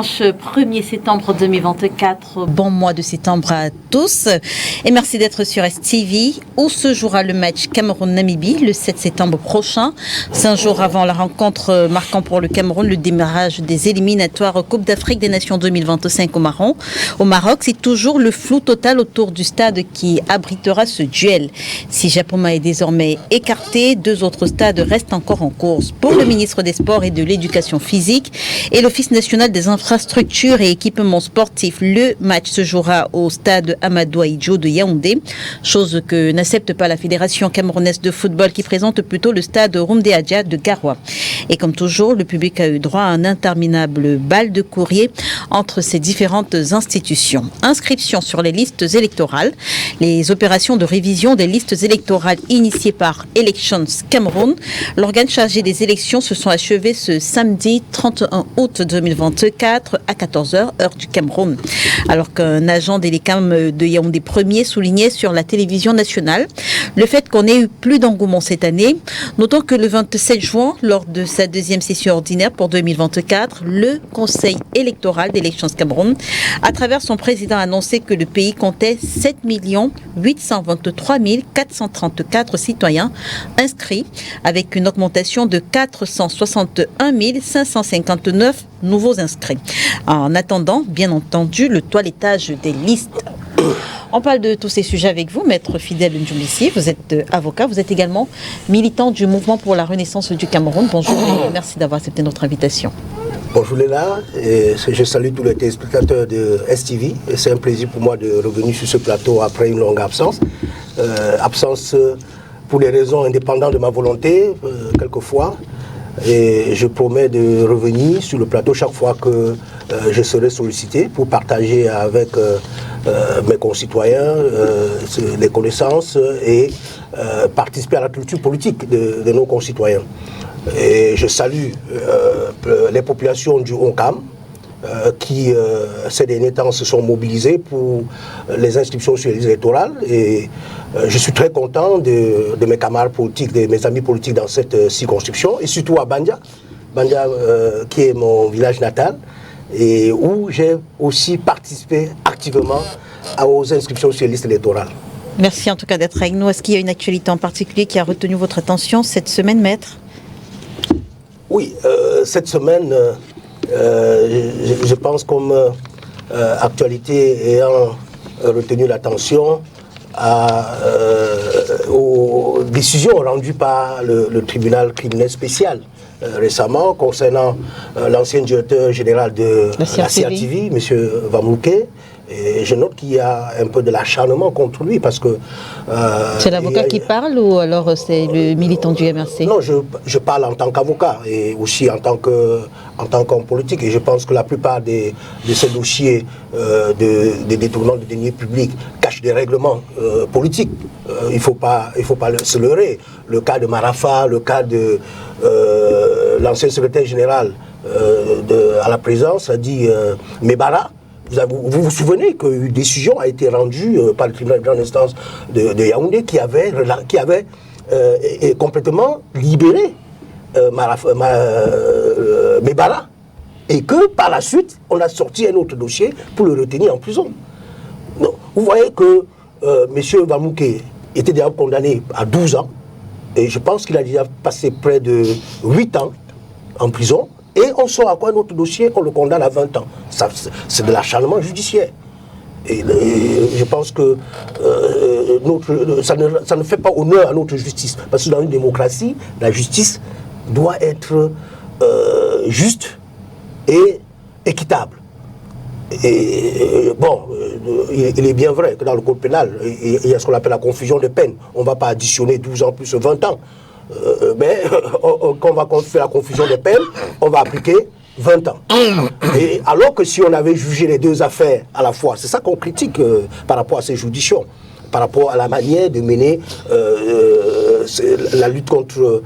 1er septembre 2024, bon mois de septembre à tous et merci d'être sur STV où se jouera le match Cameroun-Namibie le 7 septembre prochain, 5 jours avant la rencontre marquant pour le Cameroun le démarrage des éliminatoires Coupe d'Afrique des Nations 2025 au Maroc. C'est toujours le flou total autour du stade qui abritera ce duel. Si Japoma est désormais écarté, 2 autres stades restent encore en course. Pour le ministre des Sports et de l'Éducation physique et l'Office national des infrastructures et équipements sportifs, le match se jouera au stade Amadou Ahidjo de Yaoundé, chose que n'accepte pas la Fédération camerounaise de football qui présente plutôt le stade Rumde Adja de Garoua. Et comme toujours, le public a eu droit à un interminable bal de courrier entre ces différentes institutions. Inscription sur les listes électorales. Les opérations de révision des listes électorales initiées par Elections Cameroun, l'organe chargé des élections, se sont achevées ce samedi 31 août 2024 à 14h, heure du Cameroun. Alors qu'un agent d'Elecam de Yaoundé 1er soulignait sur la télévision nationale le fait qu'on ait eu plus d'engouement cette année. Notons que le 27 juin, lors de sa deuxième session ordinaire pour 2024, le Conseil électoral d'Elections Cameroun, à travers son président, a annoncé que le pays comptait 7 823 434 citoyens inscrits, avec une augmentation de 461 559 nouveaux inscrits. En attendant, bien entendu, le toilettage des listes. On parle de tous ces sujets avec vous, Maître Fidèle Ndjoumissi. Vous êtes avocat, vous êtes également militant du mouvement pour la renaissance du Cameroun. Bonjour et merci d'avoir accepté notre invitation. Bonjour Léla, et je salue tous les téléspectateurs de STV. C'est un plaisir pour moi de revenir sur ce plateau après une longue absence. Absence pour des raisons indépendantes de ma volonté, quelquefois. Et je promets de revenir sur le plateau chaque fois que je serai sollicité pour partager avec mes concitoyens les connaissances et participer à la culture politique de nos concitoyens. Et je salue les populations du ONCAM qui, ces derniers temps, se sont mobilisées pour les inscriptions sur les listes électorales. Et je suis très content de mes camarades politiques, de mes amis politiques dans cette circonscription, et surtout à Bandia, qui est mon village natal, et où j'ai aussi participé activement aux inscriptions sur les listes électorales. Merci en tout cas d'être avec nous. Est-ce qu'il y a une actualité en particulier qui a retenu votre attention cette semaine, Maître ? Oui, cette semaine, je pense comme actualité ayant retenu l'attention aux décisions rendues par le tribunal criminel spécial récemment concernant l'ancien directeur général de la CRTV, M. Vamouké. Et je note qu'il y a un peu de l'acharnement contre lui parce que... c'est l'avocat qui parle ou alors c'est le militant du MRC? Non, je parle en tant qu'avocat et aussi en tant qu'homme politique. Et je pense que la plupart de ces dossiers de détournement de deniers publics cachent des règlements politiques. Il ne faut pas se leurrer. Le cas de Marafa, le cas de l'ancien secrétaire général à la présidence, a dit Mebara. Vous vous souvenez qu'une décision a été rendue par le tribunal de grande instance de Yaoundé qui avait complètement libéré Mebara, et que par la suite on a sorti un autre dossier pour le retenir en prison. Donc, vous voyez que M. Vamouké était déjà condamné à 12 ans et je pense qu'il a déjà passé près de 8 ans en prison. Et on sort à quoi un autre dossier, on le condamne à 20 ans. C'est de l'acharnement judiciaire. Et je pense que ça ne fait pas honneur à notre justice. Parce que dans une démocratie, la justice doit être juste et équitable. Et bon, il est bien vrai que dans le code pénal, il y a ce qu'on appelle la confusion de peine. On ne va pas additionner 12 ans plus 20 ans. Mais quand on va faire la confusion des peines, on va appliquer 20 ans. Et alors que si on avait jugé les deux affaires à la fois, c'est ça qu'on critique par rapport à ces juridictions, par rapport à la manière de mener la lutte contre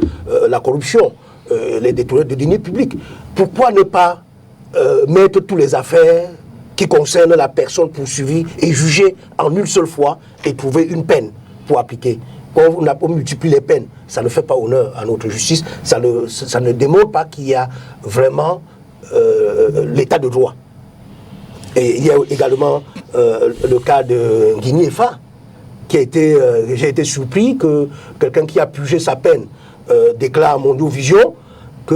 la corruption, les détournements de deniers publics. Pourquoi ne pas mettre toutes les affaires qui concernent la personne poursuivie et jugée en une seule fois et trouver une peine pour appliquer? Quand on multiplie les peines, ça ne fait pas honneur à notre justice, ça ne démontre pas qu'il y a vraiment l'état de droit. Et il y a également le cas de Guinée Fa, j'ai été surpris que quelqu'un qui a purgé sa peine déclare à Mondiovision qui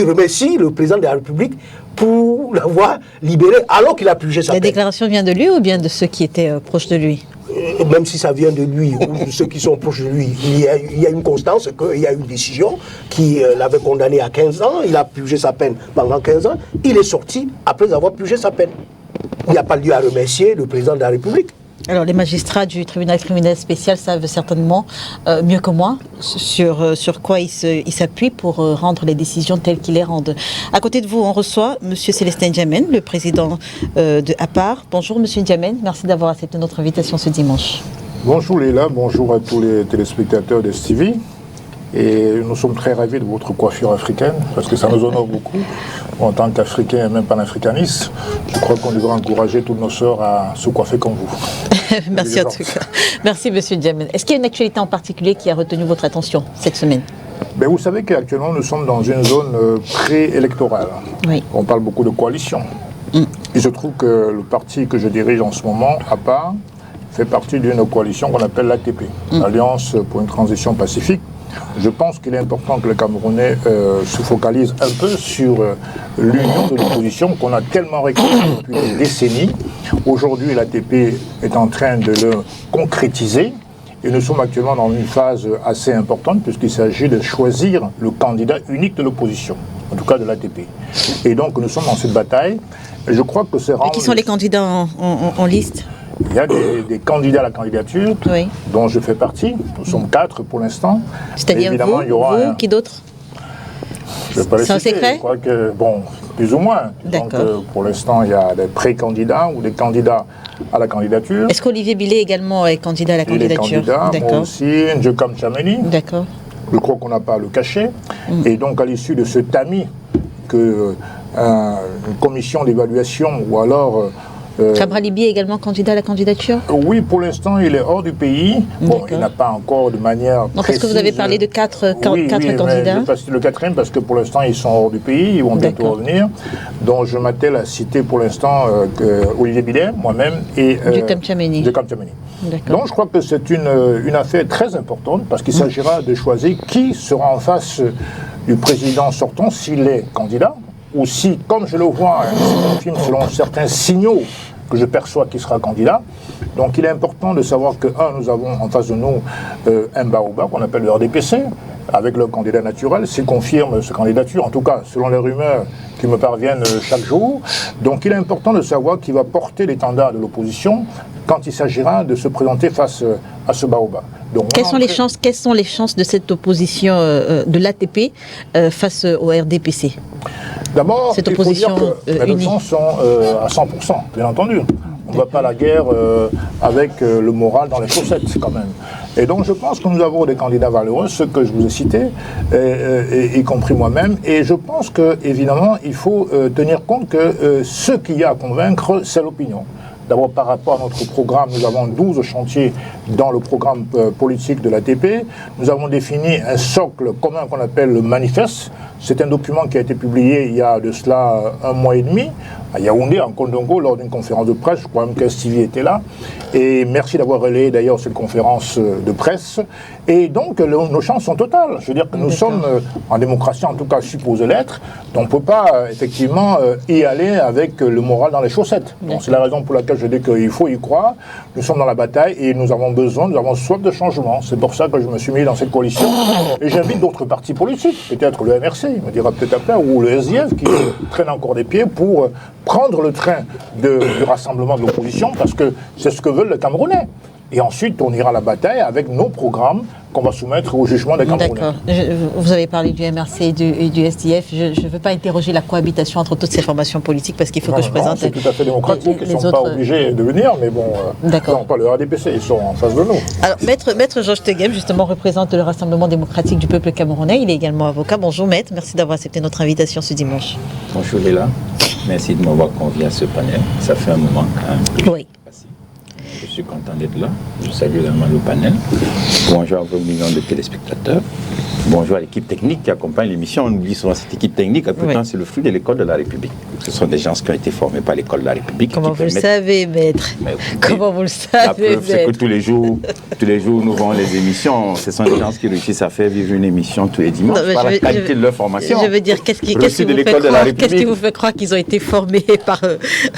remercie le président de la République pour l'avoir libéré alors qu'il a purgé sa peine. La déclaration vient de lui ou bien de ceux qui étaient proches de lui? Même si ça vient de lui ou de ceux qui sont proches de lui, il y a une constance qu'il y a une décision qui l'avait condamné à 15 ans, il a purgé sa peine pendant 15 ans, il est sorti après avoir purgé sa peine. Il n'y a pas lieu à remercier le président de la République. Alors les magistrats du tribunal criminel spécial savent certainement mieux que moi sur quoi ils s'appuient pour rendre les décisions telles qu'ils les rendent. À côté de vous, on reçoit M. Célestin Ndiamène, le président de APAR. Bonjour M. Ndiamène, merci d'avoir accepté notre invitation ce dimanche. Bonjour Léla, bonjour à tous les téléspectateurs de STV. Et nous sommes très ravis de votre coiffure africaine, parce que ça nous honore beaucoup. En tant qu'Africains et même panafricanistes, je crois qu'on devrait encourager tous nos sœurs à se coiffer comme vous. Merci en tout cas. Merci M. Ndiamène. Est-ce qu'il y a une actualité en particulier qui a retenu votre attention cette semaine? Ben, vous savez qu'actuellement nous sommes dans une zone préélectorale. Oui. On parle beaucoup de coalition. Il se trouve que le parti que je dirige en ce moment, APAR, fait partie d'une coalition qu'on appelle l'ATP, l'Alliance pour une transition pacifique. Je pense qu'il est important que les Camerounais se focalisent un peu sur l'union de l'opposition qu'on a tellement réclamée depuis des décennies. Aujourd'hui, l'ATP est en train de le concrétiser et nous sommes actuellement dans une phase assez importante puisqu'il s'agit de choisir le candidat unique de l'opposition, en tout cas de l'ATP. Et donc nous sommes dans cette bataille. Et je crois que c'est... Et qui sont les candidats en liste? Il y a des candidats à la candidature, oui, dont je fais partie. Nous sommes 4 pour l'instant. C'est-à-dire vous, qui d'autre? Je ne vais pas les citer. C'est un secret? Je crois que, bon, plus ou moins. Donc, pour l'instant, il y a des pré-candidats ou des candidats à la candidature. Est-ce qu'Olivier Billet également est candidat à la candidature? Il est candidat, moi aussi, Njokam Chameli. D'accord. Je crois qu'on n'a pas à le cacher. Et donc, à l'issue de ce tamis, une commission d'évaluation ou alors... Cabral Libi est également candidat à la candidature? Oui, pour l'instant, il est hors du pays. Bon, il n'a pas encore de manière précise. Parce que vous avez parlé de quatre candidats. Le quatrième, parce que pour l'instant, ils sont hors du pays, ils vont bientôt revenir. Donc, je m'attelle à citer pour l'instant Olivier Billet, moi-même, et Njokam Chameli. Donc, je crois que c'est une affaire très importante, parce qu'il s'agira de choisir qui sera en face du président sortant, s'il est candidat, ou si, comme je le vois, c'est un film selon certains signaux que je perçois qui sera candidat. Donc il est important de savoir que, nous avons en face de nous un Baoba, qu'on appelle le RDPC, avec le candidat naturel, s'il confirme sa candidature, en tout cas selon les rumeurs qui me parviennent chaque jour. Donc il est important de savoir qui va porter l'étendard de l'opposition quand il s'agira de se présenter face à ce Baoba. Donc, quelles sont les chances de cette opposition de l'ATP face au RDPC? D'abord, cette opposition les chances sont à 100%, bien entendu. On ne va pas à la guerre avec le moral dans les chaussettes, quand même. Et donc, je pense que nous avons des candidats valeureux, ceux que je vous ai cités, y compris moi-même. Et je pense qu'évidemment, il faut tenir compte que ce qu'il y a à convaincre, c'est l'opinion. D'abord, par rapport à notre programme, nous avons 12 chantiers dans le programme politique de l'ATP. Nous avons défini un socle commun qu'on appelle le manifeste. C'est un document qui a été publié il y a de cela 1 mois et demi, à Yaoundé, en Kondongo, lors d'une conférence de presse. Je crois même qu'Stevie était là. Et merci d'avoir relayé d'ailleurs cette conférence de presse. Et donc, nos chances sont totales. Je veux dire que nous sommes en démocratie, en tout cas supposé l'être. Donc, on ne peut pas effectivement y aller avec le moral dans les chaussettes. Donc, c'est la raison pour laquelle je dis qu'il faut y croire. Nous sommes dans la bataille et nous avons besoin, nous avons soif de changement. C'est pour ça que je me suis mis dans cette coalition. Et j'invite d'autres partis politiques, peut-être le MRC, il me dira peut-être après, ou le SDF, qui traîne encore des pieds pour prendre le train du rassemblement de l'opposition, parce que c'est ce que veulent les Camerounais. Et ensuite, on ira à la bataille avec nos programmes qu'on va soumettre au jugement des Camerounais. D'accord. Vous avez parlé du MRC et du SDF. Je ne veux pas interroger la cohabitation entre toutes ces formations politiques parce qu'il faut que je présente... C'est tout à fait démocratique. Ils ne sont pas obligés de venir, mais bon... Non, pas le RDPC, ils sont en face de nous. Alors, Maître Georges Teghem, justement, représente le Rassemblement démocratique du peuple camerounais. Il est également avocat. Bonjour, Maître. Merci d'avoir accepté notre invitation ce dimanche. Bonjour, Léla. Merci de m'avoir convié à ce panel. Ça fait un moment quand même. Oui. Je suis content d'être là. Je salue également le panel. Bonjour à vos millions de téléspectateurs. Bonjour à l'équipe technique qui accompagne l'émission. On oublie souvent cette équipe technique. Pourtant, c'est le fruit de l'école de la République. Ce sont des gens qui ont été formés par l'école de la République. Comment vous le savez, maître? Comment vous le savez, la preuve, c'est que tous les jours, nous voyons les émissions. Ce sont des gens qui réussissent à faire vivre une émission tous les dimanches par la qualité de leur formation. Je veux dire, qu'est-ce qui vous fait croire qu'ils ont été formés par...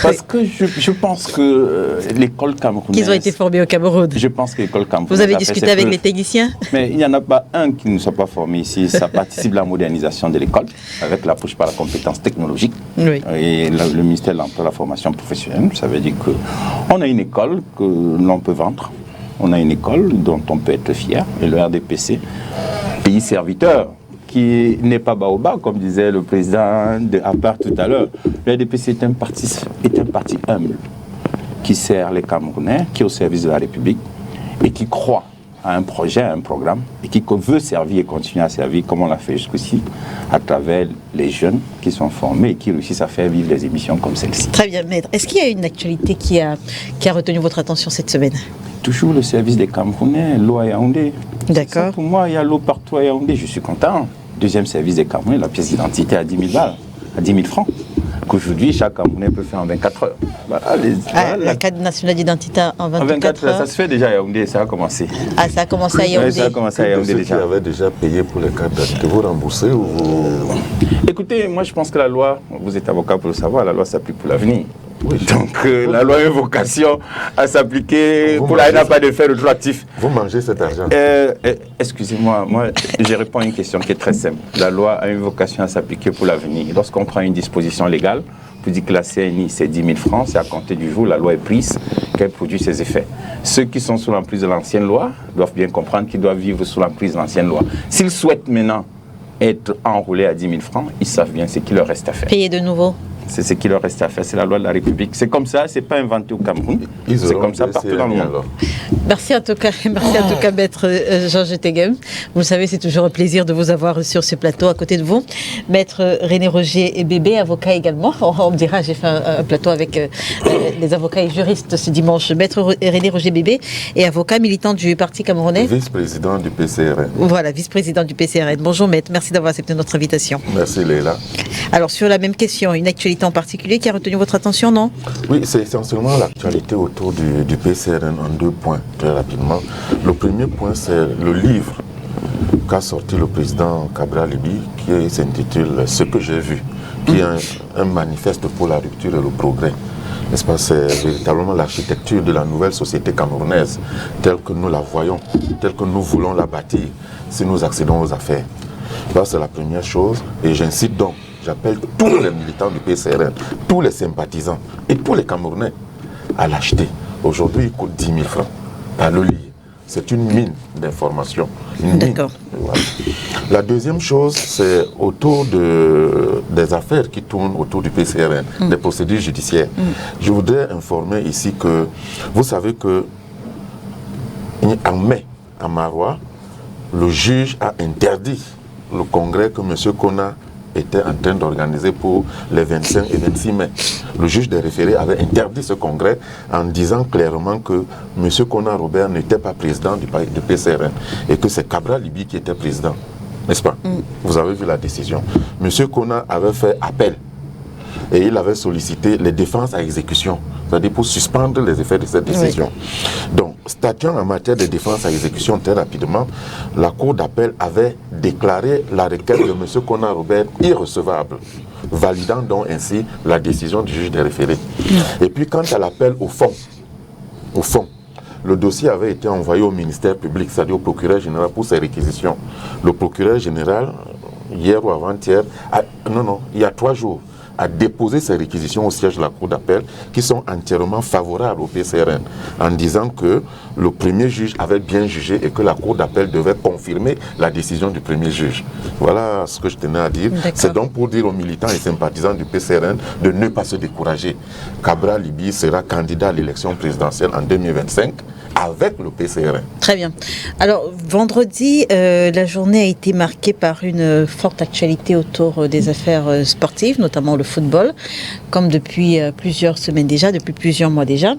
Parce que je pense que l'école camerounaise... Qu'ils ont été formés au Cameroun. Je pense que l'école camerounaise... Vous avez discuté avec les techniciens? Mais il n'y en a pas un qui ne soit pas formé ici. Ça participe de la modernisation de l'école, avec l'approche par la compétence technologique. Oui. Et le ministère de l'Emploi et de la formation professionnelle, ça veut dire qu'on a une école que l'on peut vendre. On a une école dont on peut être fier. Et le RDPC, pays serviteur, qui n'est pas baobab, comme disait le président de APAR tout à l'heure. Le RDPC est un parti humble, qui sert les Camerounais, qui est au service de la République, et qui croit à un projet, à un programme, et qui veut servir et continuer à servir, comme on l'a fait jusqu'ici, à travers les jeunes qui sont formés et qui réussissent à faire vivre des émissions comme celle-ci. Très bien, maître. Est-ce qu'il y a une actualité qui a retenu votre attention cette semaine? Toujours le service des Camerounais, l'eau à Yaoundé. D'accord. Pour moi, il y a l'eau partout à Yaoundé, je suis content. Deuxième service des Camerounais, la pièce d'identité à 10 000 balles, à 10 000 francs. Qu'aujourd'hui, chaque Camerounais peut faire en 24 heures. La carte nationale d'identité en 24 heures. Ça se fait déjà à Yaoundé, ça a commencé. Ah, ça a commencé à Yaoundé. Oui, ça a commencé à Yaoundé déjà. Vous avez déjà payé pour les cartes d'identité, vous remboursez ou vous... Écoutez, moi je pense que la loi, vous êtes avocat pour le savoir, la loi s'applique pour l'avenir. Oui. Donc la loi a une vocation à s'appliquer pour la n'a pas de faire rétroactif. Vous mangez cet argent. Excusez-moi, moi je réponds à une question qui est très simple. La loi a une vocation à s'appliquer pour l'avenir. Lorsqu'on prend une disposition légale, pour dire que la CNI c'est 10 000 francs, c'est à compter du jour où la loi est prise qu'elle produit ses effets. Ceux qui sont sous l'emprise de l'ancienne loi doivent bien comprendre qu'ils doivent vivre sous l'emprise de l'ancienne loi. S'ils souhaitent maintenant être enrôlés à 10 000 francs, ils savent bien ce qu'il leur reste à faire. Payer de nouveau. C'est ce qu'il leur reste à faire, c'est la loi de la République. C'est comme ça, c'est pas inventé au Cameroun. C'est comme ça partout dans le monde. Merci en tout cas, maître Georges Teghem. Vous le savez, c'est toujours un plaisir de vous avoir sur ce plateau à côté de vous. Maître René Roger et Bébé, avocat également. On me dira, j'ai fait un plateau avec les avocats et juristes ce dimanche. Maître René Roger Bébé est avocat militant du Parti camerounais. Vice-président du PCRN. Voilà, vice-président du PCRN. Bonjour maître, merci d'avoir accepté notre invitation. Merci Léla. Alors sur la même question, une actualité en particulier qui a retenu votre attention, non? Oui, c'est essentiellement l'actualité autour du PCRN en 2 points, très rapidement. Le premier point, c'est le livre qu'a sorti le président Cabral Libi, qui s'intitule « Ce que j'ai vu », qui est un manifeste pour la rupture et le progrès. N'est-ce pas? C'est véritablement l'architecture de la nouvelle société camerounaise, telle que nous la voyons, telle que nous voulons la bâtir, si nous accédons aux affaires. Là, c'est la première chose, et j'incite donc, j'appelle tous les militants du PCRN, tous les sympathisants et tous les Camerounais à l'acheter. Aujourd'hui, il coûte 10 000 francs à le lire. C'est une mine d'informations. D'accord. Voilà. La deuxième chose, c'est autour des affaires qui tournent autour du PCRN, des procédures judiciaires. Je voudrais informer ici que vous savez que en mai, à Marois, le juge a interdit le congrès que M. Kona était en train d'organiser pour les 25 et 26 mai. Le juge des référés avait interdit ce congrès en disant clairement que M. Kona Robert n'était pas président du PCRN et que c'est Cabral Libi qui était président. N'est-ce pas? Vous avez vu la décision. M. Kona avait fait appel et il avait sollicité les défenses à exécution, c'est-à-dire pour suspendre les effets de cette décision. Oui. Donc, statuant en matière de défense à exécution très rapidement, la Cour d'appel avait déclaré la requête de M. Kona Robert irrecevable, validant donc ainsi la décision du juge des référés. Et puis, quant à l'appel au fond, le dossier avait été envoyé au ministère public, c'est-à-dire au procureur général pour ses réquisitions. Le procureur général, hier ou avant-hier, il y a 3 jours, a déposé ses réquisitions au siège de la Cour d'appel qui sont entièrement favorables au PCRN en disant que le premier juge avait bien jugé et que la Cour d'appel devait confirmer la décision du premier juge. Voilà ce que je tenais à dire. C'est donc pour dire aux militants et sympathisants du PCRN de ne pas se décourager. Cabral Libi sera candidat à l'élection présidentielle en 2025 avec le PCRN. Très bien. Alors, vendredi, la journée a été marquée par une forte actualité autour des affaires sportives, notamment le football, comme depuis plusieurs semaines déjà, depuis plusieurs mois déjà.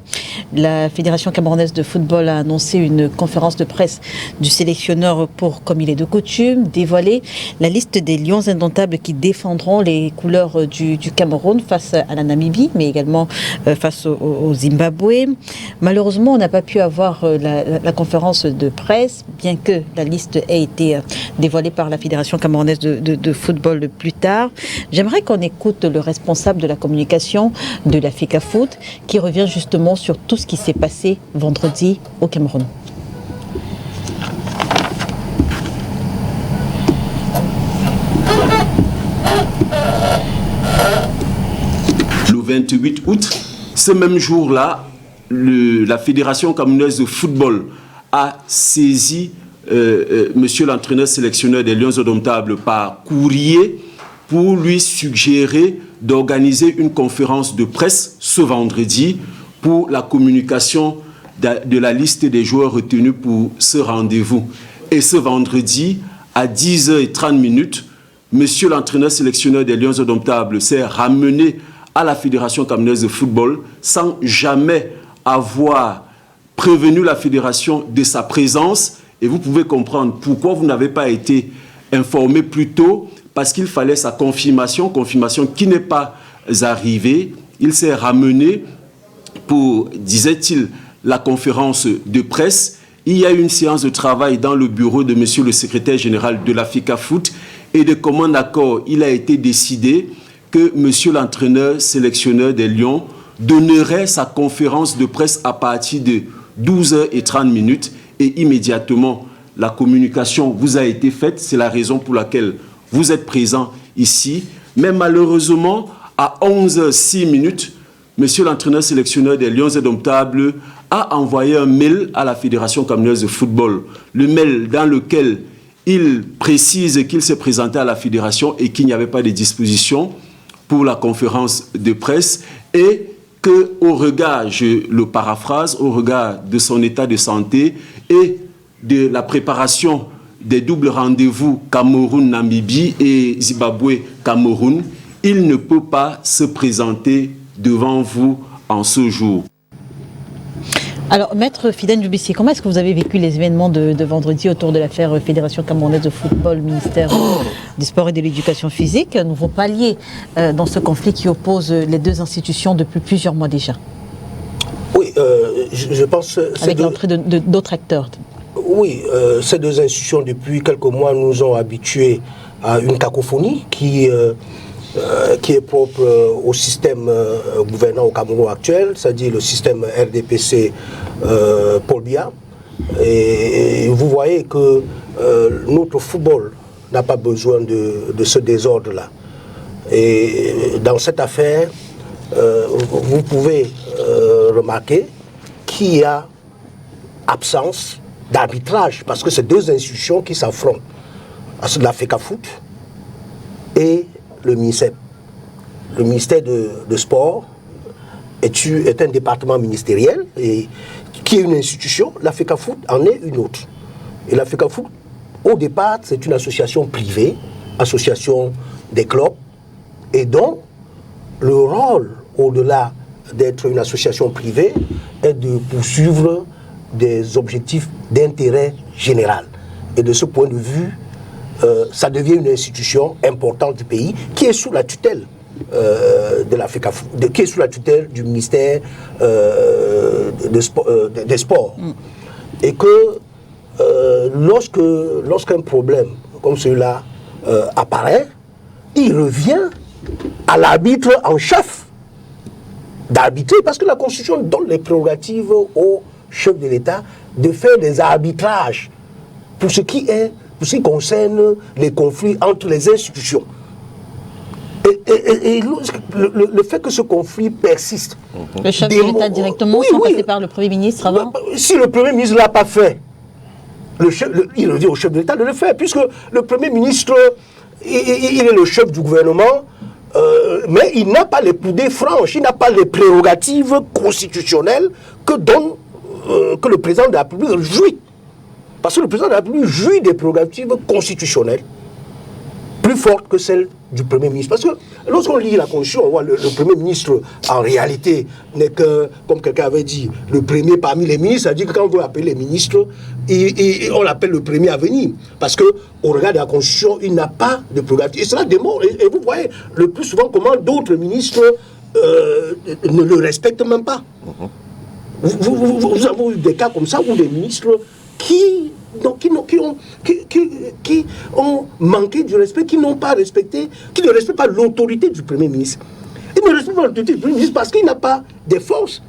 La Fédération camerounaise de football a annoncé une conférence de presse du sélectionneur pour, comme il est de coutume, dévoiler la liste des lions indomptables qui défendront les couleurs du Cameroun face à la Namibie, mais également face au Zimbabwe. Malheureusement, on n'a pas pu avoir la conférence de presse, bien que la liste ait été dévoilée par la Fédération camerounaise de football plus tard. J'aimerais qu'on écoute le responsable de la communication de la FECAFOOT qui revient justement sur tout ce qui s'est passé vendredi au Cameroun. Le 28 août, ce même jour-là, la Fédération camerounaise de football a saisi monsieur l'entraîneur sélectionneur des Lions indomptables par courrier pour lui suggérer d'organiser une conférence de presse ce vendredi pour la communication de la liste des joueurs retenus pour ce rendez-vous. Et ce vendredi, à 10h30, monsieur l'entraîneur sélectionneur des Lions indomptables s'est ramené à la Fédération camerounaise de football sans jamais avoir prévenu la fédération de sa présence. Et vous pouvez comprendre pourquoi vous n'avez pas été informé plus tôt, parce qu'il fallait sa confirmation qui n'est pas arrivée. Il s'est ramené pour, disait-il, la conférence de presse. Il y a eu une séance de travail dans le bureau de monsieur le secrétaire général de la FECAFOOT et de commun accord, il a été décidé que monsieur l'entraîneur sélectionneur des Lions donnerait sa conférence de presse à partir de 12h30 et immédiatement la communication vous a été faite. C'est la raison pour laquelle vous êtes présent ici. Mais malheureusement, à 11h06, monsieur l'entraîneur sélectionneur des Lions indomptables a envoyé un mail à la Fédération camerounaise de football. Le mail dans lequel il précise qu'il s'est présenté à la fédération et qu'il n'y avait pas de disposition pour la conférence de presse et qu'au regard, je le paraphrase, au regard de son état de santé et de la préparation des doubles rendez-vous Cameroun-Namibie et Zimbabwe-Cameroun, il ne peut pas se présenter devant vous en ce jour. Alors, Maître Fidèle Djoubissi, comment est-ce que vous avez vécu les événements de vendredi autour de l'affaire Fédération camerounaise de football, ministère du Sport et de l'Éducation physique, un nouveau palier dans ce conflit qui oppose les deux institutions depuis plusieurs mois déjà? Oui, je pense... Avec l'entrée d'autres acteurs. Oui, ces deux institutions, depuis quelques mois, nous ont habitués à une cacophonie qui est propre au système gouvernant au Cameroun actuel, c'est-à-dire le système RDPC Paul Biya. Et vous voyez que notre football n'a pas besoin de ce désordre-là. Et dans cette affaire, vous pouvez remarquer qu'il y a absence d'arbitrage, parce que c'est deux institutions qui s'affrontent. La FECAFOOT et le MINICEP. Le ministère de Sport est un département ministériel et qui est une institution. La FECAFOOT en est une autre. Et la FECAFOOT, au départ, c'est une association privée, association des clubs, et dont le rôle, au-delà d'être une association privée, est de poursuivre des objectifs d'intérêt général. Et de ce point de vue, ça devient une institution importante du pays qui est sous la tutelle de la FECAFOOT, qui est sous la tutelle du ministère des Sports. Et que lorsqu'un problème comme celui-là apparaît, il revient à l'arbitre en chef d'arbitrer, parce que la Constitution donne les prérogatives au chef de l'État de faire des arbitrages pour ce qui concerne les conflits entre les institutions. Et le fait que ce conflit persiste... Le chef de l'État directement, sans passer par le Premier ministre avant? Si le Premier ministre ne l'a pas fait, il revient au chef de l'État de le faire, puisque le Premier ministre, il est le chef du gouvernement, mais il n'a pas les coudées franches, il n'a pas les prérogatives constitutionnelles que donne que le président de la République jouit. Parce que le président de la République jouit des prérogatives constitutionnelles plus fortes que celles du Premier ministre. Parce que lorsqu'on lit la Constitution, on voit le Premier ministre, en réalité, n'est que, comme quelqu'un avait dit, le premier parmi les ministres. C'est-à-dire que quand on veut appeler les ministres, on l'appelle le premier à venir. Parce qu'au regard de la Constitution, il n'a pas de prérogative. Et cela démontre, et vous voyez le plus souvent comment d'autres ministres ne le respectent même pas. Vous avez eu des cas comme ça où des ministres qui ont manqué du respect, qui n'ont pas respecté, qui ne respectent pas l'autorité du Premier ministre. Ils ne respectent pas l'autorité du Premier ministre parce qu'il n'a pas de force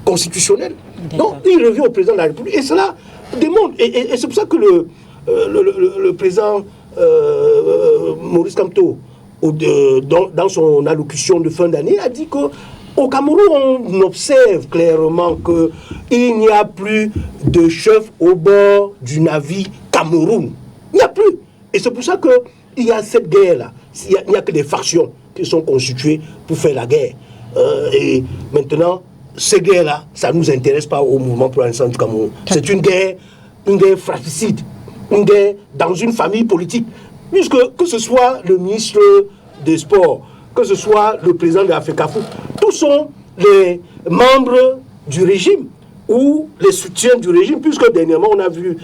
constitutionnelle. Donc il revient au président de la République. Et cela démontre. Et c'est pour ça que le président Maurice Kamto, dans son allocution de fin d'année, a dit que au Cameroun, on observe clairement qu'il n'y a plus de chef au bord du navire Cameroun. Il n'y a plus. Et c'est pour ça qu'il y a cette guerre-là. Il n'y a que des factions qui sont constituées pour faire la guerre. Et maintenant, ces guerres-là, ça ne nous intéresse pas au mouvement pour l'instant du Cameroun. C'est une guerre fratricide, une guerre dans une famille politique. Puisque que ce soit le ministre des Sports, que ce soit le président de l'Africafoot, tous sont les membres du régime ou les soutiens du régime, puisque dernièrement on a vu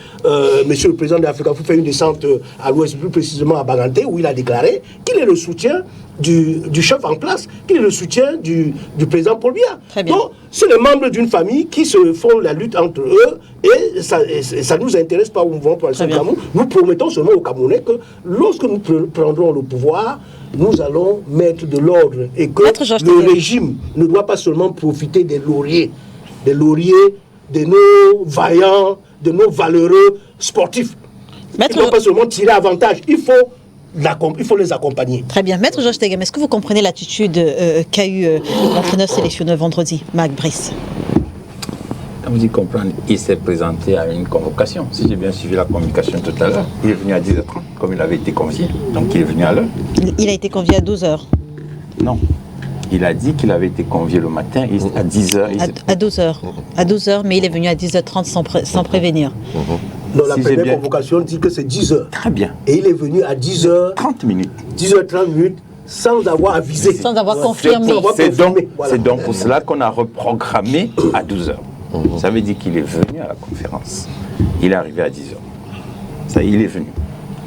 monsieur le président de l'Africafoot faire une descente à l'ouest, plus précisément à Baganté, où il a déclaré qu'il est le soutien du chef en place, qu'il est le soutien du président Paul Biya. Donc, c'est les membres d'une famille qui se font la lutte entre eux, et ça ne nous intéresse pas au mouvement pour le Cameroun. Nous promettons seulement aux Camerounais que lorsque nous prendrons le pouvoir, nous allons mettre de l'ordre, et que le régime ne doit pas seulement profiter des lauriers de nos vaillants, de nos valeureux sportifs. Ils ne doivent pas seulement tirer avantage, il faut les accompagner. Très bien. Maître Georges Teghem, est-ce que vous comprenez l'attitude qu'a eu l'entraîneur sélectionneur vendredi, Marc Brice? Quand vous dites comprendre, il s'est présenté à une convocation. Si j'ai bien suivi la communication tout à l'heure, il est venu à 10h30, comme il avait été convié. Donc il est venu à l'heure. Il a été convié à 12h. Non. Il a dit qu'il avait été convié le matin à 10h. À 12h. À 12h, mais il est venu à 10h30 sans prévenir. Non, la première convocation dit que c'est 10h. Très bien. Et il est venu à 10h. 30 minutes. 10h30 minutes, sans avoir avisé. Sans avoir confirmé. C'est donc pour cela qu'on a reprogrammé à 12h. Ça veut dire qu'il est venu à la conférence. Il est arrivé à 10h. Ça, il est venu.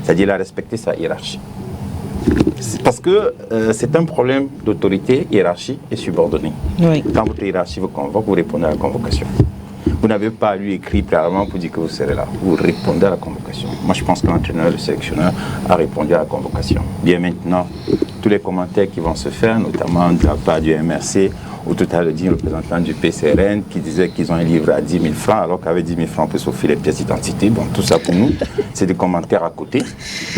C'est-à-dire qu'il a respecté sa hiérarchie. C'est parce que c'est un problème d'autorité, hiérarchie et subordonnée. Oui. Quand votre hiérarchie vous convoque, vous répondez à la convocation. Vous n'avez pas à lui écrire clairement pour dire que vous serez là. Vous répondez à la convocation. Moi, je pense que l'entraîneur, le sélectionneur, a répondu à la convocation. Bien maintenant, tous les commentaires qui vont se faire, notamment de la part du MRC, ou tout à l'heure dit le représentant du PCRN qui disait qu'ils ont un livre à 10 000 francs, alors qu'avec 10 000 francs, on peut s'offrir les pièces d'identité. Bon, tout ça pour nous, c'est des commentaires à côté.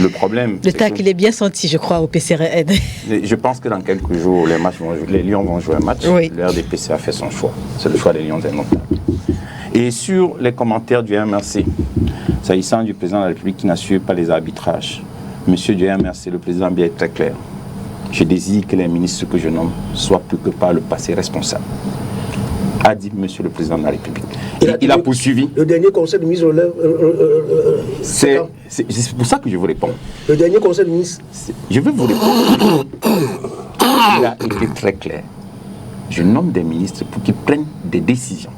Le problème... Le tac, il est bien senti, je crois, au PCRN. Je pense que dans quelques jours, les Lions vont jouer un match. Oui. Le RDPC a fait son choix. C'est le choix des Lions indomptables. Et sur les commentaires du MRC, s'agissant du président de la République qui n'assure pas les arbitrages, monsieur du MRC, le président Biya est très clair. Je désire que les ministres que je nomme soient plus que par le passé responsables. A dit monsieur le président de la République. Il a poursuivi. Le dernier conseil de ministre relève. C'est pour ça que je vous réponds. Le dernier conseil de ministre. Je vais vous répondre. Il a été très clair. Je nomme des ministres pour qu'ils prennent des décisions.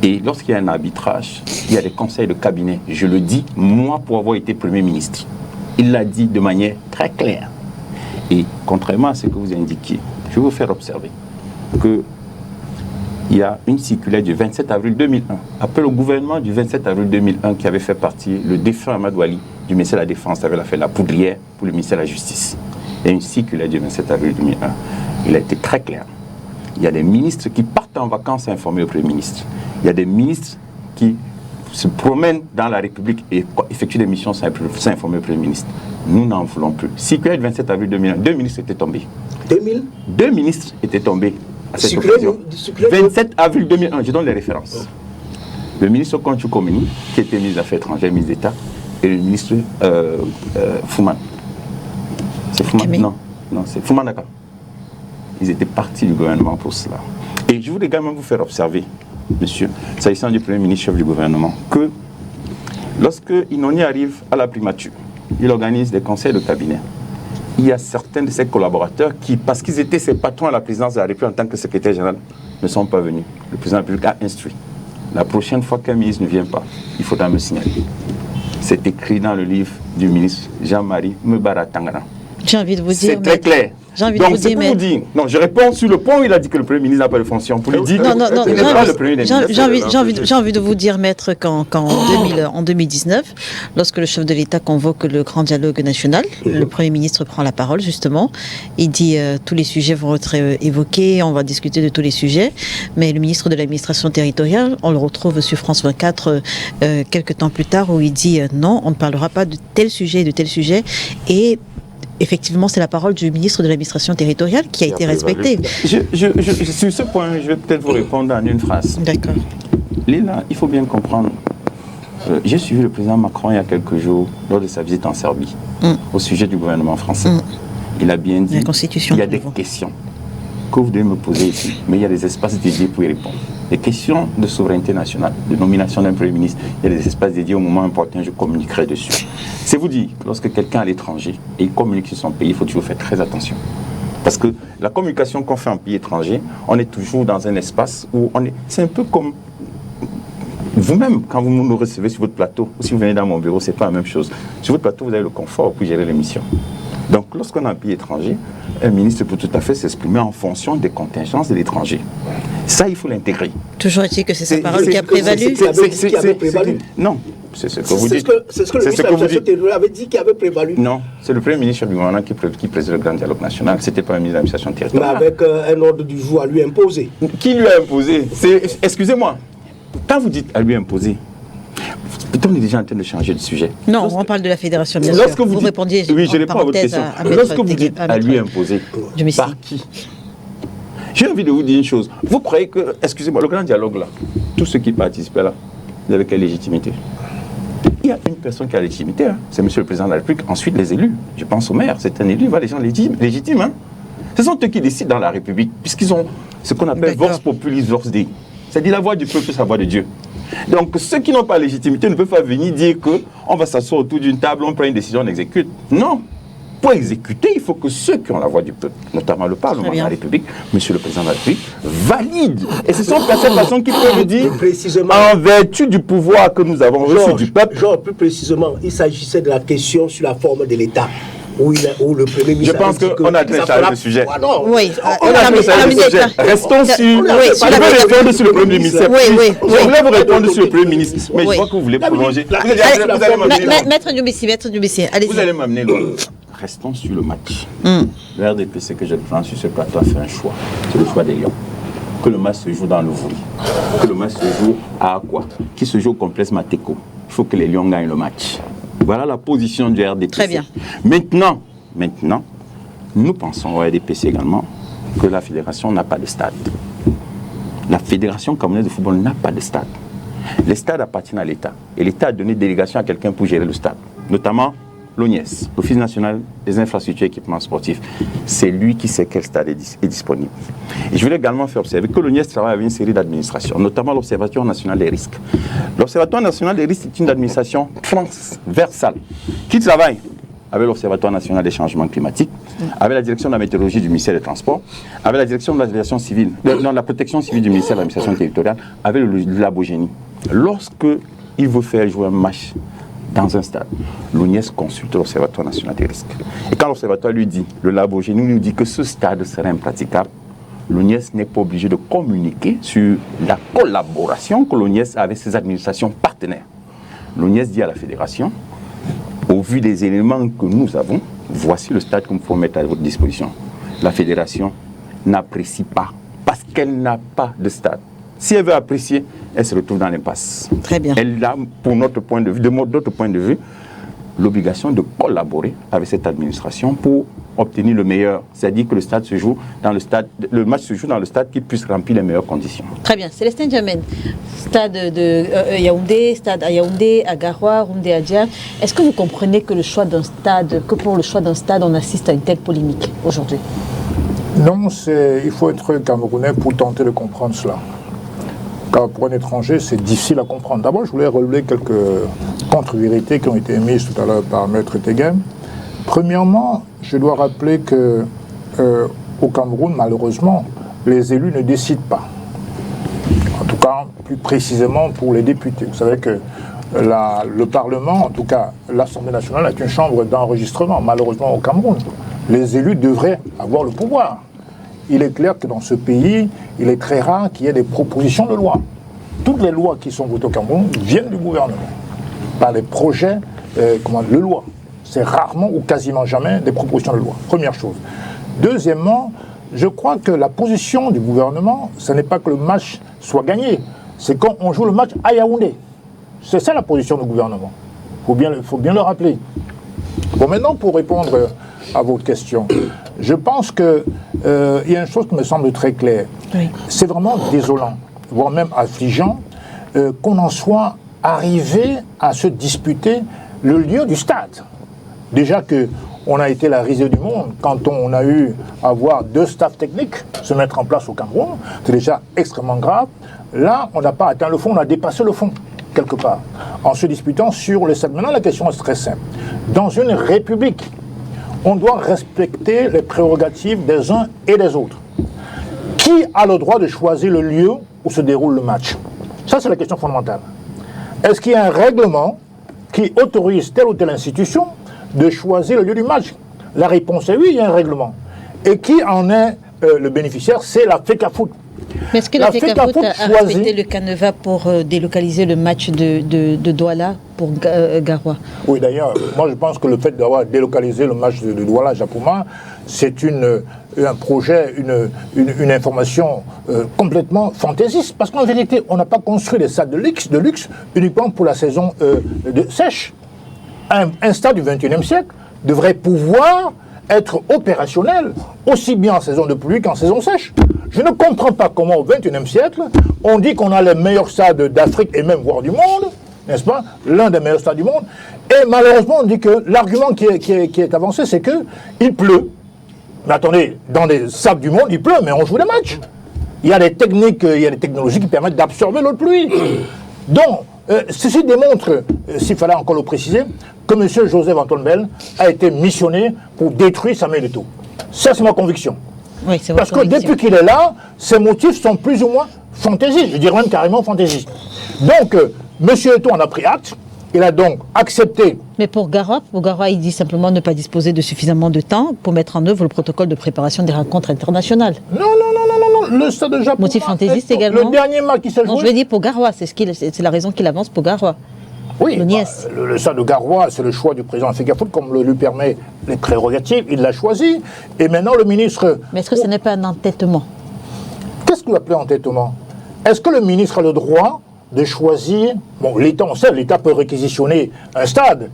Et lorsqu'il y a un arbitrage, il y a des conseils de cabinet. Je le dis, moi, pour avoir été Premier ministre. Il l'a dit de manière très claire. Et contrairement à ce que vous indiquiez, je vais vous faire observer qu'il y a une circulaire du 27 avril 2001, après le gouvernement du 27 avril 2001 qui avait fait partie, le défunt Amadou Ali du ministère de la Défense avait fait la poudrière pour le ministère de la Justice. Il y a une circulaire du 27 avril 2001. Il a été très clair. Il y a des ministres qui partent en vacances à informer le Premier ministre. Il y a des ministres qui se promènent dans la République et effectuent des missions sans informer le Premier ministre. Nous n'en voulons plus. Circulaire du 27 avril 2001, 2 ministres étaient tombés. 2000 2 ministres étaient tombés à cette occasion. 27 avril 2001, je donne les références. Le ministre Kontchou Komeni, qui était ministre des Affaires étrangères, ministre d'État, et le ministre Fouman. C'est Fouman? Non, c'est Fouman Daka. Ils étaient partis du gouvernement pour cela. Et je voulais également vous faire observer monsieur, s'agissant du Premier ministre, chef du gouvernement, que lorsque Inoni arrive à la primature, il organise des conseils de cabinet. Il y a certains de ses collaborateurs qui, parce qu'ils étaient ses patrons à la présidence de la République en tant que secrétaire général, ne sont pas venus. Le président de la République a instruit. La prochaine fois qu'un ministre ne vient pas, il faudra me signaler. C'est écrit dans le livre du ministre Jean-Marie Mebara Tangana. J'ai envie de vous dire... C'est très clair. J'ai envie Donc, de vous dire, pour vous dire, non, je réponds sur le point où il a dit que le Premier ministre n'a pas de fonction. Pour lui dire non, qu'il n'est pas le Premier ministre. j'ai envie de vous dire, maître, en 2019, lorsque le chef de l'État convoque le grand dialogue national, le Premier ministre prend la parole, justement. Il dit tous les sujets vont être évoqués, on va discuter de tous les sujets. Mais le ministre de l'administration territoriale, on le retrouve sur France 24 quelques temps plus tard, où il dit non, on ne parlera pas de tel sujet et de tel sujet. Et effectivement, c'est la parole du ministre de l'administration territoriale qui a été respectée. Sur ce point, je vais peut-être vous répondre en une phrase. D'accord. Lila, il faut bien comprendre. J'ai suivi le président Macron il y a quelques jours lors de sa visite en Serbie au sujet du gouvernement français. Il a bien dit qu'il y a des questions que vous devez me poser ici, mais il y a des espaces dédiés pour y répondre. Les questions de souveraineté nationale, de nomination d'un Premier ministre, il y a des espaces dédiés au moment important, je communiquerai dessus. C'est vous dire, lorsque quelqu'un est à l'étranger et il communique sur son pays, il faut toujours faire très attention. Parce que la communication qu'on fait en pays étranger, on est toujours dans un espace où on est... C'est un peu comme vous-même, quand vous nous recevez sur votre plateau, ou si vous venez dans mon bureau, c'est pas la même chose. Sur votre plateau, vous avez le confort pour gérer l'émission. Donc, lorsqu'on est en pays étranger, un ministre peut tout à fait s'exprimer en fonction des contingences de l'étranger. Ça, il faut l'intégrer. Toujours est-il que c'est sa parole qui a prévalu. Non, c'est ce que vous dites. C'est ce que le ministre de l'administration territoriale avait dit qui avait prévalu. Non, c'est le Premier ministre du gouvernement qui préside le grand dialogue national. C'était pas le ministre de l'administration territoriale. Mais avec un ordre du jour à lui imposer. Qui lui a imposé? Excusez-moi, quand vous dites à lui imposer, on est déjà en train de changer de sujet. Non, on parle de la fédération, bien sûr. Vous répondiez. Oui, je réponds à votre question. Lorsque vous dites à lui imposer, par qui? J'ai envie de vous dire une chose. Vous croyez que, excusez-moi, le grand dialogue là, tous ceux qui participaient là, vous avez quelle légitimité? Il y a une personne qui a la légitimité, hein. C'est monsieur le président de la République, ensuite les élus. Je pense au maire, c'est un élu, les gens légitimes. Hein. Ce sont eux qui décident dans la République, puisqu'ils ont ce qu'on appelle vox populis, vox dei. C'est-à-dire la voix du peuple, c'est la voix de Dieu. Donc ceux qui n'ont pas la légitimité ne peuvent pas venir dire qu'on va s'asseoir autour d'une table, on prend une décision, on exécute. Non. Pour exécuter, il faut que ceux qui ont la voix du peuple, notamment le Parlement de la République, monsieur le président de la République, valident. Et ce sont cette façon qui peuvent dire, en vertu du pouvoir que nous avons reçu du peuple. Genre, plus précisément, il s'agissait de la question sur la forme de l'État. Où le Premier ministre. Je pense qu'on a déjà changé le sujet. Oui, on a déjà changé le sujet. Restons sur. Je vais répondre sur le Premier ministre. Je voulais vous répondre sur le Premier ministre. Mais je crois que vous voulez prolonger. Vous allez m'amener loin. Maître Dubissi, allez-y. Vous allez m'amener loin. Restons sur le match. Le RDPC que je prends sur ce plateau a fait un choix. C'est le choix des Lions. Que le match se joue dans le Vouri. Que le match se joue à Aqua. Qui se joue au complexe Mateko. Il faut que les Lions gagnent le match. Voilà la position du RDPC. Très bien. Maintenant, nous pensons au RDPC également que la fédération n'a pas de stade. La fédération camerounaise de football n'a pas de stade. Les stades appartiennent à l'État. Et l'État a donné délégation à quelqu'un pour gérer le stade. Notamment l'ONIES, l'Office national des infrastructures et équipements sportifs. C'est lui qui sait quel stade est disponible. Et je voulais également faire observer que l'ONIES travaille avec une série d'administrations, notamment l'Observatoire national des risques. L'Observatoire national des risques est une administration transversale qui travaille avec l'Observatoire national des changements climatiques, avec la direction de la météorologie du ministère des Transports, avec la direction de l'aviation civile, la protection civile du ministère de l'administration territoriale, avec le Labogénie. Lorsque il veut faire jouer un match dans un stade, l'ONIES consulte l'Observatoire national des risques. Et quand l'Observatoire lui dit, le Labogénie lui dit que ce stade serait impraticable, l'ONIES n'est pas obligé de communiquer sur la collaboration que l'ONIES a avec ses administrations partenaires. L'ONIES dit à la fédération, au vu des éléments que nous avons, voici le stade qu'il faut mettre à votre disposition. La fédération n'apprécie pas, parce qu'elle n'a pas de stade. Si elle veut apprécier, elle se retrouve dans l'impasse. Très bien. Elle a, pour notre point de vue, de notre point de vue, l'obligation de collaborer avec cette administration pour obtenir le meilleur. C'est-à-dire que le stade se joue dans le stade, le match se joue dans le stade qui puisse remplir les meilleures conditions. Très bien. Célestin Djamène, stade de Yaoundé, stade à Yaoundé, à Garoua, Roundé à Djer. Est-ce que vous comprenez que pour le choix d'un stade, on assiste à une telle polémique aujourd'hui? Non, il faut être Camerounais pour tenter de comprendre cela. Car pour un étranger, c'est difficile à comprendre. D'abord, je voulais relever quelques contre-vérités qui ont été émises tout à l'heure par Maître Teghem. Premièrement, je dois rappeler que au Cameroun, malheureusement, les élus ne décident pas. En tout cas, plus précisément pour les députés. Vous savez que le Parlement, en tout cas l'Assemblée nationale, est une chambre d'enregistrement, malheureusement au Cameroun. Les élus devraient avoir le pouvoir. Il est clair que dans ce pays, il est très rare qu'il y ait des propositions de loi. Toutes les lois qui sont votées au Cameroun viennent du gouvernement, par des projets de loi. C'est rarement ou quasiment jamais des propositions de loi. Première chose. Deuxièmement, je crois que la position du gouvernement, ce n'est pas que le match soit gagné, c'est quand on joue le match à Yaoundé. C'est ça la position du gouvernement. Il faut bien le rappeler. Bon, maintenant, pour répondre à votre question, je pense qu'il y a une chose qui me semble très claire. Oui. C'est vraiment désolant, voire même affligeant, qu'on en soit arrivé à se disputer le lieu du stade. Déjà qu'on a été la risée du monde quand on a eu à voir 2 staffs techniques se mettre en place au Cameroun. C'est déjà extrêmement grave. Là, on n'a pas atteint le fond, on a dépassé le fond, quelque part, en se disputant sur le stade. Maintenant, la question est très simple. Dans une république, on doit respecter les prérogatives des uns et des autres. Qui a le droit de choisir le lieu où se déroule le match? Ça, c'est la question fondamentale. Est-ce qu'il y a un règlement qui autorise telle ou telle institution de choisir le lieu du match? La réponse est oui, il y a un règlement. Et qui en est le bénéficiaire? C'est la FECAFOOT. Mais est-ce que la FECAFOOT a respecté le canevas pour délocaliser le match de Douala pour Garoua? Oui, d'ailleurs, moi je pense que le fait d'avoir délocalisé le match de Douala à Japoma, c'est un projet, une information complètement fantaisiste. Parce qu'en vérité, on n'a pas construit des stades de luxe uniquement pour la saison sèche. Un stade du XXIe siècle devrait pouvoir être opérationnel aussi bien en saison de pluie qu'en saison sèche. Je ne comprends pas comment au XXIe siècle, on dit qu'on a les meilleurs stades d'Afrique et même voire du monde, n'est-ce pas? L'un des meilleurs stades du monde. Et malheureusement, on dit que l'argument qui est avancé, c'est qu'il pleut. Mais attendez, dans les sables du monde, il pleut, mais on joue des matchs. Il y a des techniques, il y a des technologies qui permettent d'absorber l'eau de pluie. Donc, ceci démontre, s'il fallait encore le préciser, que M. Joseph Antoine Bell a été missionné pour détruire Samuel Eto'o. Ça, c'est ma conviction. Oui, c'est parce que depuis qu'il est là, ses motifs sont plus ou moins fantaisistes, je dirais même carrément fantaisistes. Donc, M. Eto'o en a pris acte, il a donc accepté. Mais pour Garoua, il dit simplement ne pas disposer de suffisamment de temps pour mettre en œuvre le protocole de préparation des rencontres internationales. Non, le stade de Japon. Motif fantaisiste également. Le dernier match qui s'est joué. Non, je veux dire pour Garoua, c'est la raison qu'il avance pour Garoua. Oui, le stade de Garoua, c'est le choix du président FECAFOOT, comme le lui permet les prérogatives, il l'a choisi. Et maintenant, le ministre... Mais est-ce que ce n'est pas un entêtement? Qu'est-ce que vous appelez entêtement? Est-ce que le ministre a le droit de choisir... Bon, l'État, on sait, l'État peut réquisitionner un stade.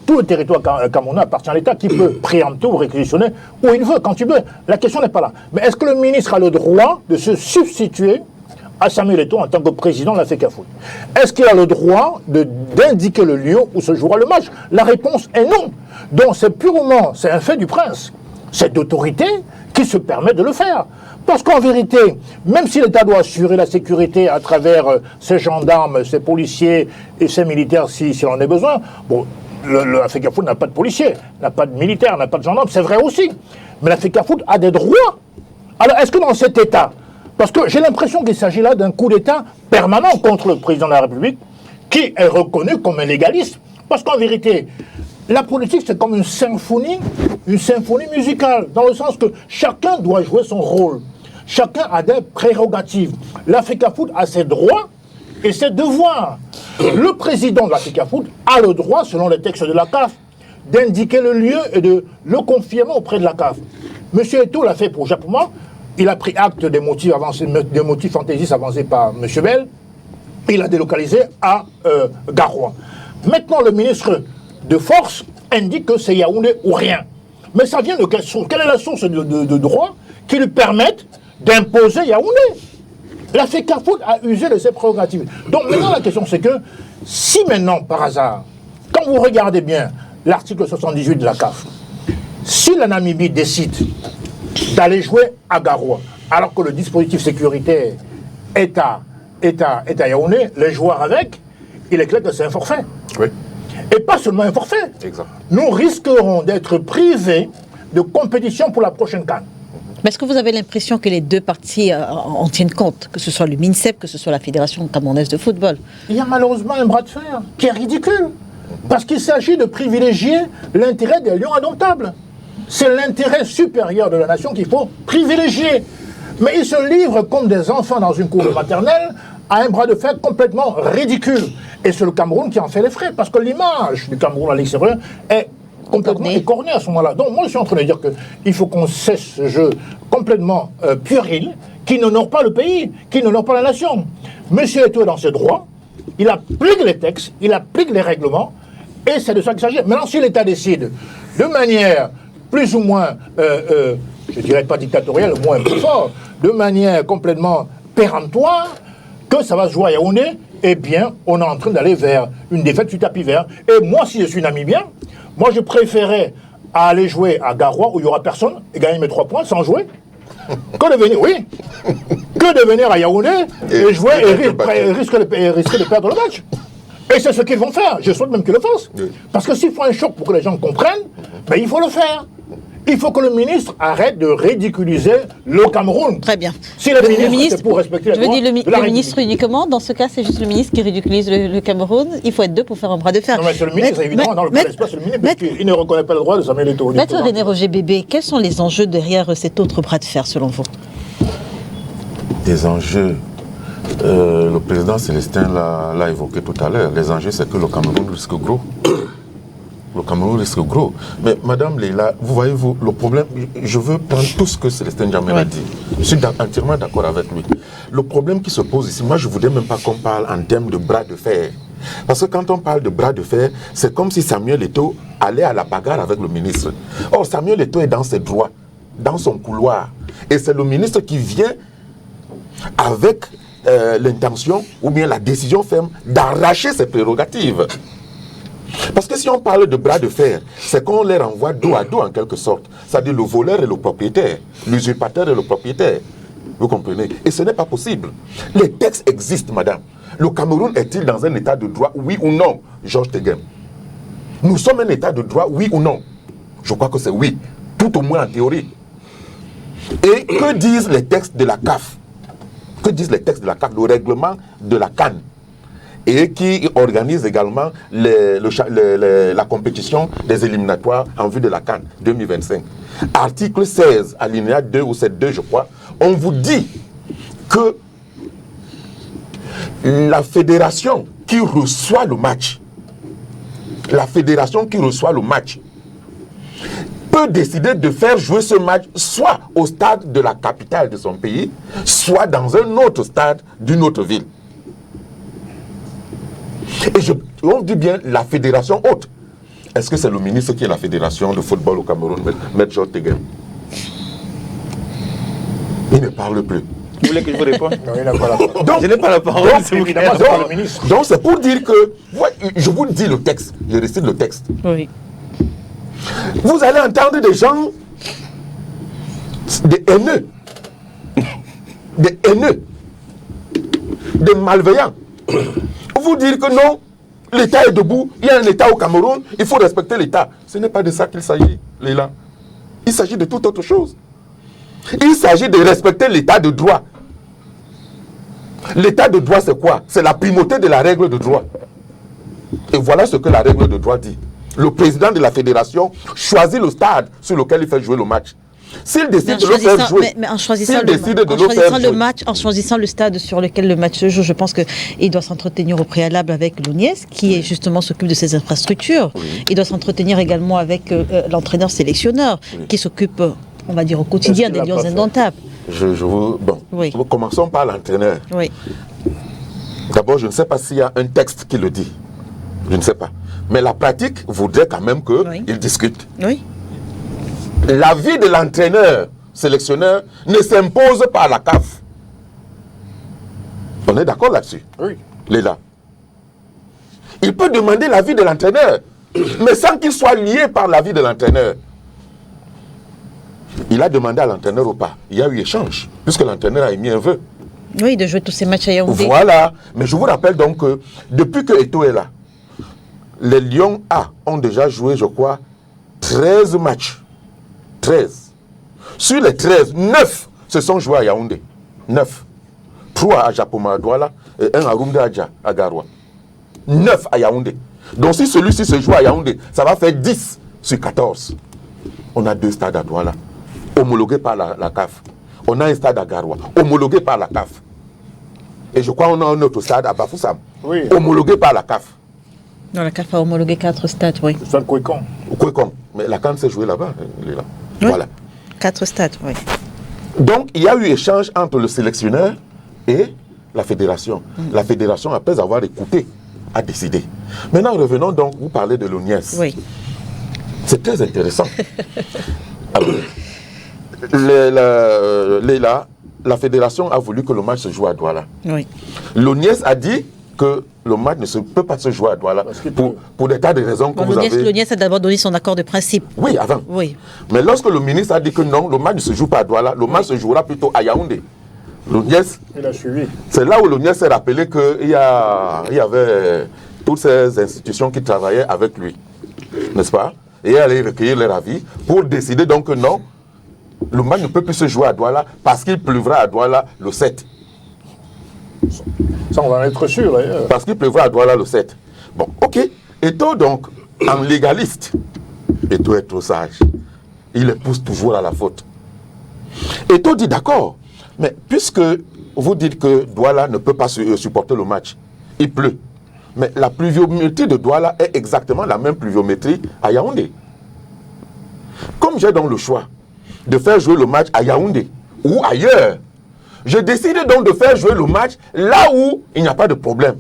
Tout le territoire camerounais appartient à l'État qui peut préempter ou réquisitionner où il veut, quand il veut. La question n'est pas là. Mais est-ce que le ministre a le droit de se substituer à Samuel Eto'o en tant que président de la FECAFOOT? Est-ce qu'il a le droit d'indiquer le lieu où se jouera le match? La réponse est non. Donc c'est un fait du prince. C'est d'autorité qui se permet de le faire. Parce qu'en vérité, même si l'État doit assurer la sécurité à travers ses gendarmes, ses policiers et ses militaires s'il en a besoin, bon, la FECAFOOT n'a pas de policiers, n'a pas de militaires, n'a pas de gendarmes, c'est vrai aussi. Mais la FECAFOOT a des droits. Alors est-ce que dans cet État, parce que j'ai l'impression qu'il s'agit là d'un coup d'État permanent contre le président de la République, qui est reconnu comme un légaliste. Parce qu'en vérité, la politique, c'est comme une symphonie musicale, dans le sens que chacun doit jouer son rôle. Chacun a des prérogatives. La FECAFOOT a ses droits et ses devoirs. Le président de la FECAFOOT a le droit, selon les textes de la CAF, d'indiquer le lieu et de le confirmer auprès de la CAF. M. Eto'o l'a fait pour Japoma. Il a pris acte des motifs fantaisistes avancés par M. Bell. Il a délocalisé à Garoua. Maintenant, le ministre de Force indique que c'est Yaoundé ou rien. Mais ça vient de quelle source? Quelle est la source de droit qui lui permette d'imposer Yaoundé? La FECAFOOT a usé de ses prérogatives. Donc maintenant, la question c'est que, si maintenant, par hasard, quand vous regardez bien l'article 78 de la CAF, si la Namibie décide d'aller jouer à Garoua, alors que le dispositif sécuritaire est est à Yaoundé, les joueurs avec, il est clair que c'est un forfait. Oui, Et pas seulement un forfait. exact. Nous risquerons d'être privés de compétition pour la prochaine CAN. Mais est-ce que vous avez l'impression que les deux parties en tiennent compte, que ce soit le MINSEP, que ce soit la Fédération camerounaise de football? Il y a malheureusement un bras de fer qui est ridicule. Parce qu'il s'agit de privilégier l'intérêt des lions indomptables. C'est l'intérêt supérieur de la nation qu'il faut privilégier. Mais ils se livrent comme des enfants dans une cour maternelle à un bras de fer complètement ridicule. Et c'est le Cameroun qui en fait les frais. Parce que l'image du Cameroun à l'extérieur est complètement écornée à ce moment-là. Donc moi je suis en train de dire qu'il faut qu'on cesse ce jeu complètement puéril, qui n'honore pas le pays, qui n'honore pas la nation. Monsieur Eto'o est dans ses droits, il applique les textes, il applique les règlements, et c'est de ça qu'il s'agit. Maintenant, si l'État décide de manière plus ou moins, je dirais pas dictatoriale, au moins plus fort, de manière complètement péremptoire, que ça va se jouer à Yaoundé, eh bien, on est en train d'aller vers une défaite sur tapis vert. Et moi, si je suis Namibien, moi, je préférais aller jouer à Garoua, où il n'y aura personne, et gagner mes 3 points sans jouer, que de venir, oui, que de venir à Yaoundé et jouer et risquer de perdre le match. Et c'est ce qu'ils vont faire. Je souhaite même qu'ils le fassent. Parce que s'il faut un choc pour que les gens comprennent, ben, il faut le faire. Il faut que le ministre arrête de ridiculiser le Cameroun. Très bien. Si le ministre, c'est pour respecter les droits de la le République. ministre uniquement, dans ce cas, c'est juste le ministre qui ridiculise le Cameroun. Il faut être deux pour faire un bras de fer. Non, mais c'est le ministre, évidemment, dans le cas d'espace, c'est le ministre, parce qu'il ne reconnaît pas le droit de Samuel Eto'o. Maître René Roger Bébé, quels sont les enjeux derrière cet autre bras de fer, selon vous? Des enjeux. Le président Célestin l'a évoqué tout à l'heure. Les enjeux, c'est que le Cameroun risque gros. Le Cameroun risque gros. Mais Madame Leila, vous voyez, le problème, je veux prendre tout ce que Célestin Djamel a dit. Je suis entièrement d'accord avec lui. Le problème qui se pose ici, moi je ne voudrais même pas qu'on parle en termes de bras de fer. Parce que quand on parle de bras de fer, c'est comme si Samuel Eto'o allait à la bagarre avec le ministre. Or, Samuel Eto'o est dans ses droits, dans son couloir. Et c'est le ministre qui vient avec l'intention ou bien la décision ferme d'arracher ses prérogatives. Parce que si on parle de bras de fer, c'est qu'on les renvoie dos à dos en quelque sorte. C'est-à-dire le voleur et le propriétaire, l'usurpateur et le propriétaire. Vous comprenez? Et ce n'est pas possible. Les textes existent, madame. Le Cameroun est-il dans un état de droit, oui ou non, Georges Teghem? Nous sommes un état de droit, oui ou non? Je crois que c'est oui, tout au moins en théorie. Et que disent les textes de la CAF? Que disent les textes de la CAF, le règlement de la CAN, et qui organise également la compétition des éliminatoires en vue de la CAN 2025. Article 16, alinéa 2 ou 7.2, je crois, on vous dit que la fédération qui reçoit le match, peut décider de faire jouer ce match soit au stade de la capitale de son pays, soit dans un autre stade d'une autre ville. Et on dit bien la fédération haute. Est-ce que c'est le ministre qui est la fédération de football au Cameroun, M. Georges Teghem? Il ne parle plus. Vous voulez que je vous réponde? Non, il n'a pas la parole. Donc, je n'ai pas la parole. Évidemment, c'est pas le ministre. donc c'est pour dire que, je vous dis le texte, je récite le texte. Oui. Vous allez entendre des gens, des haineux, des malveillants, vous dire que non, l'État est debout, il y a un État au Cameroun, il faut respecter l'État. Ce n'est pas de ça qu'il s'agit, Léla. Il s'agit de toute autre chose. Il s'agit de respecter l'État de droit. L'État de droit, c'est quoi? C'est la primauté de la règle de droit. Et voilà ce que la règle de droit dit. Le président de la fédération choisit le stade sur lequel il fait jouer le match. S'il décide de le faire jouer, en choisissant le match, en choisissant le stade sur lequel le match se joue, je pense qu'il doit s'entretenir au préalable avec l'ONIES, qui est justement s'occupe de ces infrastructures. Oui. Il doit s'entretenir également avec l'entraîneur sélectionneur, qui s'occupe, on va dire, au quotidien des Lions indomptables. Commençons par l'entraîneur. Oui. D'abord, je ne sais pas s'il y a un texte qui le dit. Je ne sais pas. Mais la pratique voudrait quand même qu'il discute. Oui. L'avis de l'entraîneur sélectionneur ne s'impose pas à la CAF. On est d'accord là-dessus? Oui. Léla. Il peut demander l'avis de l'entraîneur, mais sans qu'il soit lié par l'avis de l'entraîneur. Il a demandé à l'entraîneur ou pas. Il y a eu échange, puisque l'entraîneur a émis un vœu. Oui, de jouer tous ces matchs à Yaoundé. Voilà. Mais je vous rappelle donc que depuis que Eto'o est là, les Lions A ont déjà joué, je crois, 13 matchs. 13. Sur les 13, 9 se sont joués à Yaoundé. 9. 3 à Japoma à Douala et 1 à Rumde Adja à Garoua. 9 à Yaoundé. Donc si celui-ci se joue à Yaoundé, ça va faire 10 sur 14. On a 2 stades à Douala, homologués par la CAF. On a un stade à Garoua, homologué par la CAF. Et je crois qu'on a un autre stade à Bafoussam, Oui. homologué par la CAF. Non, la CAF a homologué 4 stades, oui. Le stade Kouékan. Mais la CAN s'est jouée là-bas. Il est là. Oui. Voilà. 4 stades, oui. Donc, il y a eu échange entre le sélectionneur et la fédération. La fédération, après avoir écouté, a décidé. Maintenant, revenons donc, vous parlez de l'ONIES. Oui. C'est très intéressant. La fédération a voulu que le match se joue à Douala. Oui. L'ONIES a dit que le match ne peut pas se jouer à Douala pour des tas de raisons que vous avez... L'ONIES a d'abord donné son accord de principe. Oui, avant. Oui. Mais lorsque le ministre a dit que non, le match ne se joue pas à Douala, le match se jouera plutôt à Yaoundé. L'ONIES, Il a suivi. c'est là où l'ONIES s'est rappelé qu'il y avait toutes ces institutions qui travaillaient avec lui, n'est-ce pas? Et aller recueillir leur avis pour décider donc que non, le match ne peut plus se jouer à Douala parce qu'il pleuvra à Douala le 7. Ça, on va en être sûr. D'ailleurs. Parce qu'il pleuvra à Douala le 7. Bon, ok. Eto'o donc, en légaliste, Eto'o est trop sage. Il les pousse toujours à la faute. Eto'o dit d'accord, mais puisque vous dites que Douala ne peut pas supporter le match, il pleut. Mais la pluviométrie de Douala est exactement la même pluviométrie à Yaoundé. Comme j'ai donc le choix de faire jouer le match à Yaoundé ou ailleurs, je décide donc de faire jouer le match là où il n'y a pas de problème.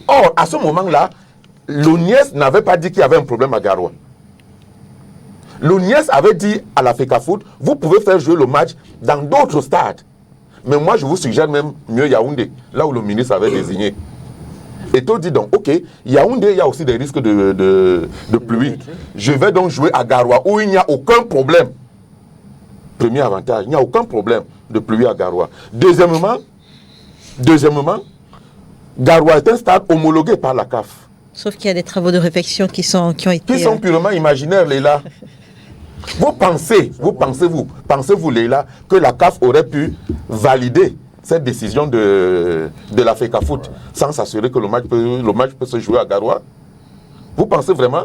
Or, à ce moment-là, l'ONIES n'avait pas dit qu'il y avait un problème à Garoua. L'ONIES avait dit à la FECAFOOT, vous pouvez faire jouer le match dans d'autres stades. Mais moi, je vous suggère même mieux Yaoundé, là où le ministre avait désigné. Eto'o dit donc, ok, Yaoundé, il y a aussi des risques de pluie. Je vais donc jouer à Garoua, où il n'y a aucun problème. Premier avantage, il n'y a aucun problème de pluie à Garoua. Deuxièmement, Garoua est un stade homologué par la CAF. Sauf qu'il y a des travaux de réflexion qui ont été... Qui sont purement imaginaires, Léla. Pensez-vous, Léla, que la CAF aurait pu valider cette décision de la FECAFOOT sans s'assurer que le match peut se jouer à Garoua? Vous pensez vraiment?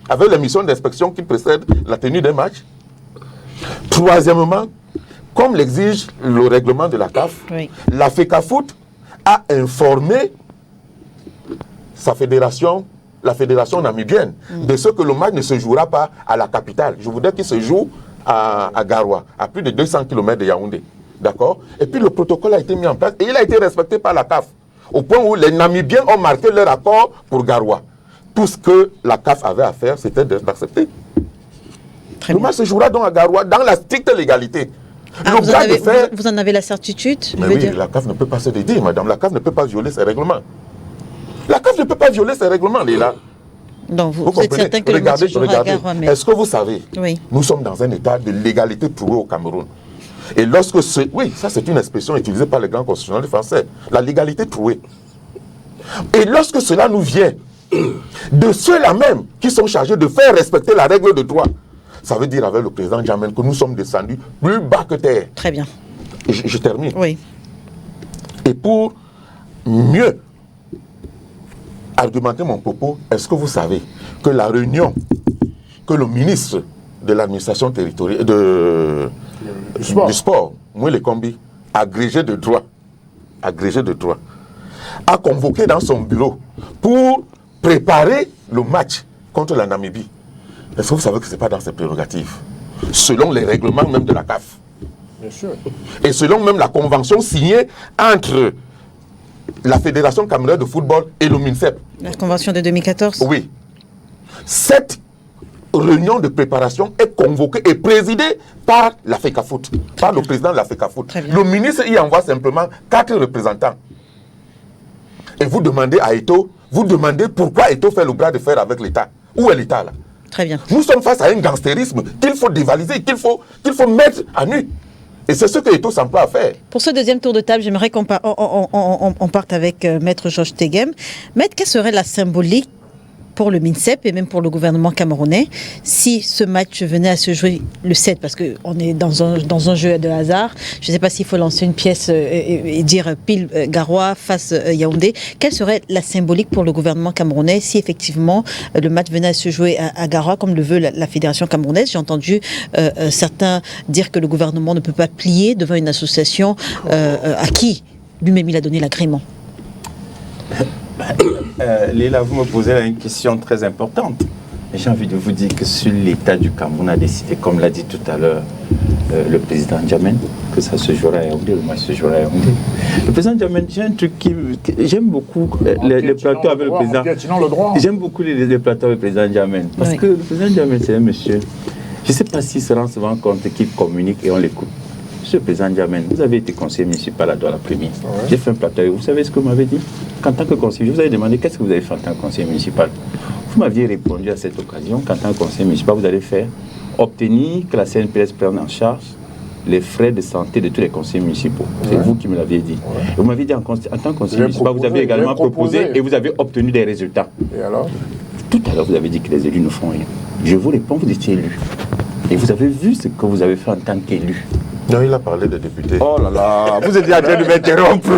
Avec les missions d'inspection qui précèdent la tenue des matchs? Troisièmement, comme l'exige le règlement de la CAF, Oui. la FECAFOOT a informé sa fédération, la fédération namibienne, de ce que le match ne se jouera pas à la capitale. Je voudrais qu'il se joue à Garoua, à plus de 200 km de Yaoundé. D'accord? Et puis le protocole a été mis en place et il a été respecté par la CAF. Au point où les Namibiens ont marqué leur accord pour Garoua. Tout ce que la CAF avait à faire, c'était d'accepter. Le match se jouera donc à Garoua dans la stricte légalité. Ah, vous en avez la certitude? Mais oui, la CAF ne peut pas se dédier, madame. La CAF ne peut pas violer ses règlements. La CAF ne peut pas violer ses règlements, Léla. Donc vous êtes certain que le match se jouera à Garoua? Est-ce que vous savez, oui, nous sommes dans un état de légalité trouvé au Cameroun. Et lorsque oui, ça c'est une expression utilisée par les grands constitutionnels français, la légalité trouée. Et lorsque cela nous vient de ceux-là même qui sont chargés de faire respecter la règle de droit, ça veut dire avec le président Jamel que nous sommes descendus plus bas que terre. Très bien. Et je termine. Oui. Et pour mieux argumenter mon propos, est-ce que vous savez que la réunion que le ministre de l'administration territoriale du sport, Moué Kombi, agrégé de droit, a convoqué dans son bureau pour préparer le match contre la Namibie? Est-ce que vous savez que ce n'est pas dans ses prérogatives, selon les règlements même de la CAF? Bien sûr. Et selon même la convention signée entre la Fédération camerounaise de football et le MINSEP. La convention de 2014? Oui. Cette réunion de préparation est convoquée et présidée par la FECAFOOT, par le président de la FECAFOOT. Le ministre y envoie simplement 4 représentants. Et vous demandez à Eto'o, vous demandez pourquoi Eto'o fait le bras de fer avec l'État. Où est l'État là? Très bien. Nous sommes face à un gangstérisme qu'il faut dévaliser, qu'il faut mettre à nu. Et c'est ce que Eto'o s'emploie à faire. Pour ce deuxième tour de table, j'aimerais qu'on parte avec Maître Georges Tegem. Maître, quelle serait la symbolique pour le MINSEP et même pour le gouvernement camerounais si ce match venait à se jouer le 7, parce qu'on est dans un jeu de hasard. Je ne sais pas s'il faut lancer une pièce et dire pile Garoua face Yaoundé. Quelle serait la symbolique pour le gouvernement camerounais si effectivement le match venait à se jouer à Garoua comme le veut la fédération camerounaise? J'ai entendu certains dire que le gouvernement ne peut pas plier devant une association à qui lui-même il a donné l'agrément. Léla, vous me posez là une question très importante. J'ai envie de vous dire que sur l'État du Cameroun a décidé, comme l'a dit tout à l'heure le président Djamène, que ça se jouera à Yaoundé, le match se jouera à Yaoundé. Le président Djamène, j'ai un truc j'aime beaucoup les plateaux avec le président. J'aime beaucoup les plateaux avec le président Djamène. Parce que le président Djamène, c'est un monsieur. Je ne sais pas s'il se rend souvent compte qu'il communique et on l'écoute. Monsieur le président Djamène, vous avez été conseiller municipal à Douala-Premier. J'ai fait un plateau. Vous savez ce que vous m'avez dit? Qu'en tant que conseiller, je vous avais demandé qu'est-ce que vous avez fait en tant que conseiller municipal. Vous m'aviez répondu à cette occasion qu'en tant que conseiller municipal, vous allez faire obtenir que la CNPS prenne en charge les frais de santé de tous les conseillers municipaux. C'est vous qui me l'aviez dit. Et vous m'avez dit en tant que conseiller municipal, vous avez également proposé et vous avez obtenu des résultats. Et alors? Tout à l'heure, vous avez dit que les élus ne font rien. Je vous réponds, vous étiez élu. Et vous avez vu ce que vous avez fait en tant qu'élu. Non, il a parlé des députés. Oh là là, vous êtes en train de m'interrompre.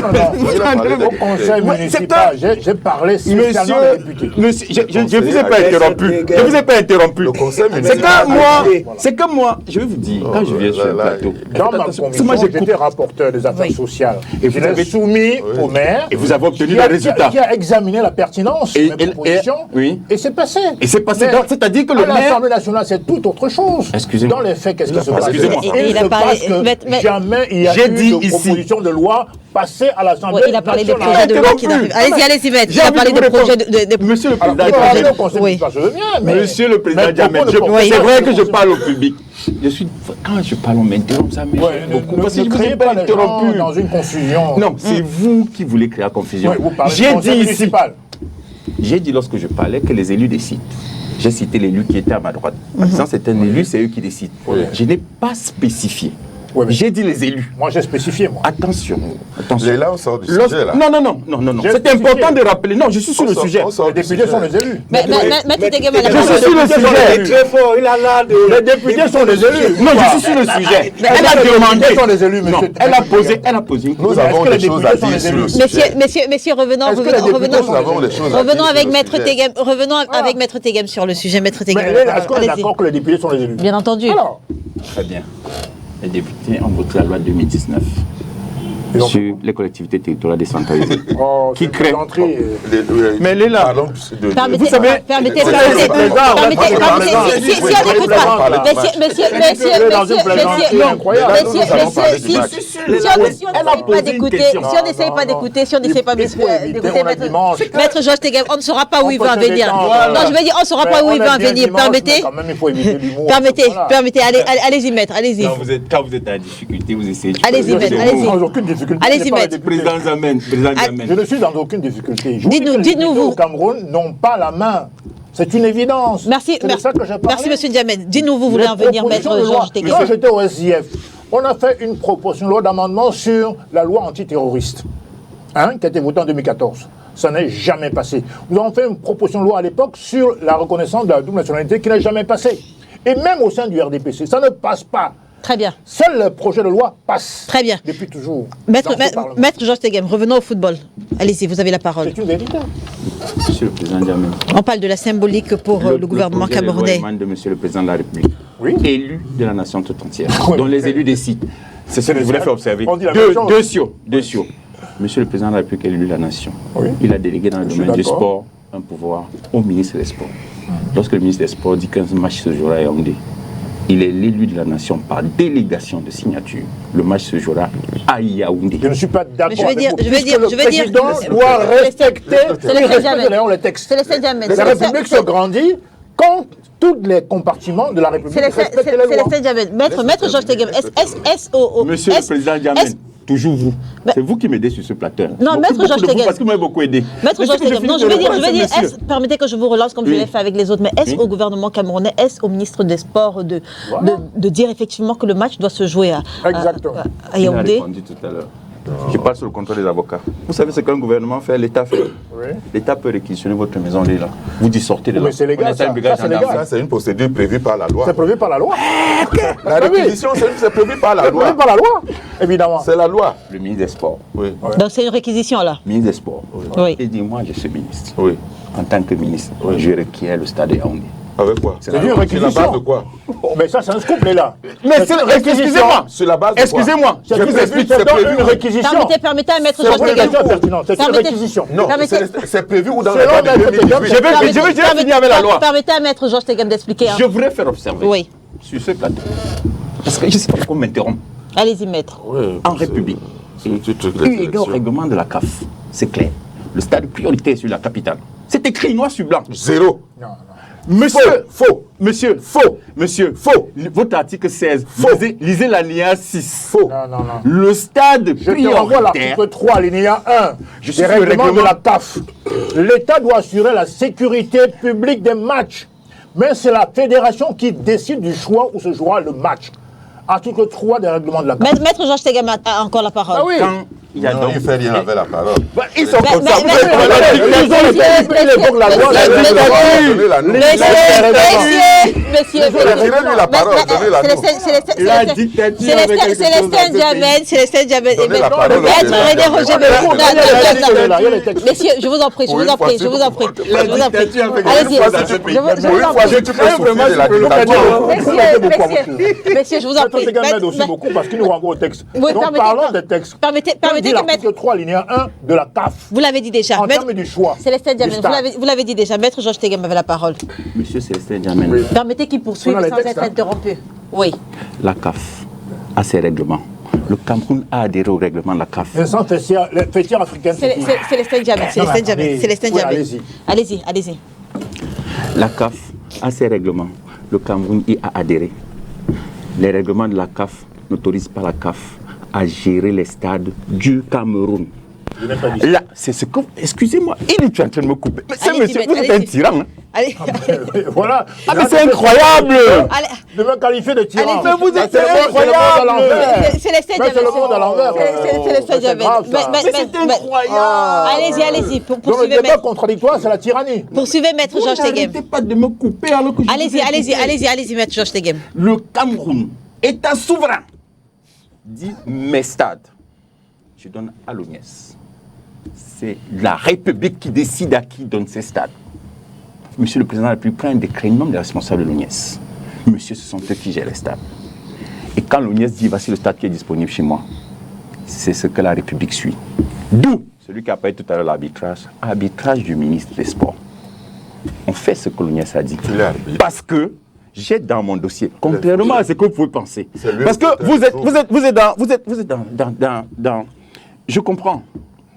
Au conseil municipal, j'ai parlé spécialement des députés. Monsieur, je ne vous ai pas interrompu. Je ne vous ai pas interrompu. Le conseil municipal. C'est que moi, je vais vous dire, quand je viens sur le plateau, dans ma commission, j'étais rapporteur des affaires sociales. Et vous avez soumis au maire. Et vous avez obtenu des résultats. Qui a examiné la pertinence de mes propositions. Et c'est passé. Et c'est passé. C'est-à-dire que le maire. L'Assemblée nationale, c'est tout autre chose. Excusez-moi. Dans les faits, qu'est-ce qui se passe? Excusez-moi. Il se passe que jamais il y a eu de proposition de loi passée à l'Assemblée nationale. Il a parlé des projets de loi qui n'arrivent. Allez-y, maître. Il a parlé des projets de... Monsieur le président Djamène. Monsieur le président Djamène, c'est vrai que je parle au public. Quand je parle, on m'interrompt, ça m'énerve beaucoup. Parce que je ne vous ai pas interrompu. Dans une confusion. Non, c'est vous qui voulez créer la confusion. J'ai dit ici, j'ai dit lorsque je parlais que les élus décident. J'ai cité l'élu qui était à ma droite. En disant c'est un élu, c'est eux qui décident. Je n'ai pas spécifié. J'ai dit les élus. Moi, j'ai spécifié, moi. Attention. Là, on sort du sujet, là. Non. C'est important de rappeler. Non, je suis sur le sujet. Les députés sont les élus. Maître Tegem, je suis sur le sujet. Très fort, il a là de... Les députés sont les élus. Non, je suis sur le sujet. Elle a demandé. sont les élus, monsieur. Elle a posé une question. Nous avons des choses à dire sur le sujet. Messieurs, revenons avec Maître Tegem. Revenons avec Maître Tegem sur le sujet. Maître Tegem. Est-ce qu'on est d'accord que les députés sont les élus? Bien entendu. Alors, Très bien. Les députés ont voté la loi 2019 sur les collectivités territoriales décentralisées. Qui crée. Mais elle est là. Vous savez, permettez, si on n'écoute pas, si on n'essaye pas d'écouter, Maître Georges Tegem, on ne saura pas où il veut en venir. Non, je veux dire, on ne saura pas où il veut en venir. Permettez, allez-y, maître, allez-y. Quand vous êtes en difficulté, vous essayez de... Allez-y, maître, allez-y. Allez-y, maître. Président Djamène. Je ne suis dans aucune difficulté. Dites-nous, vous. Au Cameroun n'ont pas la main. C'est une évidence. Merci, monsieur Djamène. Dites-nous, vous voulez en venir, maître Georges Tegem. Quand j'étais au SIF, on a fait une proposition de loi d'amendement sur la loi antiterroriste, qui a été votée en 2014. Ça n'est jamais passé. Nous avons fait une proposition de loi à l'époque sur la reconnaissance de la double nationalité qui n'a jamais passé. Et même au sein du RDPC, ça ne passe pas. Très bien. Seul le projet de loi passe. Très bien. Depuis toujours. Maître Georges Tegem, revenons au football. Allez-y, vous avez la parole. C'est une vérité. Monsieur le président Djamène. On parle de la symbolique pour le gouvernement camerounais. De monsieur le président de la République. Oui. Élu de la nation toute entière. Oui. Dont les élus décident. C'est ce que je voulais faire observer. Deux cios. Monsieur le président de la République est élu de la nation. Oui. Il a délégué dans le domaine du sport un pouvoir au ministre des Sports. Lorsque le ministre des Sports dit qu'un match se jouera à Yaoundé, il est l'élu de la nation par délégation de signature. Le match se jouera à Yaoundé. Je ne suis pas d'accord avec vous. Je veux dire, le président doit respecter les textes. C'est le Saint-Germain. La République se grandit quand tous les compartiments de la République respectent les lois. C'est le Saint-Germain. Maître Georges Tegem, Monsieur le président Djamène. Toujours vous. Mais- C'est vous qui m'aidez sur ce plateau. Non, Maître Georges de vous, Tegem. parce que vous m'avez beaucoup aidé. Maître Mais Georges c'est que Tegem, non, finis je de veux répondre, dire, monsieur. permettez que je vous relance comme je Oui. l'ai fait avec les autres, mais est-ce Oui. au gouvernement camerounais, est-ce au ministre des Sports de dire effectivement que le match doit se jouer à Exactement. à Il a Yaoundé? répondu tout à l'heure. Je parle sur le contrôle des avocats. Vous savez ce qu'un gouvernement fait, l'État fait. Oui. L'État peut réquisitionner votre maison là. Vous dites sortez de là. Mais c'est légal, On installe ça. une brigade Ça, c'est légal. gendarme. Ça, c'est une procédure prévue par la loi. C'est prévu par la loi. La réquisition, c'est prévu par la C'est prévu loi. par la loi, évidemment. C'est la loi. Le ministre des Sports. Oui. Donc c'est une réquisition là. Ministre des Sports. Oui. Et dis-moi, je suis ministre. Oui. En tant que ministre, je requiers le stade de Yaoundé. Avec quoi? C'est une Sur la réquisition. base de quoi? Mais ça, c'est un scoop, là. Mais c'est excusez-moi. Sur la base de quoi? Excusez-moi. Je vous explique, c'est C'est prévu. une réquisition. Permettez à Maître C'est Georges une Tegem. réquisition pertinente. C'est une Permettez- réquisition. Non, Permettez- c'est prévu ou dans Selon la loi de Maître 2018? Tegem, Je vais finir avec la loi. Permettez à Maître Georges Tegem d'expliquer. hein. Je voudrais faire observer Oui. sur ce plateau. Parce que je ne sais pas pourquoi on m'interrompt. Allez-y, Maître. Oui, En République. c'est un petit truc de Eu égard au sélection. règlement de la CAF, c'est clair. Le stade prioritaire sur la capitale. C'est écrit noir sur blanc. Zéro. Monsieur, Faux. monsieur, Faux. monsieur, Faux. Votre article 16, Faux. lisez l'alinéa 6. Faux. Non. Le stade Je te renvoie à prioritaire. l'article 3, alinéa 1 Je suis des sur le règlements de règlement. la CAF. L'État doit assurer la sécurité publique des matchs. Mais c'est la fédération qui décide du choix où se jouera le match. Article 3 des règlements de la CAF. Maître Georges Tegem a encore la parole. Ah oui. Quand il y a Non, donc. il fait rien avec la parole. Ils sont Mais- comme ça. mais- Vous mais- êtes dans la mais- dictature. Ils évoquent la loi, mais- la mais- loi. Donnez-la nous. Messieurs, Retirez-lui la parole, donnez-la nous. La dictature avec quelque chose dans Célestin ce Diamène, Célestin Diamène. Donnez la parole, Maître donnez-la. René Roger Il y a les textes. Messieurs, je vous en prie, je vous en prie, je vous en prie. La Je vous en prie. dictature avec Allez-y, quelque chose dans ce pays. je vous Pour une en fois, prie. si tu peux souffrir de la dictature. Messieurs, je vous en prie. Maître Tegem m'aide aussi beaucoup parce qu'il nous renvoie au texte. Oui, Donc parlons des textes. Permettez que L'article Maître... 3, alinéa 1 de la CAF. Vous l'avez dit déjà. En Maître- termes du choix. Célestin du Diamène, stade. vous l'avez dit déjà. Maître Georges Tegem avait la parole. Monsieur Célestin Diamène, Permettez qu'il poursuive On a les sans textes, être hein. interrompu. Oui. la CAF a ses règlements. Le Cameroun a adhéré au règlement de la CAF. Vincent Festière africaine. c'est qui Célestin Diamène, Célestin Diamène, attendez. Célestin Oui, Diamène. allez-y. Allez-y. La CAF a ses règlements. Le Cameroun y a adhéré. Les règlements de la CAF n'autorisent pas la CAF à gérer les stades du Cameroun. Je n'ai pas dit ça. Là, c'est ce que. Excusez-moi, il est en train de me couper. Mais c'est Allez-y, monsieur, maître, vous êtes un allez-y. tyran. Hein? Allez. Voilà. Ah, mais c'est incroyable! Allez. De me qualifier de tyran. Allez, mais vous êtes C'est le monde- incroyable. c'est le monde à l'envers. Célestin Mais c'est le monde à l'envers. Célestin Diamène. c'est incroyable! Allez-y. Donc le Poursuivez, débat maître. contradictoire, c'est la tyrannie. Poursuivez, Maître Georges Tegem. N'arrêtez pas de me couper alors que je vous écoute. Allez-y, Maître Georges Tegem. Le Cameroun, État souverain, dit mes stades. Je donne à l'ONIES. C'est la République qui décide à qui donne ses stades. Monsieur le Président de la République prend un décret, nomme les responsables de l'ONIES. Monsieur, ce sont eux qui gèrent les stades. Et quand l'ONIES dit voici le stade qui est disponible chez moi, c'est ce que la République suit. D'où celui qui a parlé tout à l'heure l'arbitrage du ministre des Sports. On fait ce que l'ONIES a dit. Il est arbitre. Parce que j'ai dans mon dossier, contrairement à ce que vous pouvez penser. C'est lui Parce que qui vous êtes dans. Je comprends.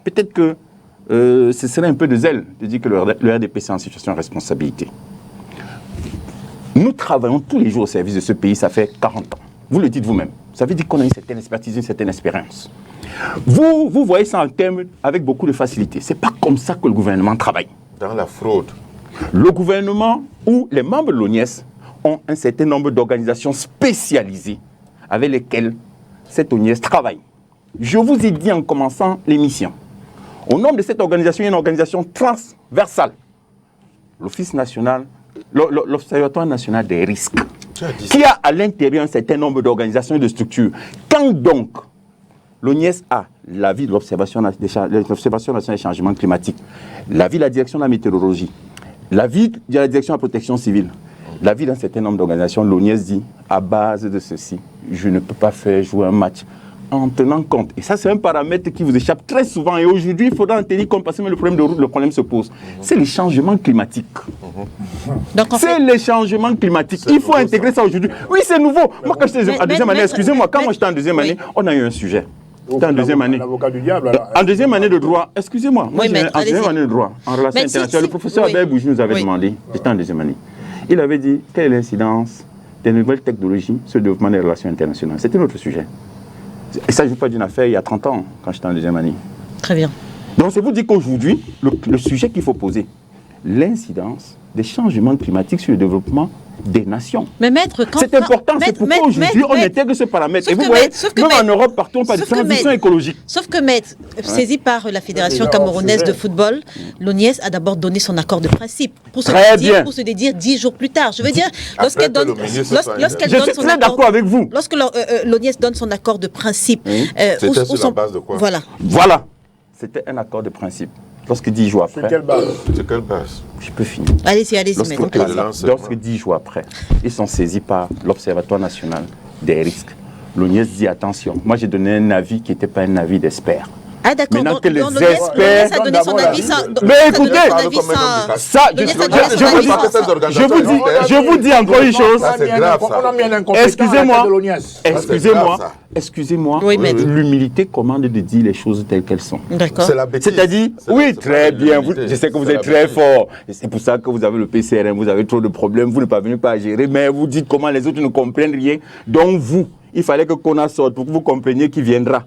Peut-être que ce serait un peu de zèle de dire que le RDPC est en situation de responsabilité. Nous travaillons tous les jours au service de ce pays, ça fait 40 ans. Vous le dites vous-même. Ça veut dire qu'on a une certaine expertise, une certaine expérience. Vous voyez ça en termes avec beaucoup de facilité. Ce n'est pas comme ça que le gouvernement travaille. Dans la fraude. Le gouvernement ou les membres de l'ONIES ont un certain nombre d'organisations spécialisées avec lesquelles cette ONIES travaille. Je vous ai dit en commençant l'émission, au nom de cette organisation, il y a une organisation transversale. L'Office national, l'Observatoire national des risques, qui a à l'intérieur un certain nombre d'organisations et de structures. Quand donc l'ONIES a l'avis de l'Observation nationale des changements climatiques, l'avis de la direction de la météorologie, l'avis de la direction de la protection civile, l'avis d'un certain nombre d'organisations, l'ONIES dit, à base de ceci, je ne peux pas faire jouer un match en tenant compte. Et ça, c'est un paramètre qui vous échappe très souvent. Et aujourd'hui, il faudra en tenir compte parce que le problème de route, le problème se pose. C'est les changements climatiques. Donc, en fait, C'est les changements climatiques. Il faut intégrer ça aujourd'hui. Oui, c'est nouveau. Moi, quand j'étais en deuxième année, excusez-moi, quand moi j'étais en deuxième année, on a eu un sujet. J'étais en deuxième année. L'avocat du diable. alors. En deuxième année de droit, excusez-moi, moi, Oui, maître, en deuxième allez-y. année de droit, en relations Mais si, internationales, le professeur oui. Abel Bougie nous avait Oui. demandé, j'étais en deuxième année, il avait dit quelle est l'incidence des nouvelles technologies sur le développement des relations internationales. C'était notre sujet. Et ça, je ne veux pas d'une affaire il y a 30 ans, quand j'étais en deuxième année. Très bien. Donc, c'est vous dire qu'aujourd'hui, le sujet qu'il faut poser, l'incidence des changements climatiques sur le développement des nations. Mais maître, quand c'est important, c'est pourquoi aujourd'hui on intègre ce paramètre. Et vous voyez, même en Europe, partout, on parle de transition écologique. Sauf que maître, saisi par la Fédération camerounaise de football, l'ONIES a d'abord donné son accord de principe pour se dédire 10 jours plus tard. Je veux dire, lorsqu'elle donne lorsque l'ONIES donne son accord de principe, c'était sur la base de quoi? Voilà, c'était un accord de principe. Lorsque 10 jours après... Sur quelle base? Sur quelle base? Je peux finir. Allez-y, maître. Lorsque 10 jours après, ils sont saisis par l'Observatoire national des risques, l'ONIES dit attention. Moi, j'ai donné un avis qui n'était pas un avis d'expert. Ah d'accord, maintenant que les experts... a donné son avis sans... Mais écoutez, ça, je vous dis encore une chose. Excusez-moi, l'humilité commande de dire les choses telles qu'elles sont. D'accord. C'est-à-dire, oui, très bien, je sais que vous êtes très fort, c'est pour ça que vous avez le PCRM, vous avez trop de problèmes, vous ne parvenez pas à gérer, mais vous dites comment les autres ne comprennent rien. Donc vous, il fallait que Kona sorte pour que vous compreniez qui viendra.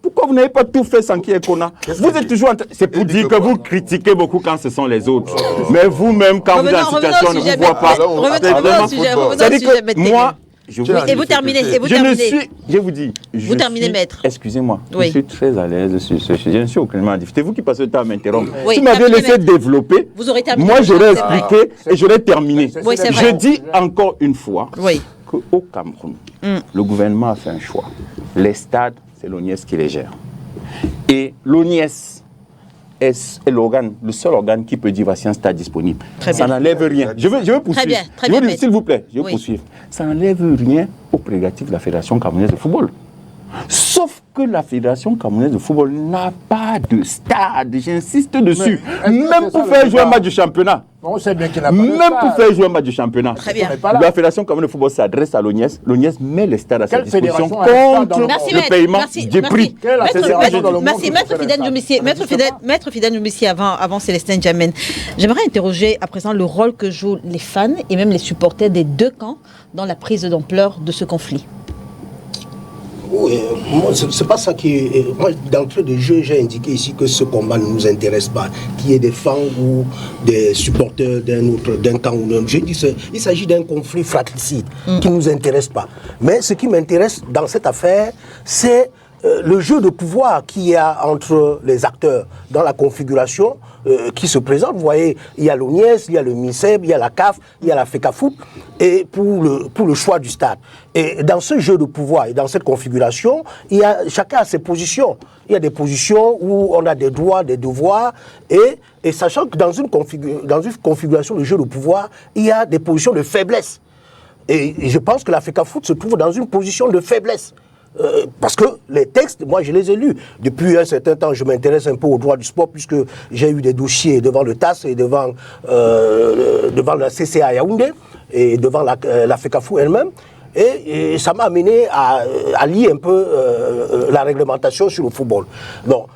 Pourquoi vous n'avez pas tout fait sans qu'il y ait Kona? Vous êtes toujours en train... C'est pour dire que vous critiquez beaucoup quand ce sont les autres. Mais vous-même, quand vous êtes en situation, on ne vous voit pas. Revenons au sujet, moi, et vous terminez. Je vous dis. Vous terminez, maître. Excusez-moi, je suis très à l'aise sur ce sujet. Je ne suis aucunement difficile. C'est vous qui passez le temps à m'interrompre. Oui, si vous m'avez laissé développer, moi j'aurais expliqué et j'aurais terminé. Oui, je dis encore une fois qu'au Cameroun, le gouvernement a fait un choix. Les stades, c'est l'ONIES qui les gère. Et l'ONIES est l'organe, le seul organe qui peut dire voici un stade disponible. Ça n'enlève rien. Je veux poursuivre. Très bien, s'il vous plaît, je veux poursuivre. Ça n'enlève rien aux prérogatives de la Fédération camerounaise de football. Sauf que la Fédération camerounaise de football n'a pas de stade, j'insiste dessus. Même pour faire jouer un match de championnat. On sait bien qu'il n'a pas de Même pour faire jouer un match de championnat. Très bien. La Fédération camerounaise de football s'adresse à l'ONIES. L'ONIES met les stades à sa disposition contre le paiement des prix. Maître Fidèle Noumissi, avant Célestin Djamène, j'aimerais interroger à présent le rôle que jouent les fans et même les supporters des deux camps dans la prise d'ampleur de ce conflit. Oui, moi, c'est pas ça qui... Moi, d'entrée de jeu, j'ai indiqué ici que ce combat ne nous intéresse pas. Qu'il y ait des fans ou des supporters d'un camp ou d'un... Je dis il s'agit d'un conflit fratricide qui ne nous intéresse pas. Mais ce qui m'intéresse dans cette affaire, c'est le jeu de pouvoir qu'il y a entre les acteurs dans la configuration qui se présente. Vous voyez, il y a l'ONIES, il y a le MINSEB, il y a la CAF, il y a la FECAFOOT, et pour le choix du stade. Et dans ce jeu de pouvoir et dans cette configuration, chacun a ses positions. Il y a des positions où on a des droits, des devoirs, et sachant que dans une configuration de jeu de pouvoir, il y a des positions de faiblesse. Et je pense que la FECAFOOT se trouve dans une position de faiblesse. Parce que les textes, moi je les ai lus. Depuis un certain temps, je m'intéresse un peu au droit du sport puisque j'ai eu des dossiers devant le TAS et devant la CCA Yaoundé et devant la FECAFOOT elle-même. Et ça m'a amené à lire un peu la réglementation sur le football. Donc,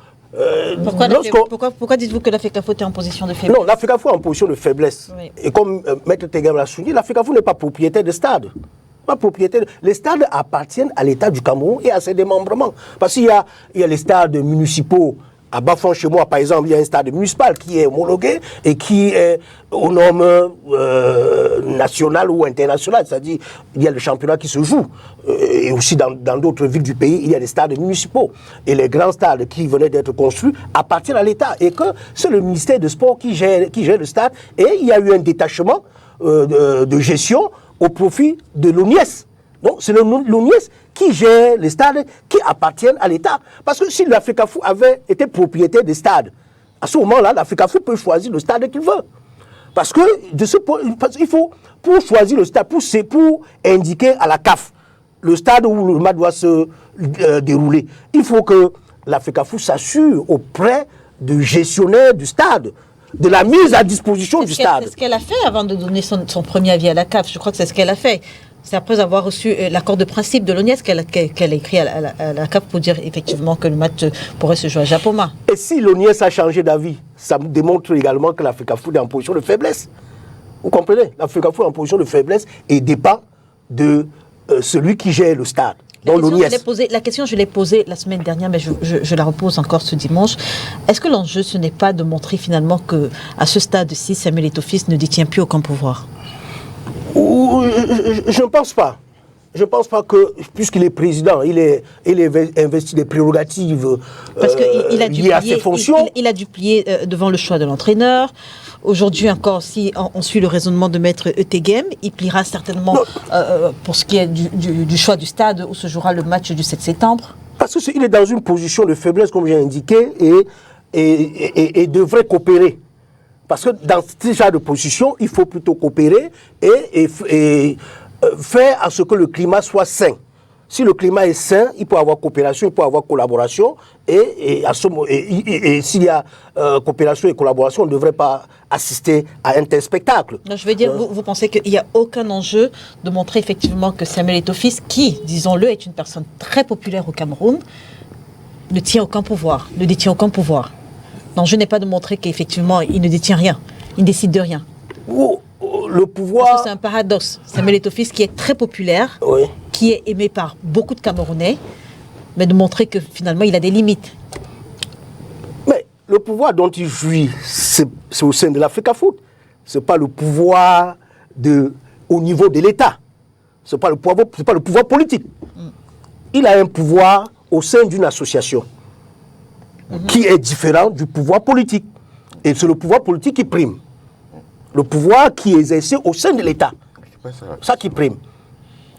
pourquoi dites-vous que la FECAFOOT est en position de faiblesse? Non, la FECAFOOT est en position de faiblesse. Oui. Et comme Maître Tegam l'a souligné, la FECAFOOT n'est pas propriétaire de stade. Pas propriétaire. Les stades appartiennent à l'État du Cameroun et à ses démembrements. Parce qu'il y a les stades municipaux. À Bafon, chez moi, par exemple, il y a un stade municipal qui est homologué et qui est aux normes nationales ou internationales. C'est-à-dire, il y a le championnat qui se joue. Et aussi dans d'autres villes du pays, il y a des stades municipaux. Et les grands stades qui venaient d'être construits appartiennent à l'État. Et que c'est le ministère des Sports qui gère le stade. Et il y a eu un détachement de gestion au profit de l'ONIES. Donc c'est l'ONIES qui gère les stades qui appartiennent à l'État. Parce que si la FECAFOOT avait été propriétaire des stades, à ce moment-là, la FECAFOOT peut choisir le stade qu'il veut. Parce que il faut, pour choisir le stade, pour indiquer à la CAF le stade où le match doit se dérouler, il faut que la FECAFOOT s'assure auprès du gestionnaire du stade de la mise à disposition du stade. C'est ce qu'elle a fait avant de donner son premier avis à la CAF. Je crois que c'est ce qu'elle a fait. C'est après avoir reçu l'accord de principe de l'ONIES qu'elle a écrit à la CAF pour dire effectivement que le match pourrait se jouer à Japoma. Et si l'ONIES a changé d'avis, ça démontre également que la FECAFOOT est en position de faiblesse. Vous comprenez? La FECAFOOT est en position de faiblesse et dépend de celui qui gère le stade. dans l'ONIS. La question, je l'ai posée la semaine dernière, mais je la repose encore ce dimanche. Est-ce que l'enjeu, ce n'est pas de montrer finalement qu'à ce stade-ci, Samuel Eto'o ne détient plus aucun pouvoir? Je ne pense pas. Je ne pense pas que, puisqu'il est président, il est investi des prérogatives liées à ses fonctions. Il a dû plier devant le choix de l'entraîneur. Aujourd'hui encore, si on suit le raisonnement de Maître Etegem, il pliera certainement pour ce qui est du choix du stade où se jouera le match du 7 septembre. Parce qu'il est dans une position de faiblesse, comme j'ai indiqué, et devrait coopérer. Parce que dans ce genre de position, il faut plutôt coopérer et faire à ce que le climat soit sain. Si le climat est sain, il peut y avoir coopération, il peut y avoir collaboration. Et s'il y a coopération et collaboration, on ne devrait pas assister à un tel spectacle. Donc, je veux dire, vous pensez qu'il n'y a aucun enjeu de montrer effectivement que Samuel Eto'o, qui, disons-le, est une personne très populaire au Cameroun, ne détient aucun pouvoir. L'enjeu n'est pas de montrer qu'effectivement, il ne détient rien. Il ne décide de rien. Le pouvoir... Parce que c'est un paradoxe. Samuel Eto'o, qui est très populaire, oui, qui est aimé par beaucoup de Camerounais, mais de montrer que finalement, il a des limites. Mais le pouvoir dont il jouit, c'est au sein de l'Africafoot. Ce n'est pas le pouvoir au niveau de l'État. Ce n'est pas le pouvoir politique. Il a un pouvoir au sein d'une association qui est différent du pouvoir politique. Et c'est le pouvoir politique qui prime. Le pouvoir qui est exercé au sein de l'État. Ça qui prime.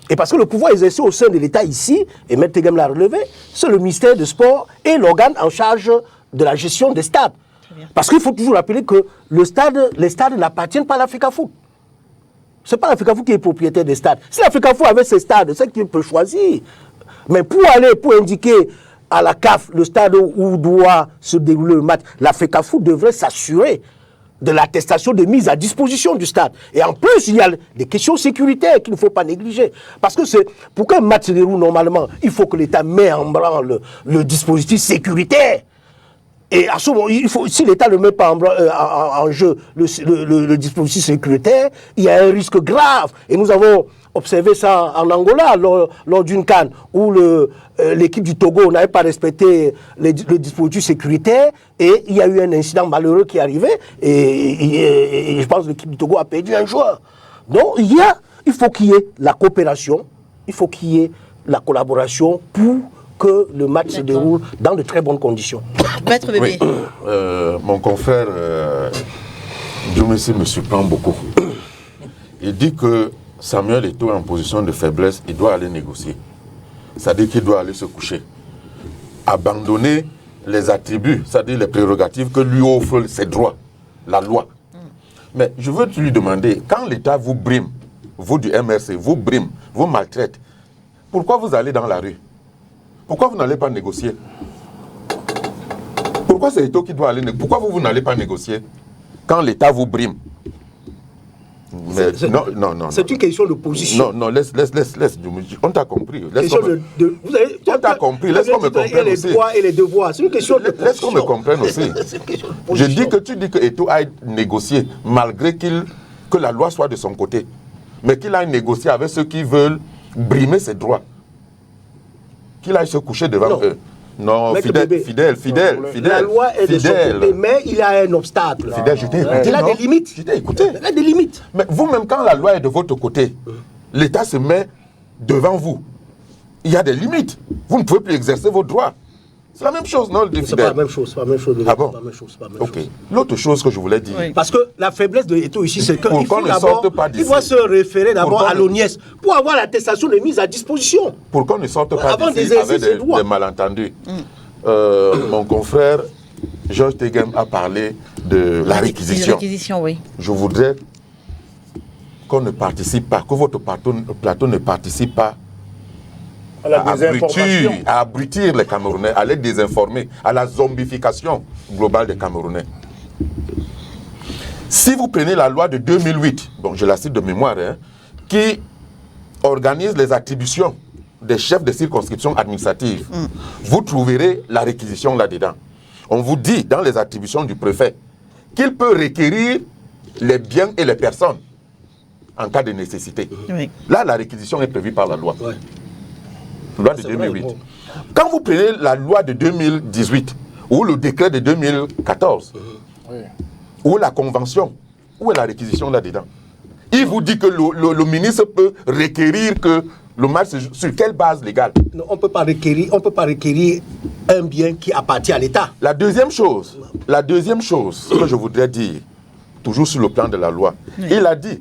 Et parce que le pouvoir exercé au sein de l'État ici, et M. Tegem l'a relevé, c'est le ministère des Sports et l'organe en charge de la gestion des stades. Parce qu'il faut toujours rappeler que les stades n'appartiennent pas à l'Africafoot. Ce n'est pas l'Africafoot qui est propriétaire des stades. Si l'Africafoot avait ses stades, c'est qu'il peut choisir. Mais pour indiquer à la CAF le stade où doit se dérouler le match, l'Africafoot devrait s'assurer de l'attestation de mise à disposition du stade. Et en plus, il y a des questions sécuritaires qu'il ne faut pas négliger. Parce que pour qu'un match se déroule normalement, il faut que l'État mette en branle le dispositif sécuritaire. Et à ce moment, si l'État ne met pas en jeu le dispositif sécuritaire, il y a un risque grave. Et nous avons observé ça en Angola lors d'une CAN où l'équipe du Togo n'avait pas respecté le dispositif sécuritaire et il y a eu un incident malheureux qui est arrivé et je pense que l'équipe du Togo a perdu un joueur. Donc il faut qu'il y ait la coopération, il faut qu'il y ait la collaboration pour que le match se déroule dans de très bonnes conditions. Maître Bébé. Oui, mon confrère Dieu merci me surprend beaucoup. Il dit que Samuel Eto'o est en position de faiblesse, il doit aller négocier. C'est-à-dire qu'il doit aller se coucher. Abandonner les attributs, c'est-à-dire les prérogatives que lui offre ses droits, la loi. Mais je veux lui demander, quand l'État vous brime, vous du MRC, vous brime, vous maltraite, pourquoi vous allez dans la rue? Pourquoi vous n'allez pas négocier? Pourquoi c'est Eto'o qui doit aller négocier? Pourquoi vous n'allez pas négocier quand l'État vous brime? Non. C'est une question de position. Non, laisse. On t'a compris. On t'a compris. Laisse qu'on me comprenne aussi. Les droits et les devoirs. C'est une question de position. Laisse qu'on me comprenne aussi. Je dis que tu dis que Eto'o a négocié malgré que la loi soit de son côté, mais qu'il a négocié avec ceux qui veulent brimer ses droits. Qu'il aille se coucher devant eux. Non, fidèle. La loi est de son côté, mais il y a un obstacle. Fidèle, je t'ai écouté. Il a des limites. Je t'ai écouté. Il a des limites. Mais vous-même, quand la loi est de votre côté, l'État se met devant vous. Il y a des limites. Vous ne pouvez plus exercer vos droits. C'est la même chose, non, le c'est pas la même chose. C'est pas la même chose. Ah bon? C'est pas la même chose. Ok. L'autre chose que je voulais dire. Oui. Parce que la faiblesse de Eto'o ici, c'est qu'il faut sorte pas d'ici. Il doit se référer d'abord à l'ONIS pour avoir l'attestation de mise à disposition. Pour qu'on ne sorte pas Avant d'ici avec des malentendus. Mon confrère Georges Tegem a parlé de la réquisition. Oui. Je voudrais qu'on ne participe pas, que votre plateau ne participe pas à abrutir les Camerounais, à les désinformer, à la zombification globale des Camerounais. Si vous prenez la loi de 2008, bon, je la cite de mémoire, qui organise les attributions des chefs de circonscription administrative, vous trouverez la réquisition là-dedans. On vous dit dans les attributions du préfet qu'il peut requérir les biens et les personnes en cas de nécessité. Oui. Là, la réquisition est prévue par la loi. Ouais. Loi de 2008. Quand vous prenez la loi de 2018, ou le décret de 2014, ou la convention, où est la réquisition là-dedans? Il vous dit que le ministre peut requérir que le match sur quelle base légale? Non, on peut pas requérir un bien qui appartient à l'État. La deuxième chose que je voudrais dire, toujours sur le plan de la loi, il a dit,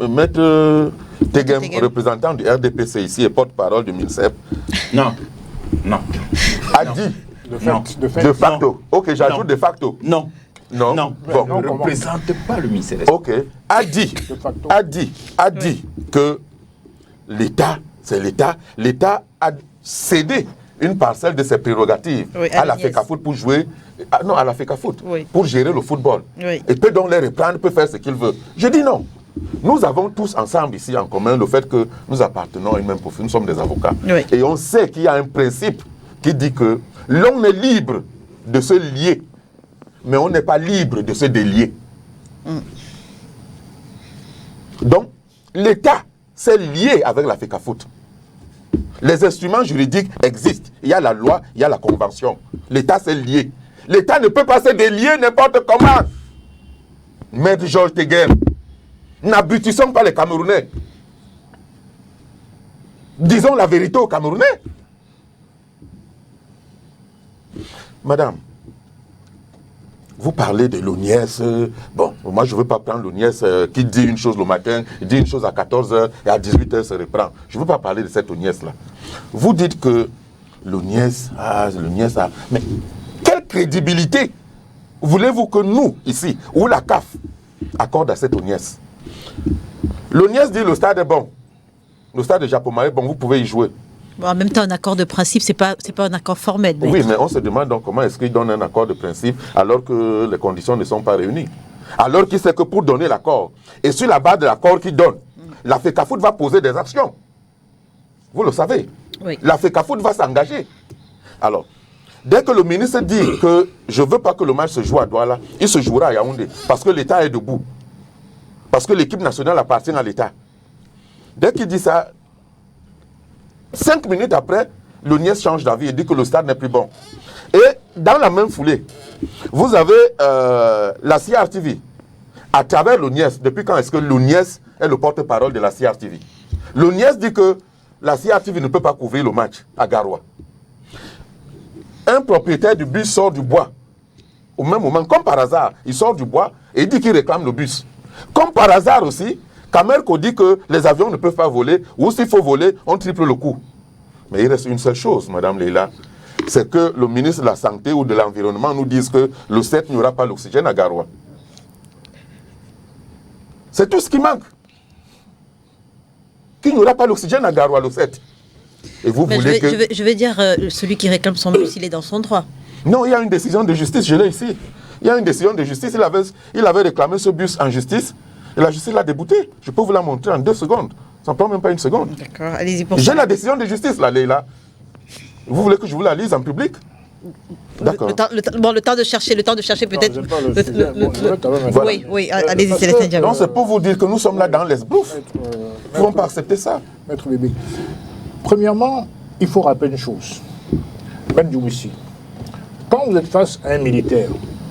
Maître Tegem, représentant du RDPC ici et porte-parole du MINSEP, Non. a dit, de facto, ok, j'ajoute de facto. Non. Non. Bon. Ne représente pas le ministère. Ok. A dit que l'État a cédé une parcelle de ses prérogatives à la FECAFOOT pour jouer, à la FECAFOOT, pour gérer le football. Et peut donc les reprendre, peut faire ce qu'il veut. Je dis non. Nous avons tous ensemble ici en commun le fait que nous appartenons à une même profession, nous sommes des avocats. Et on sait qu'il y a un principe qui dit que l'on est libre de se lier, mais on n'est pas libre de se délier. Donc, l'État s'est lié avec la FECAFOOT. Les instruments juridiques existent. Il y a la loi, il y a la convention. L'État s'est lié. L'État ne peut pas se délier n'importe comment. Maître Georges Tegem, n'abutissons pas les Camerounais. Disons la vérité aux Camerounais. Madame, vous parlez de l'ONIES. Bon, moi je ne veux pas prendre l'ONIES qui dit une chose le matin, dit une chose à 14h et à 18h se reprend. Je ne veux pas parler de cette ONIES-là. Vous dites que l'ONIES, mais quelle crédibilité voulez-vous que nous, ici, ou la CAF, accorde à cette ONIES? L'ONIES dit le stade est bon. Le stade de Japomare, bon, vous pouvez y jouer. Bon, en même temps, un accord de principe, c'est pas un accord formel. Mais... Oui, mais on se demande donc comment est-ce qu'il donne un accord de principe alors que les conditions ne sont pas réunies. Alors qu'il sait que pour donner l'accord, et sur la base de l'accord qu'il donne, la FECAFOOT va poser des actions. Vous le savez. Oui. La FECAFOOT va s'engager. Alors, dès que le ministre dit que je ne veux pas que le match se joue à Douala, il se jouera à Yaoundé, parce que l'État est debout. Parce que l'équipe nationale appartient à l'État. Dès qu'il dit ça, 5 minutes après, l'ONIES change d'avis et dit que le stade n'est plus bon. Et dans la même foulée, vous avez la CRTV. À travers l'ONIES, depuis quand est-ce que l'ONIES est le porte-parole de la CRTV? L'ONIES dit que la CRTV ne peut pas couvrir le match à Garoua. Un propriétaire du bus sort du bois. Au même moment, comme par hasard, il sort du bois et il dit qu'il réclame le bus. Comme par hasard aussi, Camerco dit que les avions ne peuvent pas voler, ou s'il faut voler, on triple le coût. Mais il reste une seule chose, Madame Leila, c'est que le ministre de la Santé ou de l'Environnement nous dise que le 7, il n'y aura pas l'oxygène à Garoua. C'est tout ce qui manque. Qu'il n'y aura pas l'oxygène à Garoua le 7. Et vous voulez que... je vais dire, celui qui réclame son bus, il est dans son droit. Non, il y a une décision de justice, je l'ai ici. Il y a une décision de justice, il avait réclamé ce bus en justice, et la justice l'a débouté. Je peux vous la montrer en 2 secondes. Ça ne prend même pas 1 seconde. D'accord, allez-y pour J'ai la décision de justice, là, Leila. Vous voulez que je vous la lise en public? D'accord. Le temps de chercher peut-être. Voilà. Oui, allez-y, Célestin Diallo. Donc c'est pour vous dire que nous sommes là dans l'esbrouf. Ils ne vont pas accepter ça. Maître Bébé, premièrement, il faut rappeler une chose. Maître Djoubissi, quand vous êtes face à un militaire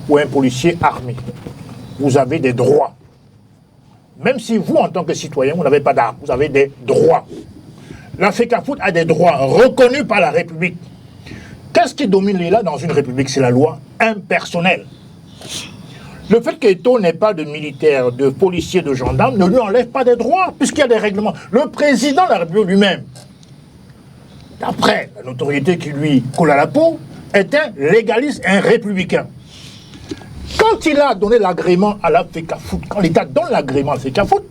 ou un policier armé, vous avez des droits. Même si vous, en tant que citoyen, vous n'avez pas d'armes, vous avez des droits. La FECAFOOT a des droits reconnus par la République. Qu'est-ce qui domine là dans une République? C'est la loi impersonnelle. Le fait qu'Eto n'ait pas de militaires, de policiers, de gendarmes ne lui enlève pas des droits, puisqu'il y a des règlements. Le président de la République lui-même, d'après la notoriété qui lui coule à la peau, est un légaliste, un républicain. Quand il a donné l'agrément à la FECAFOOT, quand l'État donne l'agrément à la FECAFOOT,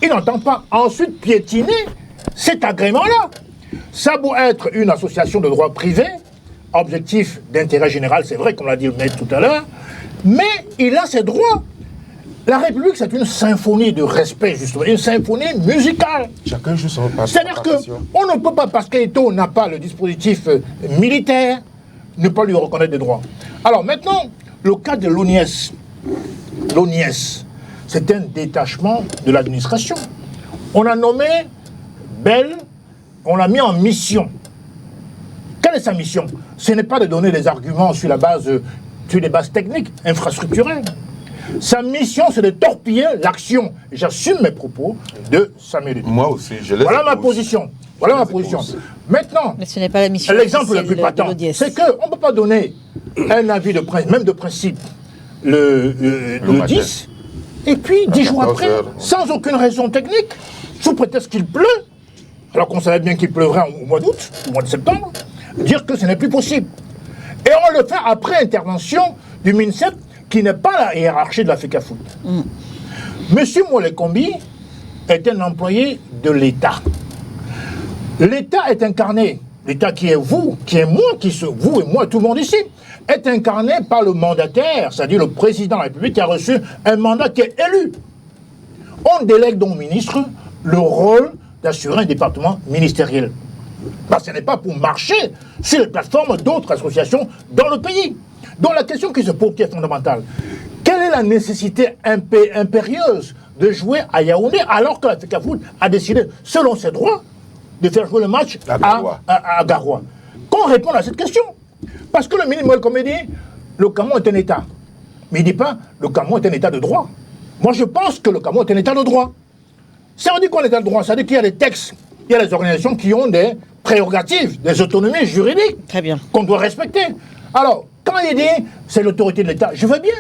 il n'entend pas ensuite piétiner cet agrément-là. Ça doit être une association de droit privé, objectif d'intérêt général, c'est vrai, comme l'a dit le maître tout à l'heure, mais il a ses droits. La République, c'est une symphonie de respect, justement, une symphonie musicale. Chacun joue son rôle. C'est-à-dire qu'on ne peut pas, parce qu'Eto n'a pas le dispositif militaire, ne pas lui reconnaître des droits. Alors maintenant, le cas de l'ONIES. L'ONIES, c'est un détachement de l'administration. On a nommé Bell, on l'a mis en mission. Quelle est sa mission? Ce n'est pas de donner des arguments sur des bases techniques, infrastructurelles. Sa mission, c'est de torpiller l'action, et j'assume mes propos, de Samuel Eto'o. Moi aussi, je laisse. Voilà ma position. Voilà ma position. Maintenant, mais ce n'est pas la mission. l'exemple le plus patent, c'est qu'on ne peut pas donner un avis de principe, même de principe, le 10, et puis 10 jours après, sans aucune raison technique, sous prétexte qu'il pleut, alors qu'on savait bien qu'il pleuvrait au mois d'août, au mois de septembre, dire que ce n'est plus possible. Et on le fait après intervention du MINSEP, qui n'est pas la hiérarchie de la FECAFOOT. Monsieur Molekombi est un employé de l'État. L'État est incarné, l'État qui est vous, qui est moi, vous et moi, tout le monde ici, est incarné par le mandataire, c'est-à-dire le président de la République qui a reçu un mandat qui est élu. On délègue donc au ministre le rôle d'assurer un département ministériel. Parce que ce n'est pas pour marcher sur les plateformes d'autres associations dans le pays. Donc la question qui se pose, qui est fondamentale, quelle est la nécessité impérieuse de jouer à Yaoundé alors que la FECAFOOT a décidé, selon ses droits, de faire jouer le match à Garoua? Qu'on réponde à cette question. Parce que le ministre, comme il dit, le Cameroun est un État. Mais il ne dit pas, le Cameroun est un État de droit. Moi, je pense que le Cameroun est un État de droit. Ça veut dire qu'on est un État de droit, ça veut dire qu'il y a des textes, il y a des organisations qui ont des prérogatives, des autonomies juridiques qu'on doit respecter. Alors, quand il dit c'est l'autorité de l'État, je veux bien.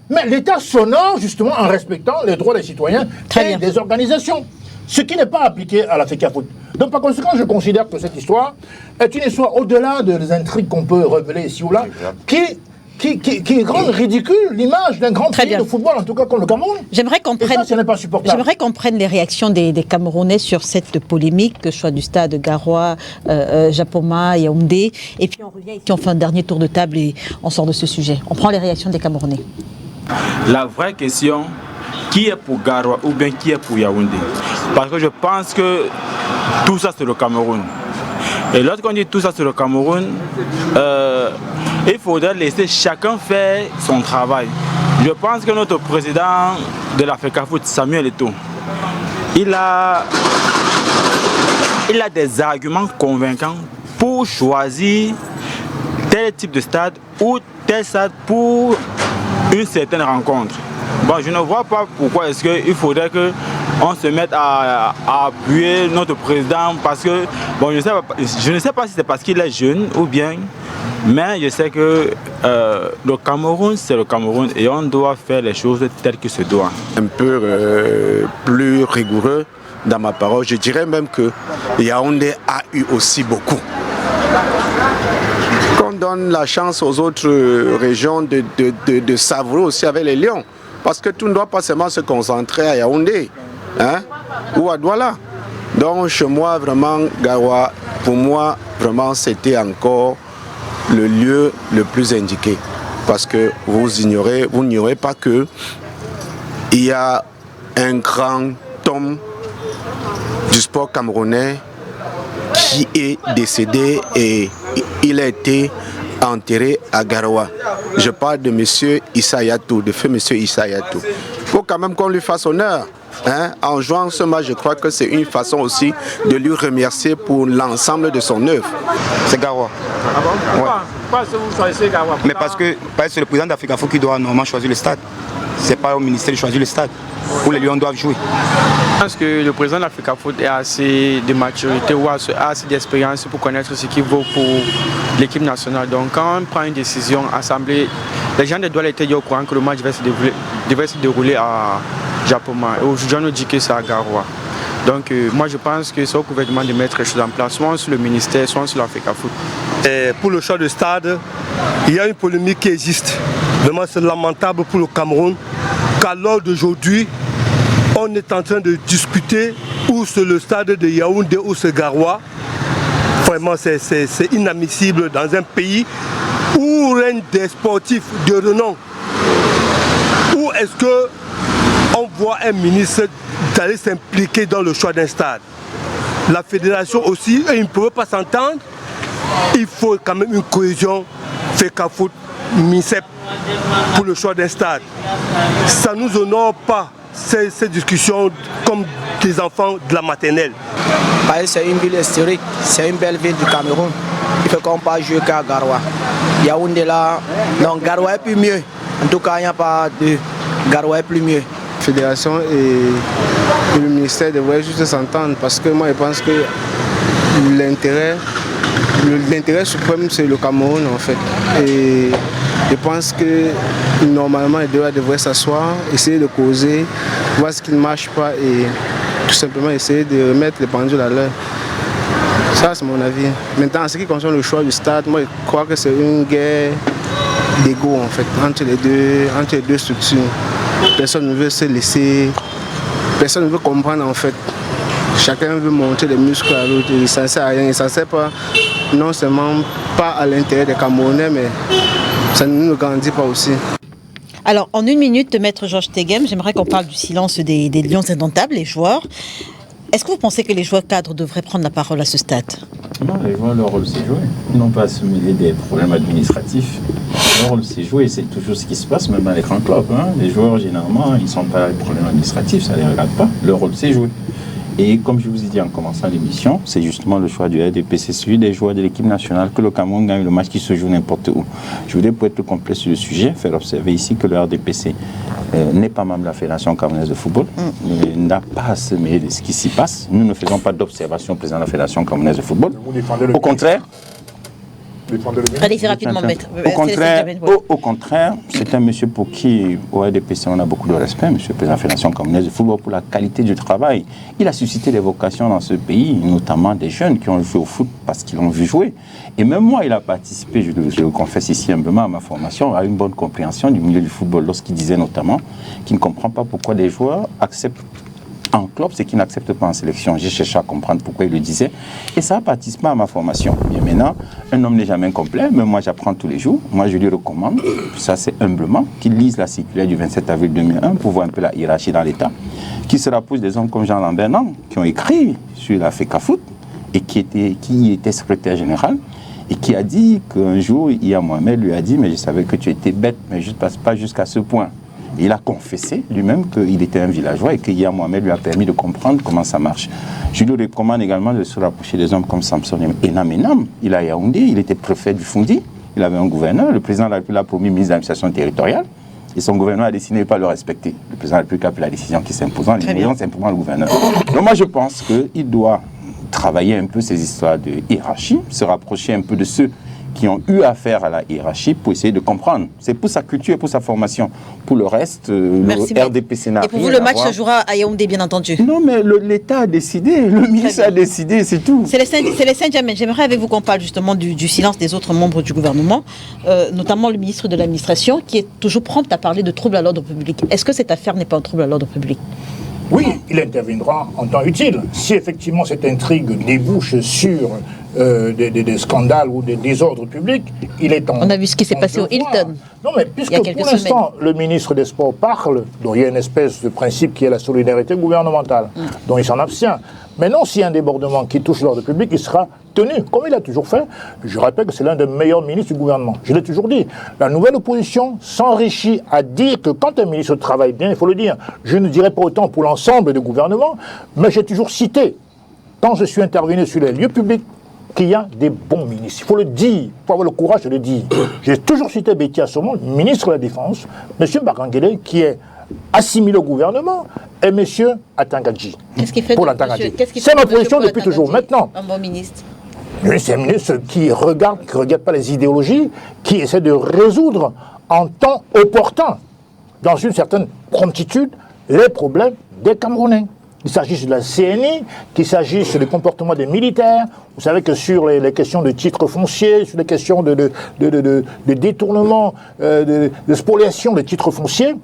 Mais l'État s'honore justement en respectant les droits des citoyens et des organisations. Ce qui n'est pas appliqué à la FECAFOOT. Donc par conséquent, je considère que cette histoire est une histoire au-delà des intrigues qu'on peut révéler ici ou là, qui rend ridicule l'image d'un grand pays de football, en tout cas comme le Cameroun. J'aimerais qu'on prenne, ce n'est pas supportable. J'aimerais qu'on prenne les réactions des Camerounais sur cette polémique, que ce soit du stade Garoua, Japoma, Yaoundé. Et puis on revient ici, on fait un dernier tour de table et on sort de ce sujet. On prend les réactions des Camerounais. La vraie question, qui est pour Garoua ou bien qui est pour Yaoundé? Parce que je pense que tout ça c'est le Cameroun. Et lorsqu'on dit tout ça c'est le Cameroun, il faudrait laisser chacun faire son travail. Je pense que notre président de la FECAFOOT, Samuel Eto'o, il a des arguments convaincants pour choisir tel type de stade ou tel stade pour une certaine rencontre. Bon, je ne vois pas pourquoi est-ce qu'il faudrait qu'on se mette à appuyer notre président parce que, bon, je ne sais pas si c'est parce qu'il est jeune ou bien, mais je sais que le Cameroun, c'est le Cameroun et on doit faire les choses telles que se doit. Un peu plus rigoureux dans ma parole, je dirais même que Yaoundé a eu aussi beaucoup. Qu'on donne la chance aux autres régions de savourer aussi avec les Lions. Parce que tout ne doit pas seulement se concentrer à Yaoundé, hein, ou à Douala. Donc chez moi, vraiment, Garoua, pour moi, vraiment, c'était encore le lieu le plus indiqué. Parce que vous n'ignorez pas que il y a un grand homme du sport camerounais qui est décédé et il a été enterré à Garoua. Je parle de M. Issa Yatou, de feu M. Issa Yatou. Il faut quand même qu'on lui fasse honneur. Hein? En jouant ce match, je crois que c'est une façon aussi de lui remercier pour l'ensemble de son œuvre. C'est Garoua. Ah bon? Pourquoi est-ce que vous choisissez Garoua? Mais parce que c'est le président d'Africa qui doit normalement choisir le stade. C'est pas au ministère de choisir le stade où les Lions doivent jouer. Je pense que le président de l'AfricaFoot a assez de maturité ou a assez d'expérience pour connaître ce qu'il vaut pour l'équipe nationale. Donc quand on prend une décision assemblée, les gens de Douala étaient au courant que le match devait se dérouler à Japoma. Et aujourd'hui on nous dit que c'est à Garoua. Donc moi je pense que c'est au gouvernement de mettre les choses en place, soit sur le ministère, soit sur l'AfricaFoot. Pour le choix de stade, il y a une polémique qui existe. Vraiment c'est lamentable pour le Cameroun qu'à l'heure d'aujourd'hui, on est en train de discuter où c'est le stade de Yaoundé ou c'est Garoua. Vraiment c'est inadmissible dans un pays où règnent des sportifs de renom. Où est-ce qu'on voit un ministre d'aller s'impliquer dans le choix d'un stade? La fédération aussi, ils ne peuvent pas s'entendre. Il faut quand même une cohésion FECAFOOT, MINSEP pour le choix d'un stade. Ça ne nous honore pas ces discussions comme des enfants de la maternelle. C'est une ville historique, c'est une belle ville du Cameroun. il fait qu'on pas jouer qu'à Garoua. Yaoundé là, donc Garoua est plus mieux. En tout cas, il n'y a pas de Garoua est plus mieux. La fédération et le ministère devraient juste s'entendre parce que moi je pense que l'intérêt suprême c'est le Cameroun en fait. Et je pense que normalement les deux devraient s'asseoir, essayer de causer, voir ce qui ne marche pas et tout simplement essayer de remettre les pendules à l'heure. Ça c'est mon avis. Maintenant en ce qui concerne le choix du stade, moi je crois que c'est une guerre d'ego en fait entre les deux structures. Personne ne veut se laisser, personne ne veut comprendre en fait. Chacun veut monter les muscles à l'autre et ça ne sert à rien. Et ça ne sert pas, non seulement pas à l'intérêt des Camerounais, mais ça ne nous grandit pas aussi. Alors, en 1 minute, Maître Georges Teghem, j'aimerais qu'on parle du silence des Lions indomptables, les joueurs. Est-ce que vous pensez que les joueurs cadres devraient prendre la parole à ce stade? Non, les joueurs, leur rôle c'est jouer. Ils n'ont pas à se mêler des problèmes administratifs. Leur rôle c'est jouer, c'est toujours ce qui se passe, même dans les grands clubs. Les joueurs, généralement, ils ne sont pas les problèmes administratifs, ça ne les regarde pas. Leur rôle c'est jouer. Et comme je vous ai dit en commençant l'émission, c'est justement le choix du RDP, c'est celui des joueurs de l'équipe nationale que le Cameroun gagne le match qui se joue n'importe où. Je voudrais, pour être complet sur le sujet, faire observer ici que le RDPC n'est pas membre de la Fédération camerounaise de football, n'a pas à se mêler de ce qui s'y passe. Nous ne faisons pas d'observation au président de la Fédération camerounaise de football. Au contraire, allez-y rapidement, Maître. Au contraire, c'est un monsieur pour qui, au RDPC, on a beaucoup de respect, monsieur le président de la Fédération camerounaise de football, pour la qualité du travail. Il a suscité des vocations dans ce pays, notamment des jeunes qui ont joué au foot parce qu'ils l'ont vu jouer. Et même moi, il a participé, je le confesse ici humblement, à ma formation, à une bonne compréhension du milieu du football, lorsqu'il disait notamment qu'il ne comprend pas pourquoi des joueurs acceptent en club, c'est qu'il n'accepte pas en sélection. J'ai cherché à comprendre pourquoi il le disait. Et ça a participé à ma formation. Bien maintenant, un homme n'est jamais complet, mais moi j'apprends tous les jours. Moi je lui recommande, ça c'est humblement, qu'il lise la circulaire du 27 avril 2001 pour voir un peu la hiérarchie dans l'État, qui se rapproche des hommes comme Jean Lambert Nam, qui ont écrit sur la FECAFOOT et qui était secrétaire général et qui a dit qu'un jour, Iya Mohamed lui a dit « mais je savais que tu étais bête, mais je ne passe pas jusqu'à ce point ». Il a confessé lui-même qu'il était un villageois et que Iya Mohamed lui a permis de comprendre comment ça marche. Je lui recommande également de se rapprocher des hommes comme Samson Enam. Il est à Yaoundé, il était préfet du Foundi, il avait un gouverneur, le président de la République l'a promis ministre de l'administration territoriale et son gouverneur a décidé de ne pas le respecter. Le président de la République a pris la décision qui s'impose, l'éliminant simplement le gouverneur. Donc moi je pense qu'il doit travailler un peu ces histoires de hiérarchie, se rapprocher un peu de ceux qui ont eu affaire à la hiérarchie pour essayer de comprendre. C'est pour sa culture et pour sa formation. Pour le reste, merci, le RDPC n'a rien à voir. Et pour vous, le match se jouera à Yaoundé, bien entendu? Non, mais l'État a décidé, le ministre a décidé, c'est tout. C'est les Saint-Germain. J'aimerais avec vous qu'on parle justement du silence des autres membres du gouvernement, notamment le ministre de l'Administration, qui est toujours prompt à parler de troubles à l'ordre public. Est-ce que cette affaire n'est pas un trouble à l'ordre public? Oui, il interviendra en temps utile. Si effectivement cette intrigue débouche sur des scandales ou des désordres publics, il est en... On a vu ce qui s'est passé au Hilton. Non, mais puisque pour l'instant, le ministre des Sports parle, dont il y a une espèce de principe qui est la solidarité gouvernementale, dont il s'en abstient. Maintenant, s'il y a un débordement qui touche l'ordre public, il sera tenu, comme il a toujours fait. Je rappelle que c'est l'un des meilleurs ministres du gouvernement. Je l'ai toujours dit. La nouvelle opposition s'enrichit à dire que quand un ministre travaille bien, il faut le dire. Je ne dirais pas autant pour l'ensemble du gouvernement, mais j'ai toujours cité, quand je suis intervenu sur les lieux publics, qu'il y a des bons ministres. Il faut le dire, il faut avoir le courage de le dire. J'ai toujours cité Betty Assomon, ministre de la Défense, M. Bakangele, qui est assimilé au gouvernement, et M. Atangadji. Qu'est-ce qu'il fait pour l'Atangadji? C'est ma position depuis toujours. Maintenant, un bon ministre. C'est un ministre qui ne regarde pas les idéologies, qui essaie de résoudre en temps opportun, dans une certaine promptitude, les problèmes des Camerounais. Qu'il s'agisse de la CNI, qu'il s'agisse des comportements des militaires. Vous savez que sur les questions de titres fonciers, sur les questions de détournement, de spoliation de titres fonciers,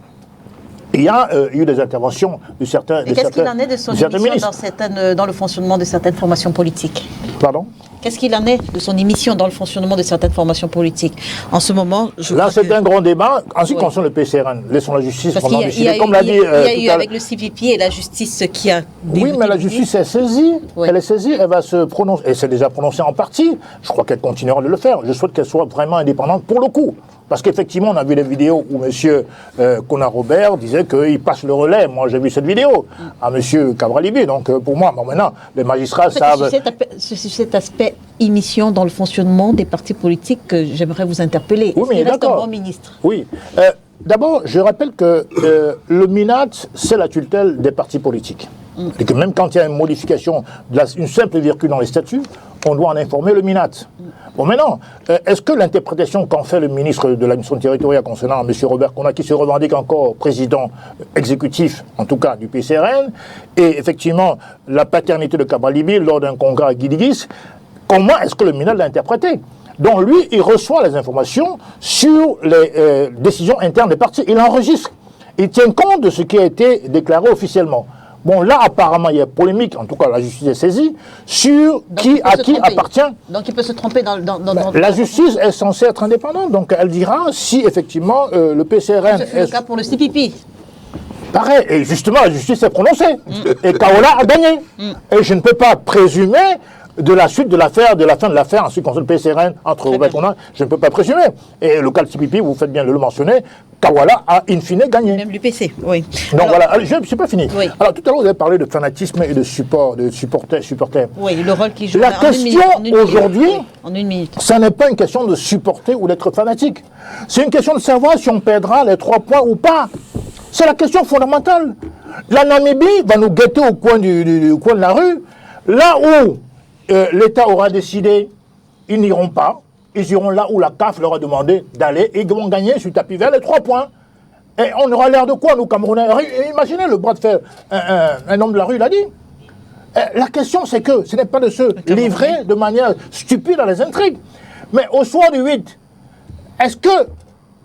il y a eu des interventions de certains ministres. Qu'est-ce qu'il en est de son émission dans le fonctionnement de certaines formations politiques? Pardon? Qu'est-ce qu'il en est de son émission dans le fonctionnement de certaines formations politiques? En ce moment, là, c'est un grand débat. En ce qui concerne le PCRN, laissons la justice vraiment décider. Comme l'a dit, il y a eu avec le CVP et la justice qui a... Oui, mais la justice est saisie. Oui. Elle est saisie, elle va se prononcer. Elle s'est déjà prononcée en partie. Je crois qu'elle continuera de le faire. Je souhaite qu'elle soit vraiment indépendante pour le coup. Parce qu'effectivement, on a vu les vidéos où M. Kona Robert disait qu'il passe le relais. Moi, j'ai vu cette vidéo à M. Cabral-Libé. Donc, pour moi, maintenant, les magistrats savent... C'est cet aspect émission dans le fonctionnement des partis politiques que j'aimerais vous interpeller. Oui, mais reste un bon ministre. Oui. D'abord, je rappelle que le MINAT, c'est la tutelle des partis politiques. Et que même quand il y a une modification, une simple virgule dans les statuts, on doit en informer le MINAT. Bon, maintenant, est-ce que l'interprétation qu'en fait le ministre de l'administration territoriale concernant M. Robert Kona, qui se revendique encore président exécutif, en tout cas du PCRN, et effectivement la paternité de Cabral-Libé lors d'un congrès à Guidigis, comment est-ce que le MINAT l'a interprété? Donc lui, il reçoit les informations sur les décisions internes des partis. Il enregistre. Il tient compte de ce qui a été déclaré officiellement. Bon, là, apparemment, il y a polémique, en tout cas, la justice est saisie, sur à qui appartient. Donc il peut se tromper dans... La justice est censée être indépendante, donc elle dira si, effectivement, le PCRN... C'est le cas pour le CPP. Pareil, et justement, la justice s'est prononcée. Et Kaola a gagné. Et je ne peux pas présumer de la suite de l'affaire, de la fin de l'affaire, en ce qui concerne le PCRN, entre Robert Kona, je ne peux pas présumer. Et le cas de CPP, vous faites bien de le mentionner, Kawala a in fine gagné. Même l'UPC, oui. Donc voilà, je ne suis pas fini. Oui. Alors tout à l'heure, vous avez parlé de fanatisme et de support, de supporters. Oui, le rôle qui joue. La question aujourd'hui, en une minute, ça n'est pas une question de supporter ou d'être fanatique. C'est une question de savoir si on perdra les 3 points ou pas. C'est la question fondamentale. La Namibie va nous guetter au coin de la rue, là où l'État aura décidé, ils n'iront pas. Ils iront là où la CAF leur a demandé d'aller et ils vont gagner sur tapis vert les 3 points. Et on aura l'air de quoi, nous, Camerounais? Imaginez le bras de fer. Un homme de la rue l'a dit. La question, c'est que ce n'est pas de se livrer de manière stupide à les intrigues. Mais au soir du 8,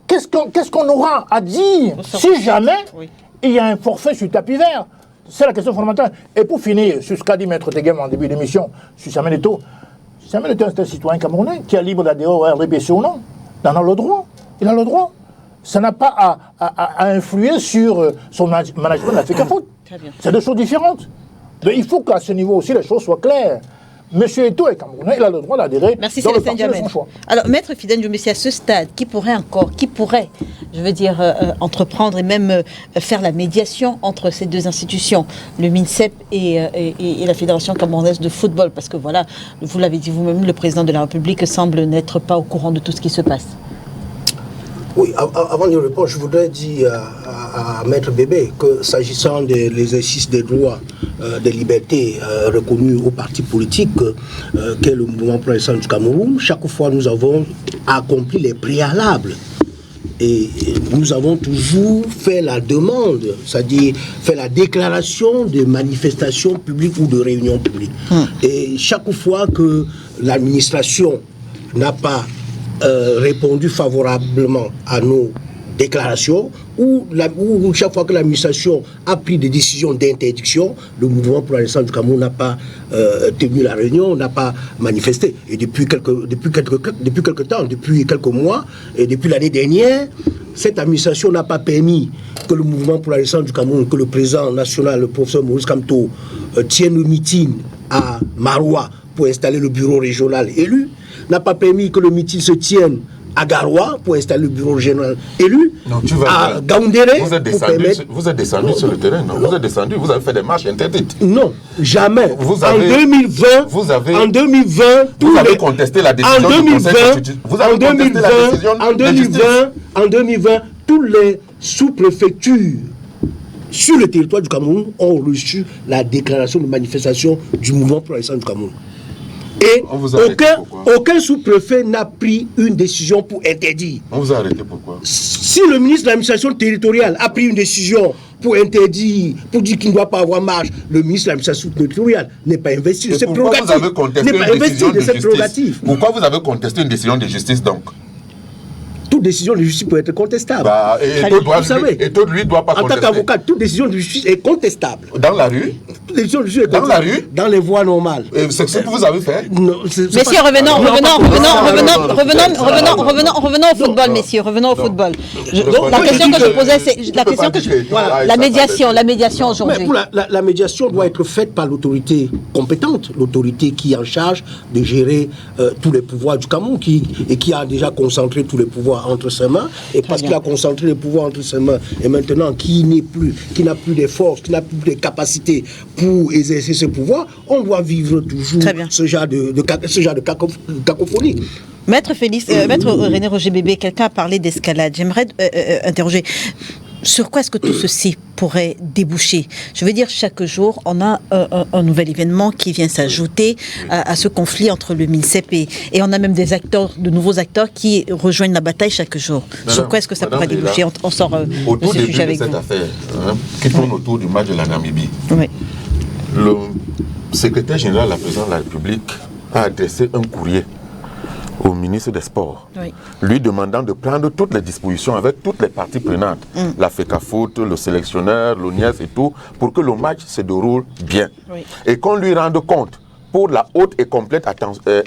qu'est-ce qu'on aura à dire si jamais il y a un forfait sur tapis vert? C'est la question fondamentale. Et pour finir, sur ce qu'a dit Maître Tegem en début d'émission, sur Samuel Eto'o, Samuel Eto'o est un citoyen camerounais qui est libre d'adhérer au RDPC ou non. Il en a le droit. Il a le droit. Ça n'a pas à influer sur son management de la FECAFOOT. C'est 2 choses différentes. Donc, il faut qu'à ce niveau aussi, les choses soient claires. Monsieur Eto'o est camerounais, il a le droit d'adhérer dans le parti de son choix. Alors, Maître Fidèle Ndioumbé, à ce stade, qui pourrait, je veux dire, entreprendre et même faire la médiation entre ces 2 institutions, le MINSEP et la Fédération camerounaise de football? Parce que voilà, vous l'avez dit vous-même, le président de la République semble n'être pas au courant de tout ce qui se passe. Oui, avant de répondre, je voudrais dire à Maître Bébé que s'agissant de l'exercice des droits, des libertés reconnus aux partis politiques, qu'est le mouvement pour l'essence du Cameroun, chaque fois nous avons accompli les préalables. Et nous avons toujours fait la demande, c'est-à-dire fait la déclaration de manifestations publiques ou de réunions publiques. Et chaque fois que l'administration n'a pas répondu favorablement à nos déclarations, ou chaque fois que l'administration a pris des décisions d'interdiction, le mouvement pour la naissance du Cameroun n'a pas tenu la réunion, n'a pas manifesté. Et depuis quelques temps, depuis quelques mois, et depuis l'année dernière, cette administration n'a pas permis que le mouvement pour la naissance du Cameroun, que le président national, le professeur Maurice Kamto, tienne le meeting à Maroua pour installer le bureau régional élu, n'a pas permis que le meeting se tienne à Garoua pour installer le bureau régional élu, à Gaoundéré. Vous êtes descendu sur le terrain, non? Vous êtes descendu, vous avez fait des marches interdites. Non, jamais. En 2020, vous avez contesté la décision du Conseil constitutionnel. Vous avez contesté la décision de justice. En 2020, toutes les sous-préfectures sur le territoire du Cameroun ont reçu la déclaration de manifestation du mouvement pour la naissance du Cameroun. Et aucun sous-préfet n'a pris une décision pour interdire. On vous a arrêté pourquoi? Si le ministre de l'administration territoriale a pris une décision pour interdire, pour dire qu'il ne doit pas avoir marge, le ministre de l'administration territoriale n'est pas investi de ses prérogatives. Pourquoi vous avez contesté une décision de justice donc? Toute décision de justice peut être contestable. Eto'o, lui, doit pas contester. En tant qu'avocat, toute décision de justice est contestable. Dans la rue? Toute décision de justice est contestable. Dans la rue? Dans les voies normales. C'est ce que vous avez fait? Non, messieurs, revenons au football, messieurs, revenons au football. La question que je posais, c'est la médiation aujourd'hui. La médiation doit être faite par l'autorité compétente, l'autorité qui est en charge de gérer tous les pouvoirs du Cameroun et qui a déjà concentré tous les pouvoirs entre ses mains, et parce qu'il a concentré le pouvoir entre ses mains, et maintenant qui n'a plus de force, qui n'a plus de capacité pour exercer ce pouvoir, on doit vivre toujours ce genre de cacophonie. Maître René Roger Bébé, quelqu'un a parlé d'escalade. J'aimerais interroger. Sur quoi est-ce que tout ceci pourrait déboucher? Je veux dire, chaque jour, on a un nouvel événement qui vient s'ajouter à ce conflit entre le MINSEP et on a même de nouveaux acteurs qui rejoignent la bataille chaque jour. Sur quoi est-ce que ça pourrait déboucher? On sort de ce sujet avec vous. Autour de cette affaire, qui tourne autour du match de la Namibie, le secrétaire général, la présidente de la République, a adressé un courrier au ministre des Sports, lui demandant de prendre toutes les dispositions avec toutes les parties prenantes, la FECAFOOT, le sélectionneur, l'ONIES et tout, pour que le match se déroule bien. Et qu'on lui rende compte pour la haute et complète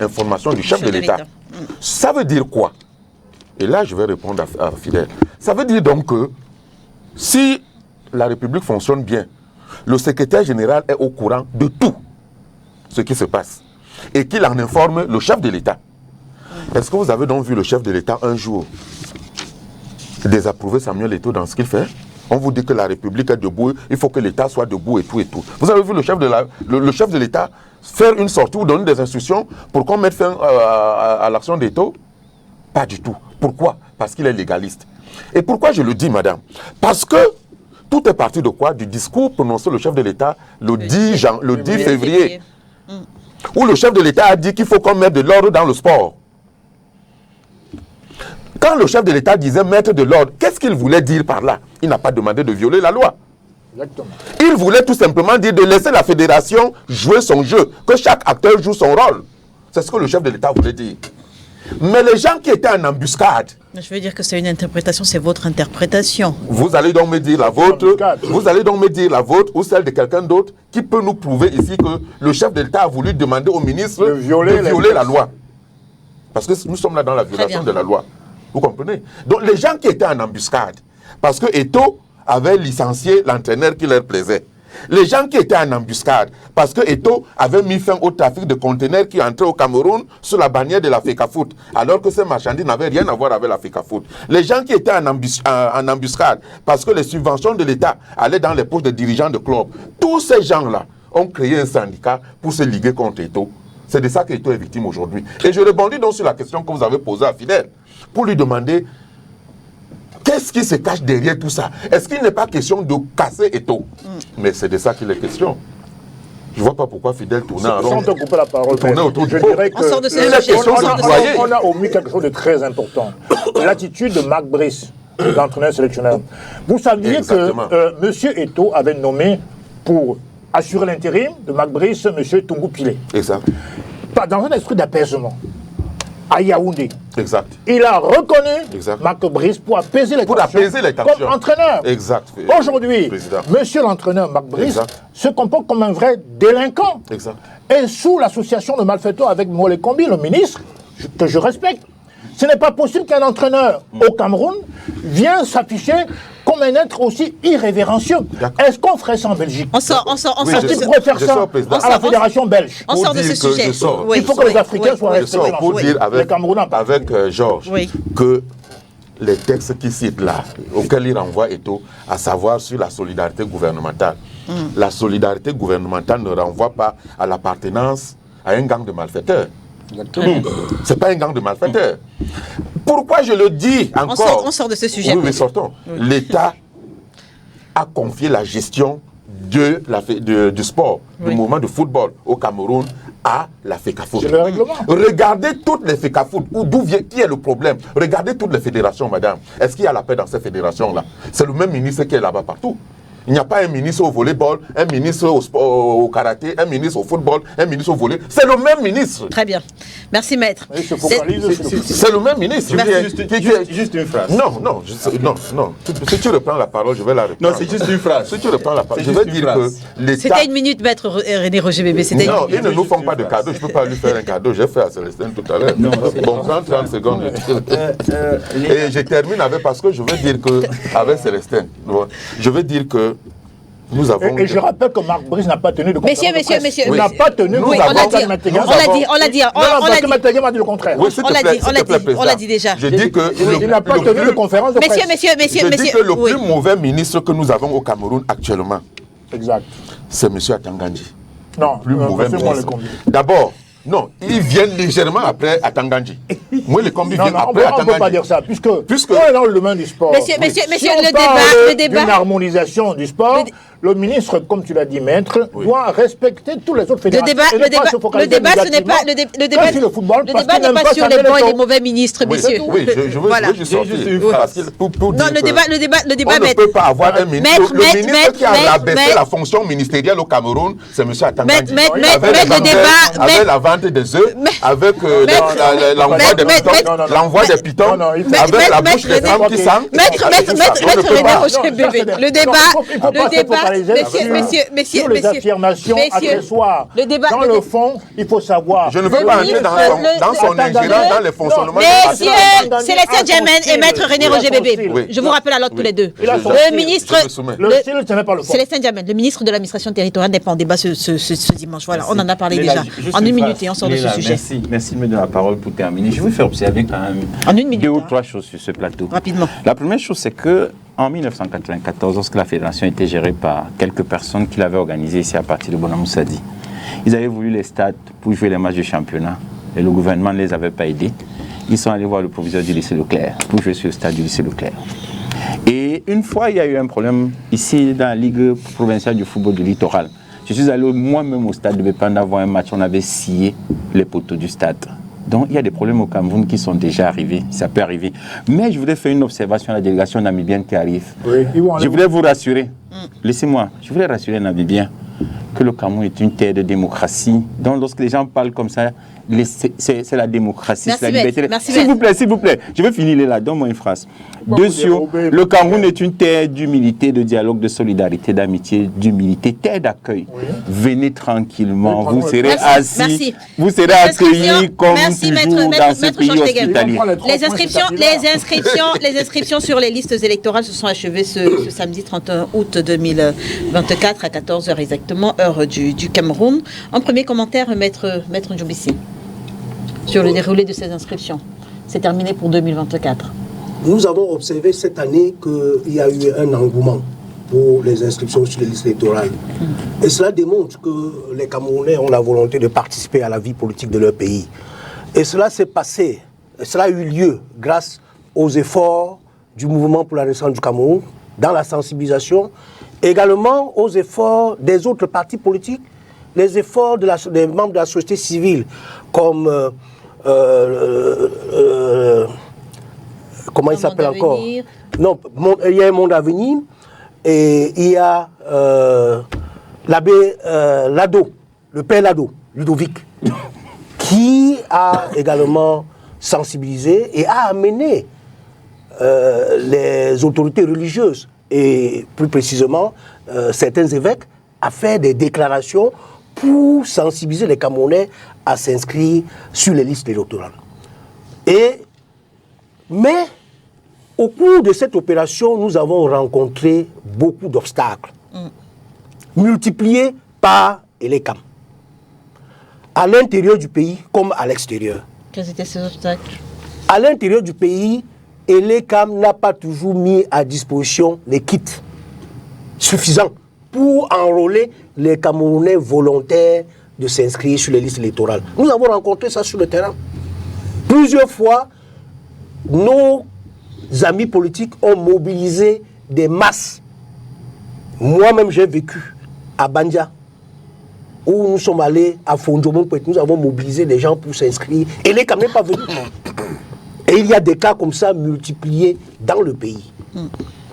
information du chef de l'État. Ça veut dire quoi? Et là, je vais répondre à Fidèle. Ça veut dire donc que si la République fonctionne bien, le secrétaire général est au courant de tout ce qui se passe et qu'il en informe le chef de l'État. Est-ce que vous avez donc vu le chef de l'État un jour désapprouver Samuel Eto'o dans ce qu'il fait? On vous dit que la République est debout, il faut que l'État soit debout et tout et tout. Vous avez vu le chef de l'État faire une sortie ou donner des instructions pour qu'on mette fin à l'action d'Eto'o? Pas du tout. Pourquoi? Parce qu'il est légaliste. Et pourquoi je le dis, madame? Parce que tout est parti de quoi? Du discours prononcé le chef de l'État le 10 février. Où le chef de l'État a dit qu'il faut qu'on mette de l'ordre dans le sport. Quand le chef de l'État disait mettre de l'ordre, qu'est-ce qu'il voulait dire par là? Il n'a pas demandé de violer la loi. Exactement. Il voulait tout simplement dire de laisser la fédération jouer son jeu, que chaque acteur joue son rôle. C'est ce que le chef de l'État voulait dire. Mais les gens qui étaient en embuscade... Je veux dire que c'est une interprétation, c'est votre interprétation. Vous allez donc me dire la vôtre, ou celle de quelqu'un d'autre qui peut nous prouver ici que le chef de l'État a voulu demander au ministre de violer la loi. Parce que nous sommes là dans la violation de la loi. Vous comprenez? Donc les gens qui étaient en embuscade, parce que Eto'o avait licencié l'entraîneur qui leur plaisait. Les gens qui étaient en embuscade, parce que Eto'o avait mis fin au trafic de conteneurs qui entraient au Cameroun sous la bannière de la FECAFOOT, alors que ces marchandises n'avaient rien à voir avec la FECAFOOT. Les gens qui étaient en embuscade, parce que les subventions de l'État allaient dans les poches de dirigeants de clubs. Tous ces gens-là ont créé un syndicat pour se liguer contre Eto'o. C'est de ça qu'Eto'o est victime aujourd'hui. Et je rebondis donc sur la question que vous avez posée à Fidèle, pour lui demander qu'est-ce qui se cache derrière tout ça. Est-ce qu'il n'est pas question de casser Eto'o? Mais c'est de ça qu'il est question. Je ne vois pas pourquoi Fidèle tournait en rond. Sans te couper la parole, autour je dirais que on a omis quelque chose de très important. L'attitude de Marc Brice, l'entraîneur sélectionneur. Vous saviez que M. Eto'o avait nommé pour assurer l'intérim de Marc Brice, M. Tungu Pile. Exact. Dans un esprit d'apaisement. À Yaoundé. Exact. Il a reconnu Marc Brice pour apaiser les tensions. Comme entraîneur. Exact. Aujourd'hui, monsieur l'entraîneur Marc Brice se comporte comme un vrai délinquant. Exact. Et sous l'association de malfaiteurs avec Mole Kombi, le ministre, que je respecte, ce n'est pas possible qu'un entraîneur au Cameroun vienne s'afficher comme un être aussi irrévérencieux. Est-ce qu'on ferait ça en Belgique? Est-ce qu'il pourrait faire ça à la fédération belge? On sort de ce sujet. Il faut que les Africains soient respectés. Pour dire avec Georges que les textes qui citent là, auxquels il renvoie Eto'o, à savoir sur la solidarité gouvernementale. La solidarité gouvernementale ne renvoie pas à l'appartenance à un gang de malfaiteurs. C'est pas un gang de malfaiteurs. Pourquoi je le dis encore? On sort de ce sujet. Oui, sortons. L'État a confié la gestion du sport, du mouvement de football au Cameroun à la FECAFOOT. C'est le règlement. Regardez toutes les FECAFOOT, qui est le problème? Regardez toutes les fédérations, madame. Est-ce qu'il y a la paix dans ces fédérations-là? C'est le même ministre qui est là-bas partout. Il n'y a pas un ministre au volleyball, un ministre au karaté, un ministre au football, un ministre au volley. C'est le même ministre. Très bien. Merci, maître. C'est le même ministre. Juste une phrase. Non. Si tu reprends la parole, je vais la reprendre. Non, c'est juste une phrase. Si tu reprends la parole, je vais dire que l'État... C'était une minute, maître René Roger Bébé. Non, ils ne nous font pas de cadeau. Je ne peux pas lui faire un cadeau. J'ai fait à Célestin tout à l'heure. Bon, prends 30 secondes. Et je termine avec, parce que je veux dire que, avec Célestin, je veux dire que nous avons... Et je rappelle que Marc Brice n'a pas tenu de conférence de presse. Messieurs. Il n'a pas tenu de conférence de presse. On l'a dit. Matéga m'a dit le contraire. Oui, s'il te plaît, on l'a dit déjà. Je dis que... Il n'a pas tenu de conférence de presse. Messieurs. Je dis que le plus mauvais ministre que nous avons au Cameroun actuellement, exact, c'est M. Atangandji. Non, plus mauvais ministre. D'abord, non, il vient légèrement après Atangandji. Moi, le combi vient après Atangandji. On ne peut pas dire ça, puisque on est dans le domaine du sport. Messieurs, le débat. D'une harmonisation du sport, le ministre, comme tu l'as dit, maître, doit respecter tous les autres fédérations. Le débat, ce n'est pas le débat n'est pas sur les bons et les mauvais ministres, messieurs. Oui, je veux juste sortir. Non, le débat, on ne peut pas avoir un ministre. Le ministre qui a rabaissé la fonction ministérielle au Cameroun, c'est M. Atangandji. Avec la vente des œufs, avec l'envoi des pitons, avec la bouche des femmes qui sentent. Maître René Roger Bébé, le débat. Messieurs, les affirmations accessoires. Dans le fond, il faut savoir. Je ne veux pas entrer dans son ingérence dans les fonctionnements. Messieurs, Célestin Djemène et Maître René Roger Bébé. Je vous rappelle alors tous les deux. Le ministre. Célestin Djemène, le ministre de l'administration territoriale, n'est pas en débat ce dimanche. Voilà, on en a parlé déjà. En une minute et on sort de ce sujet. Merci de me donner la parole pour terminer. Je vais faire observer quand même 2 ou 3 choses sur ce plateau. Rapidement. La première chose, c'est que en 1994, lorsque la fédération était gérée par quelques personnes qui l'avaient organisée ici à partir de Bonamoussadi, ils avaient voulu les stades pour jouer les matchs de championnat et le gouvernement ne les avait pas aidés. Ils sont allés voir le proviseur du lycée Leclerc pour jouer sur le stade du lycée Leclerc. Et une fois, il y a eu un problème ici dans la Ligue provinciale du football du littoral. Je suis allé moi-même au stade de Bépanda voir un match, on avait scié les poteaux du stade. Donc, il y a des problèmes au Cameroun qui sont déjà arrivés. Ça peut arriver. Mais je voudrais faire une observation à la délégation namibienne qui arrive. Oui, je voudrais vous rassurer. Laissez-moi. Je voudrais rassurer les Namibiens que le Cameroun est une terre de démocratie. Donc, lorsque les gens parlent comme ça, c'est la démocratie, c'est la liberté. S'il vous plaît. Je vais finir là. Donne-moi une phrase. Le Cameroun est une terre d'humilité, de dialogue, de solidarité, d'amitié, d'humilité, terre d'accueil. Oui. Venez tranquillement. Vous serez assis. Vous serez accueillis comme toujours dans ce pays hospitalier. Les inscriptions sur les listes électorales se sont achevées ce samedi 31 août 2024 à 14h exactement, heure du Cameroun. Un premier commentaire, Maître Ndjoubissi, sur le déroulé de ces inscriptions. C'est terminé pour 2024. Nous avons observé cette année qu'il y a eu un engouement pour les inscriptions sur les listes électorales. Et cela démontre que les Camerounais ont la volonté de participer à la vie politique de leur pays. Et cela s'est passé, cela a eu lieu grâce aux efforts du mouvement pour la renaissance du Cameroun, dans la sensibilisation, également aux efforts des autres partis politiques, les efforts des membres de la société civile, comme comment il s'appelle encore? Non, il y a un monde à venir et il y a l'abbé Lado, le père Lado, Ludovic, qui a également sensibilisé et a amené les autorités religieuses et plus précisément certains évêques à faire des déclarations pour sensibiliser les Camerounais à s'inscrire sur les listes électorales. Mais au cours de cette opération, nous avons rencontré beaucoup d'obstacles, multipliés par ELECAM, à l'intérieur du pays comme à l'extérieur. Quels étaient ces obstacles? À l'intérieur du pays, ELECAM n'a pas toujours mis à disposition les kits suffisants pour enrôler les Camerounais volontaires de s'inscrire sur les listes électorales. Nous avons rencontré ça sur le terrain. Plusieurs fois, nos amis politiques ont mobilisé des masses. Moi-même, j'ai vécu à Bandia, où nous sommes allés à Fondjomon, nous avons mobilisé des gens pour s'inscrire. Et les Camerounais n'est pas venu. Et il y a des cas comme ça multipliés dans le pays.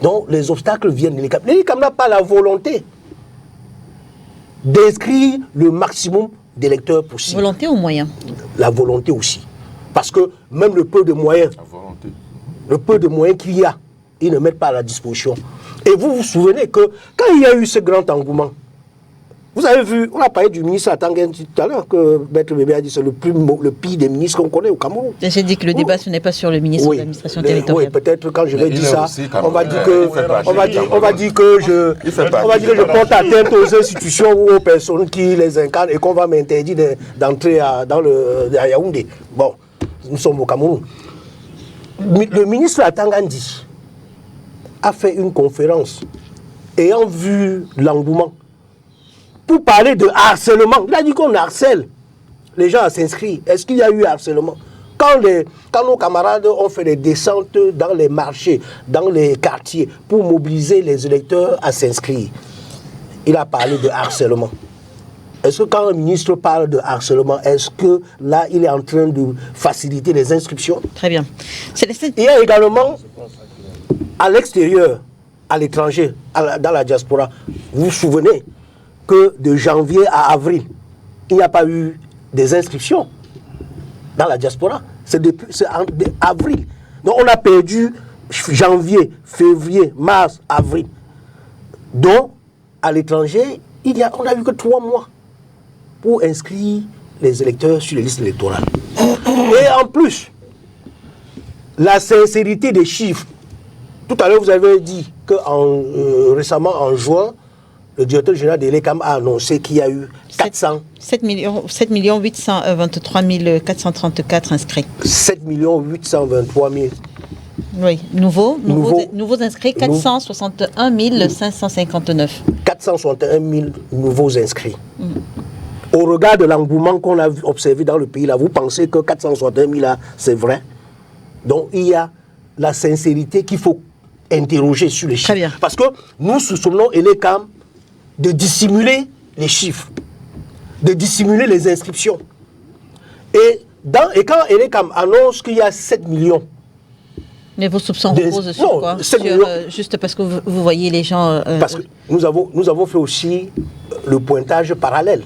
Donc les obstacles viennent de l'ELECAM. L'ELECAM n'a pas la volonté d'inscrire le maximum d'électeurs possible. Volonté ou moyen? La volonté aussi. Parce que même le peu de moyens, qu'il y a, ils ne mettent pas à la disposition. Et vous vous souvenez que quand il y a eu ce grand engouement, Vous avez vu, on a parlé du ministre Atanguen tout à l'heure, que Maître Bébé a dit que c'est le pire des ministres qu'on connaît au Cameroun. J'ai dit que le débat, ce n'est pas sur le ministre de l'administration territoriale. Oui, peut-être quand je vais dire ça, on va dire que je porte atteinte aux institutions ou aux personnes qui les incarnent et qu'on va m'interdire d'entrer à Yaoundé. Bon, nous sommes au Cameroun. Le ministre Atangandi a fait une conférence ayant vu l'engouement pour parler de harcèlement. Il a dit qu'on harcèle les gens à s'inscrire. Est-ce qu'il y a eu harcèlement? Quand nos camarades ont fait des descentes dans les marchés, dans les quartiers, pour mobiliser les électeurs à s'inscrire, il a parlé de harcèlement. Est-ce que quand un ministre parle de harcèlement, est-ce que là, il est en train de faciliter les inscriptions? Très bien. Il y a également, à l'extérieur, à l'étranger, dans la diaspora, vous vous souvenez que de janvier à avril, il n'y a pas eu des inscriptions dans la diaspora. C'est en avril. Donc on a perdu janvier, février, mars, avril. Donc, à l'étranger, on n'a eu que 3 mois pour inscrire les électeurs sur les listes électorales. Et en plus, la sincérité des chiffres. Tout à l'heure, vous avez dit que récemment, en juin, le directeur général de l'ECAM a annoncé qu'il y a eu 7 823 434 inscrits. 7 823 000. Oui, nouveaux inscrits, 461 559. 461 000 nouveaux inscrits. Au regard de l'engouement qu'on a observé dans le pays, là, vous pensez que 461 000, là, c'est vrai? Donc, il y a la sincérité qu'il faut interroger sur les chiffres. Parce que nous soupçonnons l'ECAM de dissimuler les chiffres, de dissimuler les inscriptions. Et quand l'ECAM annonce qu'il y a 7 millions, mais vos soupçons reposent sur quoi? Juste parce que vous voyez les gens... Parce que nous avons fait aussi le pointage parallèle.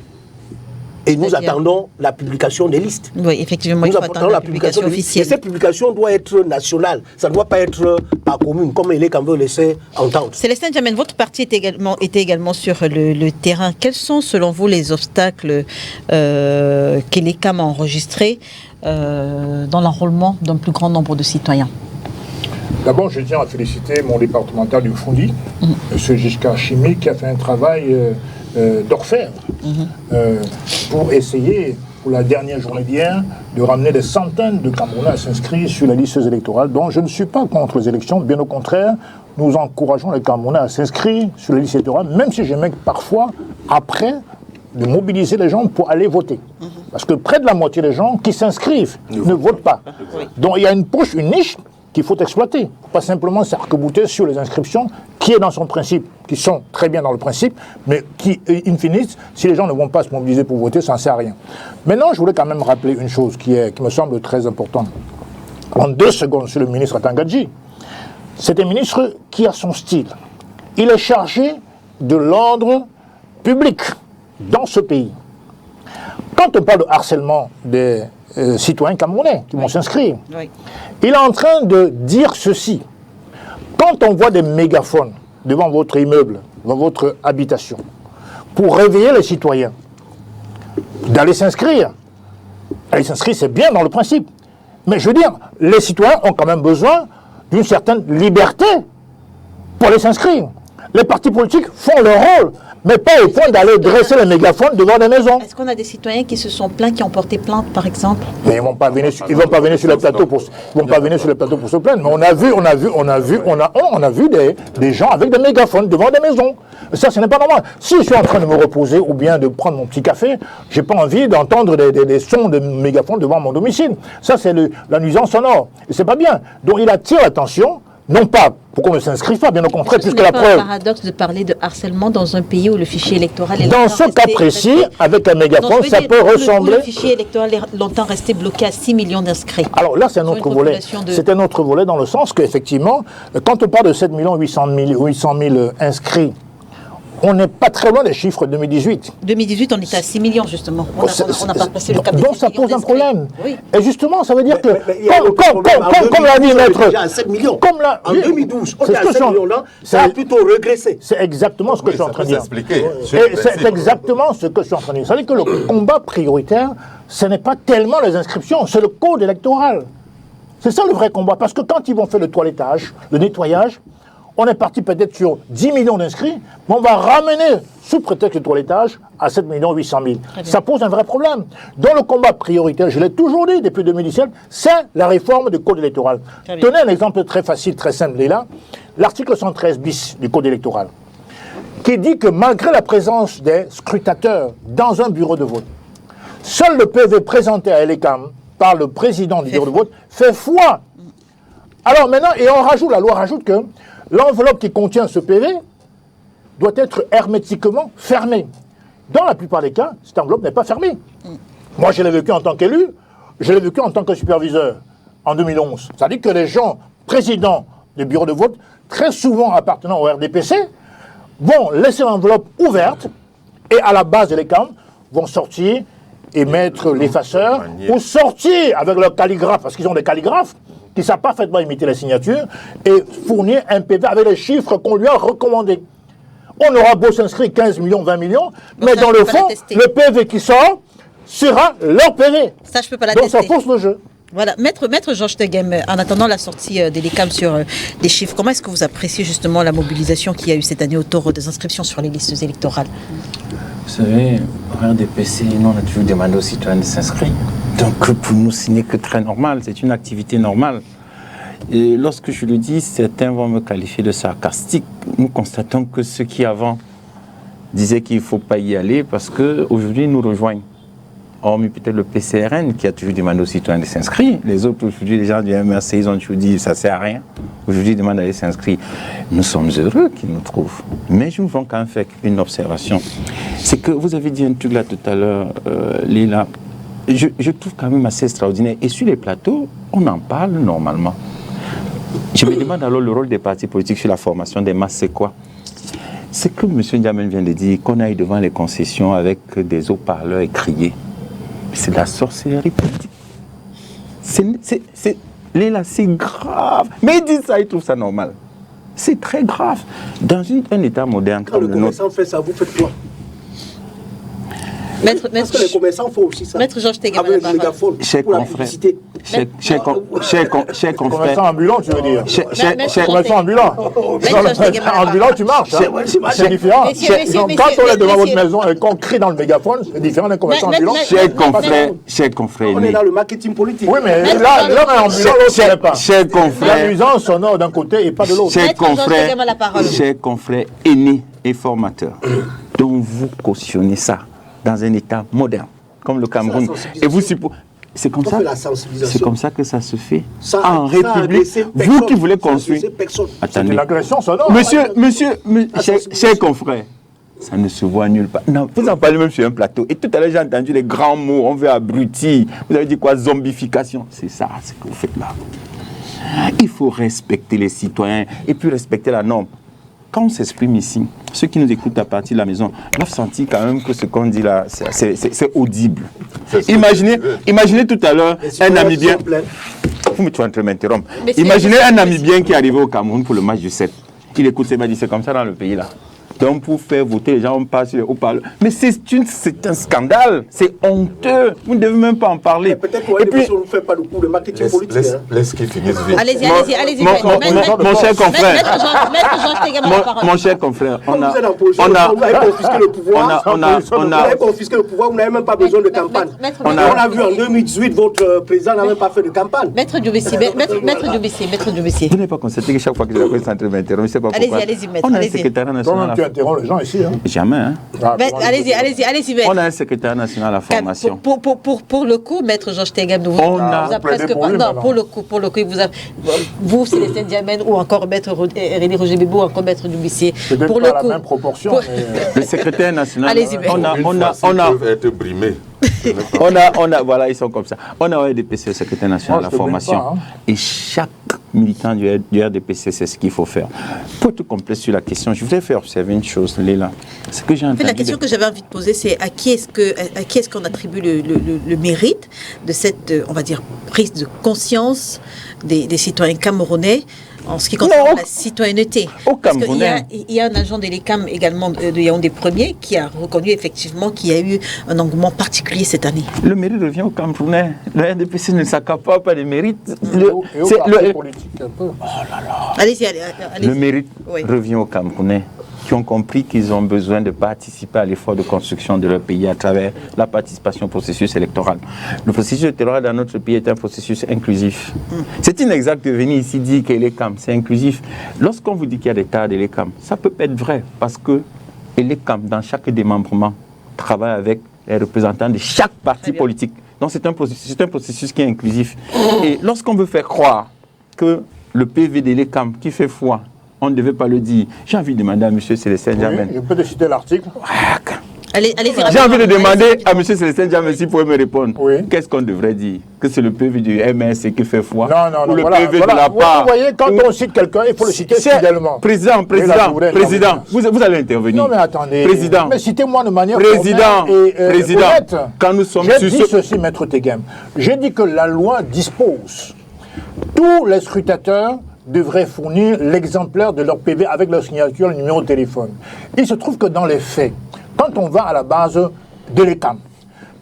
Et nous attendons la publication des listes. Oui, effectivement, il faut attendre la publication officielle. Et cette publication doit être nationale. Ça ne doit pas être par commune, comme l'ECAM veut laisser entendre. Célestin Djamène, votre parti était également sur le terrain. Quels sont, selon vous, les obstacles que l'ECAM a enregistrés dans l'enrôlement d'un plus grand nombre de citoyens? D'abord, je tiens à féliciter mon départemental du Fondi, M. Giscard Chimie, qui a fait un travail d'orfèvre pour essayer, pour la dernière journée d'hier, de ramener des centaines de Camerounais à s'inscrire sur les listes électorales. Donc, je ne suis pas contre les élections, bien au contraire, nous encourageons les Camerounais à s'inscrire sur les listes électorales, même si j'aimais parfois, après, de mobiliser les gens pour aller voter. Parce que près de la moitié des gens qui s'inscrivent ne votent pas. Donc, il y a une poche, une niche qu'il faut exploiter. Il ne faut pas simplement s'arc-bouter sur les inscriptions, qui est dans son principe, qui sont très bien dans le principe, mais qui, in fine, si les gens ne vont pas se mobiliser pour voter, ça ne sert à rien. Maintenant, je voulais quand même rappeler une chose qui me semble très importante. En 2 secondes, sur le ministre Atangandji, c'est un ministre qui a son style. Il est chargé de l'ordre public dans ce pays. Quand on parle de harcèlement des citoyens camerounais qui vont s'inscrire, il est en train de dire ceci. Quand on voit des mégaphones devant votre immeuble, devant votre habitation, pour réveiller les citoyens, d'aller s'inscrire. Aller s'inscrire, c'est bien dans le principe. Mais je veux dire, les citoyens ont quand même besoin d'une certaine liberté pour aller s'inscrire. Les partis politiques font leur rôle, mais pas au point d'aller dresser les mégaphones devant des maisons. Est-ce qu'on a des citoyens qui se sont plaints, qui ont porté plainte, par exemple? Mais ils vont pas venir sur le plateau pour se plaindre. Mais on a vu des gens avec des mégaphones devant des maisons. Ça, ce n'est pas normal. Si je suis en train de me reposer ou bien de prendre mon petit café, j'ai pas envie d'entendre des sons de mégaphones devant mon domicile. Ça, c'est la nuisance sonore. Et c'est pas bien. Donc il attire l'attention. Non pas pour qu'on ne s'inscrive pas, bien au contraire, puisque la preuve... C'est un paradoxe de parler de harcèlement dans un pays où le fichier électoral est... Dans ce cas précis, avec un mégaphone, ça peut ressembler... Le fichier électoral est longtemps resté bloqué à 6 millions d'inscrits. Alors là, c'est un autre volet. C'est un autre volet dans le sens qu'effectivement, quand on parle de 7 800 000 inscrits, on n'est pas très loin des chiffres de 2018. 2018, on était à 6 millions, justement. On n'a pas passé le cap des Donc 6 ça millions pose un d'inscrits. problème. Oui. Et justement, ça veut dire que, il y a autre problème. comme l'a dit maître, déjà à 7 millions. En 2012, on c'est est à ce que 7 millions là, ça a plutôt régressé. C'est exactement ce que je suis en train de dire. Expliquer. Et c'est exactement ce que je suis en train de dire. C'est-à-dire que le combat prioritaire, ce n'est pas tellement les inscriptions, c'est le code électoral. C'est ça le vrai combat. Parce que quand ils vont faire le toilettage, le nettoyage, on est parti peut-être sur 10 millions d'inscrits, mais on va ramener, sous prétexte de toilettage, à 7 800 000. Ça pose un vrai problème. Dans le combat prioritaire, je l'ai toujours dit depuis 2017, c'est la réforme du code électoral. Tenez un exemple très facile, très simple, Léla. L'article 113 bis du code électoral, qui dit que malgré la présence des scrutateurs dans un bureau de vote, seul le PV présenté à l'ECAM par le président du bureau de vote fait foi. Alors maintenant, et on rajoute, la loi rajoute que l'enveloppe qui contient ce PV doit être hermétiquement fermée. Dans la plupart des cas, cette enveloppe n'est pas fermée. Moi, je l'ai vécu en tant qu'élu, je l'ai vécu en tant que superviseur en 2011. C'est-à-dire que les gens, présidents du bureau de vote, très souvent appartenant au RDPC, vont laisser l'enveloppe ouverte et à la base de l'ECAM, vont sortir et mettre l'effaceur ou sortir avec leur calligraphe, parce qu'ils ont des calligraphes, qui savent parfaitement imiter la signature, et fournir un PV avec les chiffres qu'on lui a recommandés. On aura beau s'inscrire 15 millions, 20 millions, mais dans le fond, le PV qui sort sera leur PV. Ça, je peux pas Donc l'attester. ça force le jeu. Voilà, Maître Georges Teghem, en attendant la sortie de l'ECAM sur des chiffres, comment est-ce que vous appréciez justement la mobilisation qu'il y a eu cette année autour des inscriptions sur les listes électorales? Vous savez, au RDPC, nous, on a toujours demandé aux citoyens de s'inscrire. Donc, pour nous, ce n'est que très normal, c'est une activité normale. Et lorsque je le dis, certains vont me qualifier de sarcastique. Nous constatons que ceux qui, avant, disaient qu'il ne faut pas y aller parce qu'aujourd'hui, ils nous rejoignent. Hormis peut-être le PCRN qui a toujours demandé aux citoyens de s'inscrire. Les autres, aujourd'hui, les gens du MRC, ils ont toujours dit ça ne sert à rien. Aujourd'hui, ils demandent d'aller s'inscrire. Nous sommes heureux qu'ils nous trouvent. Mais je vous veux quand même faire une observation. C'est que vous avez dit un truc là tout à l'heure, Léla. Je trouve quand même assez extraordinaire. Et sur les plateaux, on en parle normalement. Je me demande alors le rôle des partis politiques sur la formation des masses, c'est quoi? C'est que M. Ndiamel vient de dire qu'on aille devant les concessions avec des haut-parleurs et crier. C'est de la sorcellerie politique. Léla, c'est grave. Mais ils disent ça, ils trouvent ça normal. C'est très grave. Dans un État moderne Quand le commerçant fait ça, vous faites quoi? Parce que les commerçants font aussi ça. Maître Georges Teghem, avec le mégaphone pour la publicité. Cher confrère. Commerçant ambulant, tu veux dire? Commerçant ambulant. Ambulant, tu marches. C'est différent. Quand on est devant votre maison et qu'on crie dans le mégaphone, c'est différent d'un commerçant ambulant. Cher confrère. On est dans le marketing politique. Oui, mais là, l'homme est ambulant, l'autre ne l'est pas. Cher confrère. La nuisance sonore d'un côté et pas de l'autre. Cher confrère aîné et formateur, dont vous cautionnez ça dans un État moderne, comme le Cameroun. Et vous, c'est comme ça. C'est comme ça que ça se fait en République. Vous qui voulez construire. Attendez. Cher confrère, ça ne se voit nulle part. Non, vous en parlez même sur un plateau. Et tout à l'heure, j'ai entendu les grands mots. On veut abrutir. Vous avez dit quoi? Zombification. C'est ça, ce que vous faites là. Il faut respecter les citoyens et puis respecter la norme. Quand on s'exprime ici, ceux qui nous écoutent à partir de la maison doivent sentir quand même que ce qu'on dit là, c'est audible. Imaginez tout à l'heure un Namibien. Vous me tuez de m'interrompre. Imaginez un Namibien qui est arrivé au Cameroun pour le match du 7. Il écoute ses dit c'est comme ça dans le pays là. Donc pour faire voter, les gens on passe sur les haut-parleurs. Mais c'est un scandale, c'est honteux. Vous ne devez même pas en parler. Peut-être qu'on ne fait pas le coup de marketing politique. Laisse qu'il finisse vite. Allez-y. Mon cher confrère. Mon cher confrère, on a confisqué le pouvoir. Vous avez confisqué le pouvoir, vous n'avez même pas besoin de campagne. On a vu en 2018, votre président n'a même pas fait de campagne. Maître Diobessi. Vous n'avez pas constaté que chaque fois que la presse s'interrompt, je ne sais pas pourquoi. Allez-y, maître. On a un secrétaire national. Tu interromps les gens ici. Hein. Jamais, hein. Allez-y, maître. On a un secrétaire national à la formation. Pour le coup, maître Georges Teghem, vous a presque pas. Non, pour le coup, vous, Célestin Ndiamel, ou encore maître René Roger Bébou, ou encore maître Diobessi. Pour le coup. La même proportion. Le secrétaire national. Ils peuvent être brimés Voilà, ils sont comme ça. On a un RDPC, le secrétaire national de la formation. Et chaque militant du RDPC, c'est ce qu'il faut faire. Pour tout complet sur la question, je voudrais faire observer une chose, Léla. Ce que j'ai entendu. La question que j'avais envie de poser, c'est à qui est-ce qu'on attribue le mérite de cette, on va dire, prise de conscience des citoyens camerounais en ce qui concerne la citoyenneté. Parce qu'il y a un agent de l'ECAM également de Yaoundé Premier qui a reconnu effectivement qu'il y a eu un engouement particulier cette année. Le mérite revient aux Camerounais. Le RDPC ne s'accapare pas des mérites. Allez-y. Le mérite revient aux Camerounais qui ont compris qu'ils ont besoin de participer à l'effort de construction de leur pays à travers la participation au processus électoral. Le processus électoral dans notre pays est un processus inclusif. C'est inexact de venir ici dire que l'ECAM, c'est inclusif. Lorsqu'on vous dit qu'il y a des tas de l'ECAM, ça peut être vrai parce que l'ECAM, dans chaque démembrement, travaille avec les représentants de chaque parti politique. Donc c'est un processus qui est inclusif. Et lorsqu'on veut faire croire que le PV de l'ECAM qui fait foi, on ne devait pas le dire. J'ai envie de demander à M. Célestin Djamé. Je peux te citer l'article. J'ai envie de demander à M. Célestin Djamé s'il pouvait me répondre. Qu'est-ce qu'on devrait dire? Que c'est le PV du MS qui fait foi? Non, ou le PV de la part? Vous voyez, quand on cite quelqu'un, il faut le citer fidèlement. Président, vous allez intervenir. Non, mais attendez. Président. Mais citez-moi de manière Président. honnête. Quand nous sommes J'ai dit ceci, Maître Tegem. J'ai dit que la loi dispose. Tous les scrutateurs devraient fournir l'exemplaire de leur PV avec leur signature, le numéro de téléphone. Il se trouve que dans les faits, quand on va à la base de l'ECAM,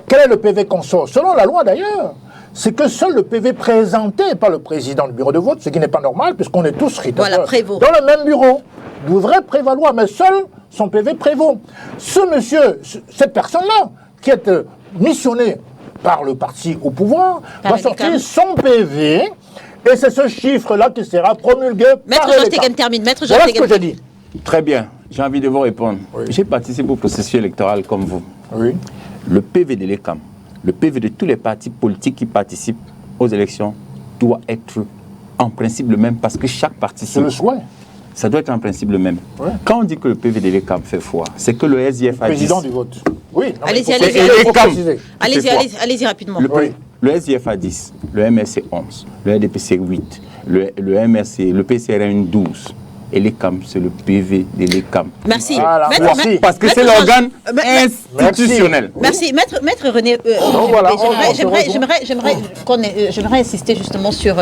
quel est le PV qu'on sort? Selon la loi d'ailleurs, c'est que seul le PV présenté par le président du bureau de vote, ce qui n'est pas normal puisqu'on est tous scrutateurs dans le même bureau, devrait prévaloir, mais seul son PV prévaut. Ce monsieur, cette personne-là, qui est missionnée par le parti au pouvoir, va sortir son PV. Et c'est ce chiffre-là qui sera promulgué par l'État. Voilà ce que j'ai dit. Très bien. J'ai envie de vous répondre. J'ai participé au processus électoral comme vous. Le PV de l'ECAM, le PV de tous les partis politiques qui participent aux élections doit être en principe le même parce que chaque parti... C'est le souhait. Ça doit être en principe le même. Quand on dit que le PV de l'ECAM fait foi, c'est que le SIF a dit... Président du vote. Oui. Allez-y rapidement. Le SIF a 10, le MRC 11, le RDPC 8, le MRC, le PCRN 12. Et l'ECAM, c'est le PV de l'ECAM. Merci. Voilà. Parce que c'est l'organe institutionnel. Merci. Maître René, j'aimerais insister justement sur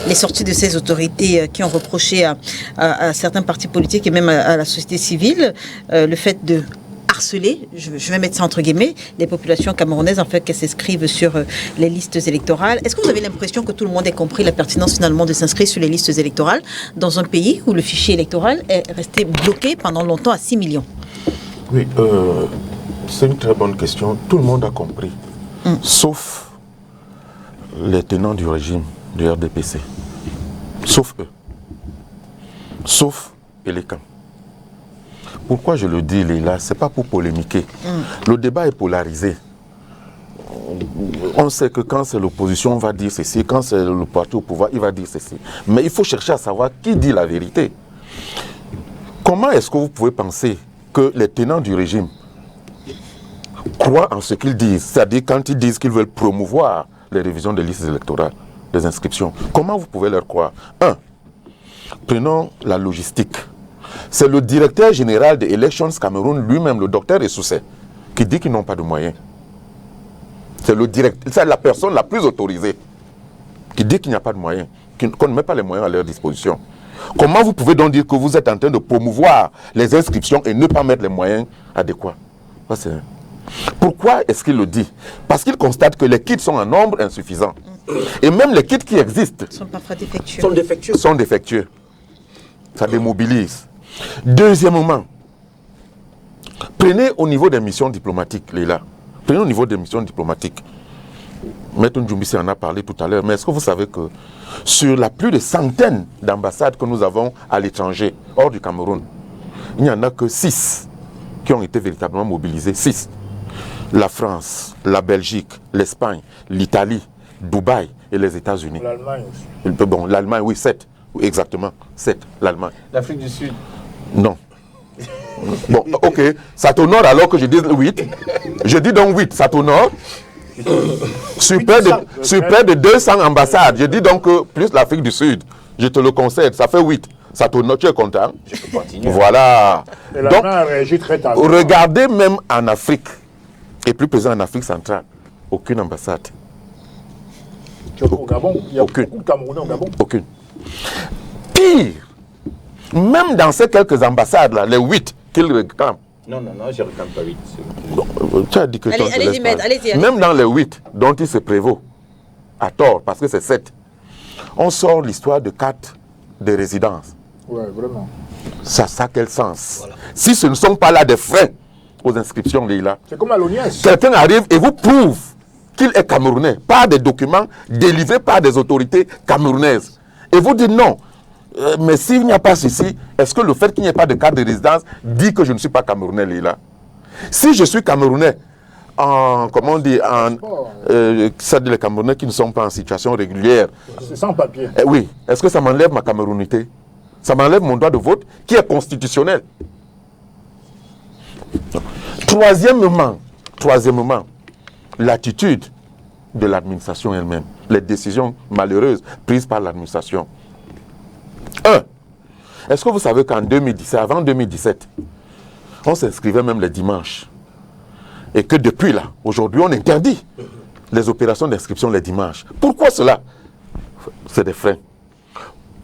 les sorties de ces autorités qui ont reproché à certains partis politiques et même à la société civile le fait de harceler, je vais mettre ça entre guillemets, les populations camerounaises en fait qui s'inscrivent sur les listes électorales. Est-ce que vous avez l'impression que tout le monde ait compris la pertinence finalement de s'inscrire sur les listes électorales dans un pays où le fichier électoral est resté bloqué pendant longtemps à 6 millions? Oui, c'est une très bonne question. Tout le monde a compris, sauf les tenants du régime du RDPC, sauf eux, sauf l'ECAM. Pourquoi je le dis, Léla? Ce n'est pas pour polémiquer. Le débat est polarisé. On sait que quand c'est l'opposition, on va dire ceci. Quand c'est le parti au pouvoir, il va dire ceci. Mais il faut chercher à savoir qui dit la vérité. Comment est-ce que vous pouvez penser que les tenants du régime croient en ce qu'ils disent? C'est-à-dire quand ils disent qu'ils veulent promouvoir les révisions des listes électorales, des inscriptions. Comment vous pouvez leur croire? Prenons la logistique. C'est le directeur général de Elections Cameroun lui-même, le docteur Essoussé, qui dit qu'ils n'ont pas de moyens. C'est la personne la plus autorisée qui dit qu'il n'y a pas de moyens, qu'on ne met pas les moyens à leur disposition. Comment vous pouvez donc dire que vous êtes en train de promouvoir les inscriptions et ne pas mettre les moyens adéquats? Pourquoi est-ce qu'il le dit? Parce qu'il constate que les kits sont en nombre insuffisant. Et même les kits qui existent sont parfois défectueux. Sont défectueux. Ça démobilise. Deuxièmement, prenez au niveau des missions diplomatiques, Léla. Prenez au niveau des missions diplomatiques. Maître Ndjoumbissi en a parlé tout à l'heure, mais est-ce que vous savez que sur la plus de centaines d'ambassades que nous avons à l'étranger, hors du Cameroun, il n'y en a que 6 qui ont été véritablement mobilisés. 6. La France, la Belgique, l'Espagne, l'Italie, Dubaï et les États-Unis. L'Allemagne aussi. Bon, l'Allemagne, oui, 7. Exactement, 7, l'Allemagne. L'Afrique du Sud. Non. Bon, ok, ça t'honore alors que je dise 8. Je dis donc 8, ça t'honore. Sur près de 200 ambassades. Je dis donc que plus l'Afrique du Sud, je te le concède, ça fait 8. Ça tourne, tu es content? Je peux continuer. Voilà. Et la Donc, main réagit très tardivement. regardez même en Afrique, et plus présent en Afrique centrale, aucune ambassade. Au Gabon, il y a Aucune. beaucoup de Camerounais au Gabon. Aucune. Pire, même dans ces quelques ambassades-là, les 8 qu'ils réclament, Non, je ne réclame pas 8. tu as dit que toi, Allez-y, Maître, allez-y. même dans les 8 dont il se prévaut, à tort, parce que c'est 7, on sort l'histoire de 4 de résidence. Ouais, vraiment. Ça a quel sens? Voilà. Si ce ne sont pas là des freins aux inscriptions, Leïla, C'est comme à l'ONIES. quelqu'un arrive et vous prouve qu'il est camerounais par des documents délivrés par des autorités camerounaises. Et vous dites non. Mais s'il n'y a pas ceci, est-ce que le fait qu'il n'y ait pas de carte de résidence dit que je ne suis pas camerounais, Leïla? Si je suis camerounais, comment on dit, c'est-à-dire les Camerounais qui ne sont pas en situation régulière. C'est sans papier. Oui. Est-ce que ça m'enlève ma camerounité? Ça m'enlève mon droit de vote qui est constitutionnel. Troisièmement, l'attitude de l'administration elle-même. Les décisions malheureuses prises par l'administration. Est-ce que vous savez qu'en 2017, avant 2017, on s'inscrivait même les dimanches? Et que depuis là, aujourd'hui, on interdit les opérations d'inscription les dimanches. Pourquoi cela? C'est des freins.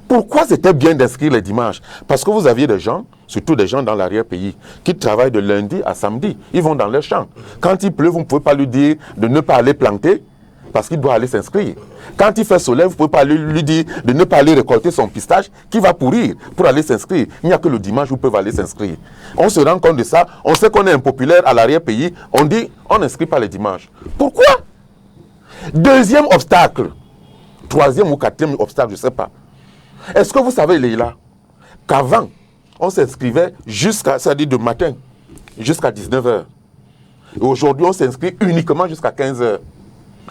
Pourquoi c'était bien d'inscrire les dimanches? Parce que vous aviez des gens, surtout des gens dans l'arrière-pays, qui travaillent de lundi à samedi. Ils vont dans leurs champs. Quand il pleut, vous ne pouvez pas lui dire de ne pas aller planter, parce qu'il doit aller s'inscrire. Quand il fait soleil, vous ne pouvez pas lui dire de ne pas aller récolter son pistache, qui va pourrir pour aller s'inscrire. Il n'y a que le dimanche où ils peuvent aller s'inscrire. On se rend compte de ça, on sait qu'on est impopulaire à l'arrière-pays, on dit on n'inscrit pas les dimanches. Pourquoi? Deuxième obstacle, troisième ou quatrième obstacle, je ne sais pas. Est-ce que vous savez, Leïla, qu'avant, on s'inscrivait jusqu'à, c'est-à-dire de matin, jusqu'à 19h. Et aujourd'hui, on s'inscrit uniquement jusqu'à 15h.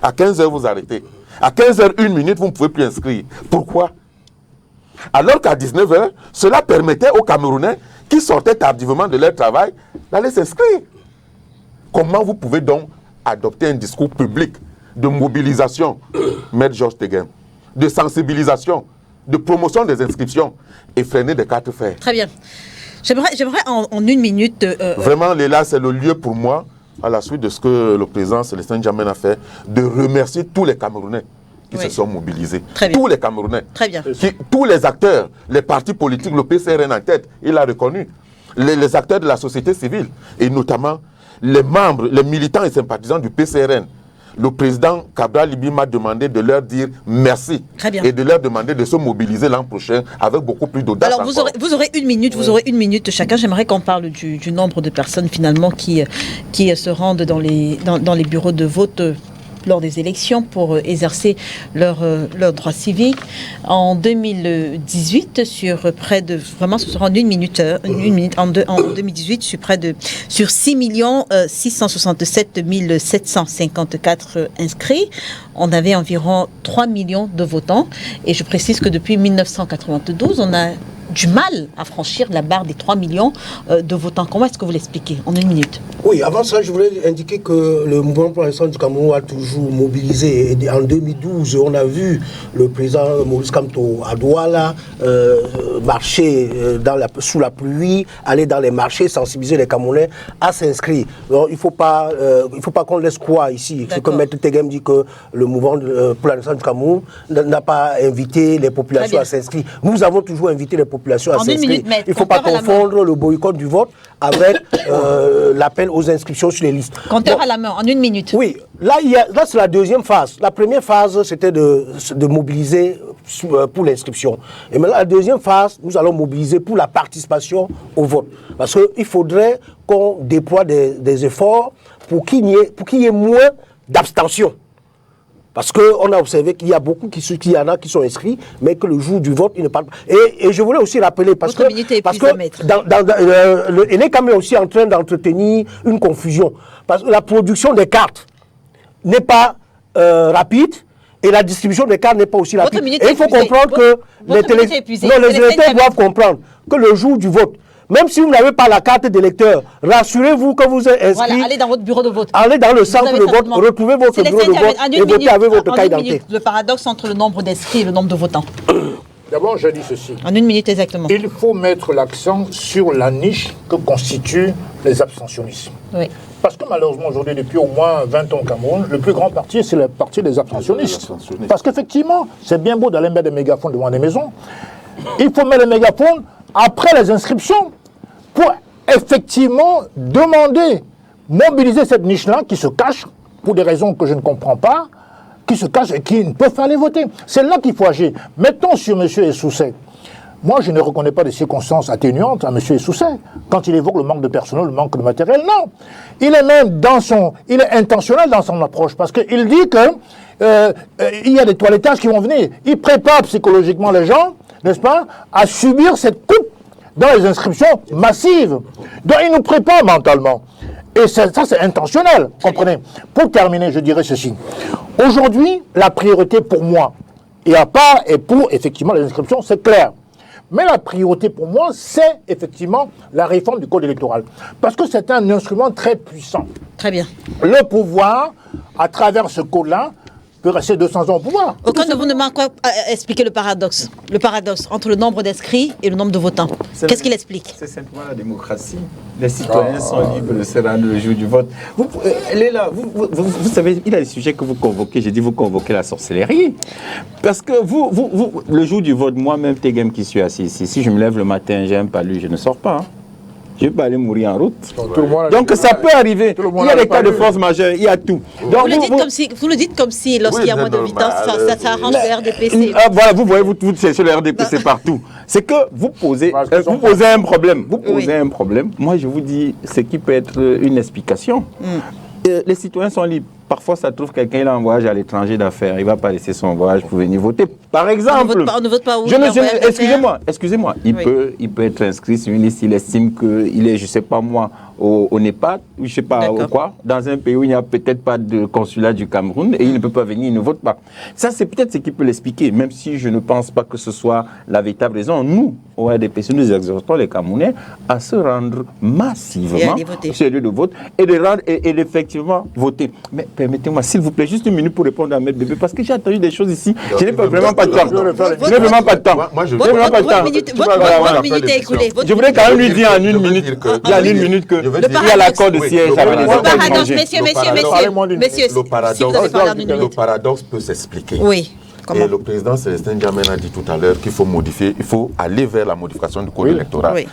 À 15h, vous arrêtez. À 15h, 1 minute, vous ne pouvez plus inscrire. Pourquoi? Alors qu'à 19h, cela permettait aux Camerounais qui sortaient tardivement de leur travail d'aller s'inscrire. Comment vous pouvez donc adopter un discours public de mobilisation, Maître Georges Teguem, de sensibilisation, de promotion des inscriptions et freiner des cartes fers? Très bien. J'aimerais en 1 minute... Vraiment, Léla, c'est le lieu pour moi, à la suite de ce que le président Célestin Djamène a fait, de remercier tous les Camerounais qui se sont mobilisés. Tous les Camerounais. Très bien. Tous les acteurs, les partis politiques, le PCRN en tête, il a reconnu. Les acteurs de la société civile, et notamment les membres, les militants et sympathisants du PCRN. Le président Cabral Libi m'a demandé de leur dire merci et de leur demander de se mobiliser l'an prochain avec beaucoup plus d'audace. Alors vous aurez 1 minute, vous aurez 1 minute chacun. J'aimerais qu'on parle du nombre de personnes finalement qui se rendent dans les bureaux de vote lors des élections pour exercer leur droit civique. En 2018, sur près de, vraiment ce sera en 1 minute, en 2018, sur 6 667 754 inscrits, on avait environ 3 millions de votants. Et je précise que depuis 1992, on a du mal à franchir la barre des 3 millions de votants. Comment est-ce que vous l'expliquez en 1 minute? Oui, avant ça, je voulais indiquer que le mouvement pour l'instant du Cameroun a toujours mobilisé. Et en 2012, on a vu le président Maurice Kamto à Douala marcher sous la pluie, aller dans les marchés, sensibiliser les Camerounais à s'inscrire. Donc, il ne faut pas qu'on laisse croire ici. Ce que Maître Teguem dit que le mouvement pour l'instant du Cameroun n'a pas invité les populations à s'inscrire. Nous avons toujours invité les populations à s'inscrire. Il ne faut pas confondre le boycott du vote avec l'appel aux inscriptions sur les listes. Compteur à la main, en 1 minute. Oui, là c'est la deuxième phase. La première phase, c'était de mobiliser pour l'inscription. Et maintenant, la deuxième phase, nous allons mobiliser pour la participation au vote. Parce qu'il faudrait qu'on déploie des efforts pour qu'il y ait moins d'abstention. Parce qu'on a observé qu'il y a beaucoup qui sont inscrits, mais que le jour du vote, ils ne parlent pas. Et je voulais aussi rappeler, parce que il est quand même aussi en train d'entretenir une confusion. Parce que la production des cartes n'est pas rapide, et la distribution des cartes n'est pas aussi rapide. Et il faut comprendre que les électeurs doivent comprendre que le jour du vote, Même si vous n'avez pas la carte d'électeur, rassurez-vous que vous êtes inscrit. Voilà, allez dans votre bureau de vote. Allez dans le centre de vote, retrouvez votre bureau de vote et votez avec votre carte d'identité. Le paradoxe entre le nombre d'inscrits et le nombre de votants. D'abord, je dis ceci. En 1 minute exactement. Il faut mettre l'accent sur la niche que constituent les abstentionnistes. Oui. Parce que malheureusement, aujourd'hui, depuis au moins 20 ans au Cameroun, le plus grand parti, c'est le parti des abstentionnistes. Parce qu'effectivement, c'est bien beau d'aller mettre des mégaphones devant des maisons. Il faut mettre les mégaphones après les inscriptions pour effectivement demander, mobiliser cette niche-là qui se cache pour des raisons que je ne comprends pas, qui se cachent et qui ne peuvent pas aller voter. C'est là qu'il faut agir. Mettons sur M. Essousset. Moi, je ne reconnais pas des circonstances atténuantes à M. Essousset quand il évoque le manque de personnel, le manque de matériel. Non. Il est même il est intentionnel dans son approche parce qu'il dit que il y a des toilettages qui vont venir. Il prépare psychologiquement les gens, n'est-ce pas, à subir cette coupe dans les inscriptions massives. Donc, il nous prépare mentalement. Et ça, c'est intentionnel, comprenez. Pour terminer, je dirais ceci. Aujourd'hui, la priorité pour moi, et à part et pour effectivement les inscriptions, c'est clair. Mais la priorité pour moi, c'est effectivement la réforme du code électoral. Parce que c'est un instrument très puissant. Très bien. Le pouvoir, à travers ce code-là, peut rester 200 ans au pouvoir. Aucun de vous ne m'a encore expliqué le paradoxe entre le nombre d'inscrits et le nombre de votants. Qu'est-ce qu'il explique? C'est simplement la démocratie. Les citoyens sont libres de se rendre le jour du vote. Vous savez, il y a des sujets que vous convoquez. J'ai dit vous convoquez la sorcellerie. Parce que le jour du vote, moi-même, Tegem qui suis assis ici, si je me lève le matin, j'ai un palu, je ne sors pas. Je ne vais pas aller mourir en route. Donc ça peut arriver. Il y a des cas de force majeure, il y a tout. Donc, vous le dites comme si lorsqu'il y a moins de vitesse, ça arrange le RDPC. Voilà, vous voyez, vous cherchez le RDPC partout. C'est que vous posez un problème. Vous posez un problème. Moi, je vous dis ce qui peut être une explication. Les citoyens sont libres. Parfois, ça trouve quelqu'un, il est en voyage à l'étranger d'affaires. Il ne va pas laisser son voyage pour venir voter. Par exemple. On ne vote pas où? Excusez-moi. Il peut être inscrit sur une liste. Il estime qu'il est, je ne sais pas moi, au Népal, ou je ne sais pas quoi, dans un pays où il n'y a peut-être pas de consulat du Cameroun et il ne peut pas venir, il ne vote pas. Ça, c'est peut-être ce qui peut l'expliquer, même si je ne pense pas que ce soit la véritable raison. Nous, au RDPC, nous exhortons les Camerounais à se rendre massivement sur les lieux de vote et d'effectivement voter. Mais permettez-moi, s'il vous plaît, juste une minute pour répondre à Maître Bébé, parce que j'ai entendu des choses ici. Je n'ai vraiment pas de temps. Je n'ai vraiment pas de temps. Votre minute est écoulée. Je voudrais quand même lui dire en une minute qu'il y a l'accord de siège avec les autres étrangers. Le paradoxe peut s'expliquer. Oui. Et le président Célestin Diamène a dit tout à l'heure qu'il faut modifier, il faut aller vers la modification du code électoral. Oui.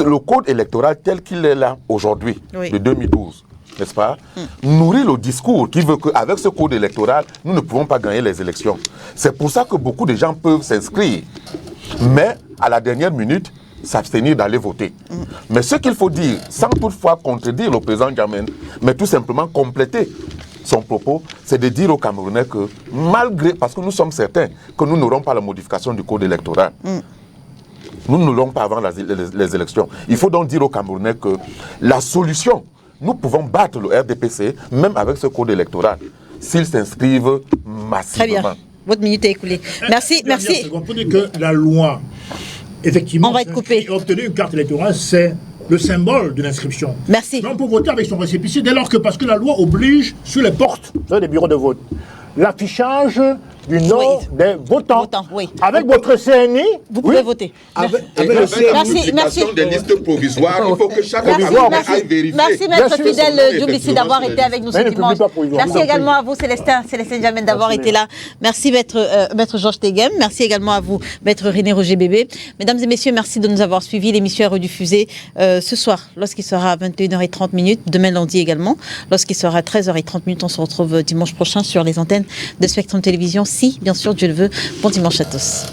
Le code électoral tel qu'il est là aujourd'hui, de 2012, n'est-ce pas, nourrit le discours qui veut qu'avec ce code électoral, nous ne pouvons pas gagner les élections. C'est pour ça que beaucoup de gens peuvent s'inscrire, mais à la dernière minute, s'abstenir d'aller voter. Mais ce qu'il faut dire, sans toutefois contredire le président Diamène, mais tout simplement compléter son propos, c'est de dire aux Camerounais que malgré, parce que nous sommes certains que nous n'aurons pas la modification du code électoral, nous ne l'aurons pas avant les élections. Il faut donc dire aux Camerounais que la solution, nous pouvons battre le RDPC même avec ce code électoral, s'ils s'inscrivent massivement. Très bien. Votre minute est écoulée. Merci. On peut dire que la loi, effectivement, on va être coupé. Obtenir une carte électorale, c'est le symbole de l'inscription. Merci. Mais on peut voter avec son récépissé dès lors que, parce que la loi oblige sur les portes des bureaux de vote, l'affichage du nom des votants. Avec votre CNI, vous pouvez voter. Avec le CNI, des listes provisoires, il faut que chaque Camerounais aille vérifier. Merci Maître Fidèle Djoubissi d'avoir été avec nous ce dimanche. Merci également à vous Célestin Diamène d'avoir été là. Merci Maître Georges Tegem. Merci également à vous Maître René Roger Bébé. Mesdames et messieurs, merci de nous avoir suivis. L'émission est rediffusée ce soir lorsqu'il sera à 21h30, demain lundi également. Lorsqu'il sera à 13h30, on se retrouve dimanche prochain sur les antennes de Spectrum Télévision. Si, bien sûr, Dieu le veut. Bon dimanche à tous.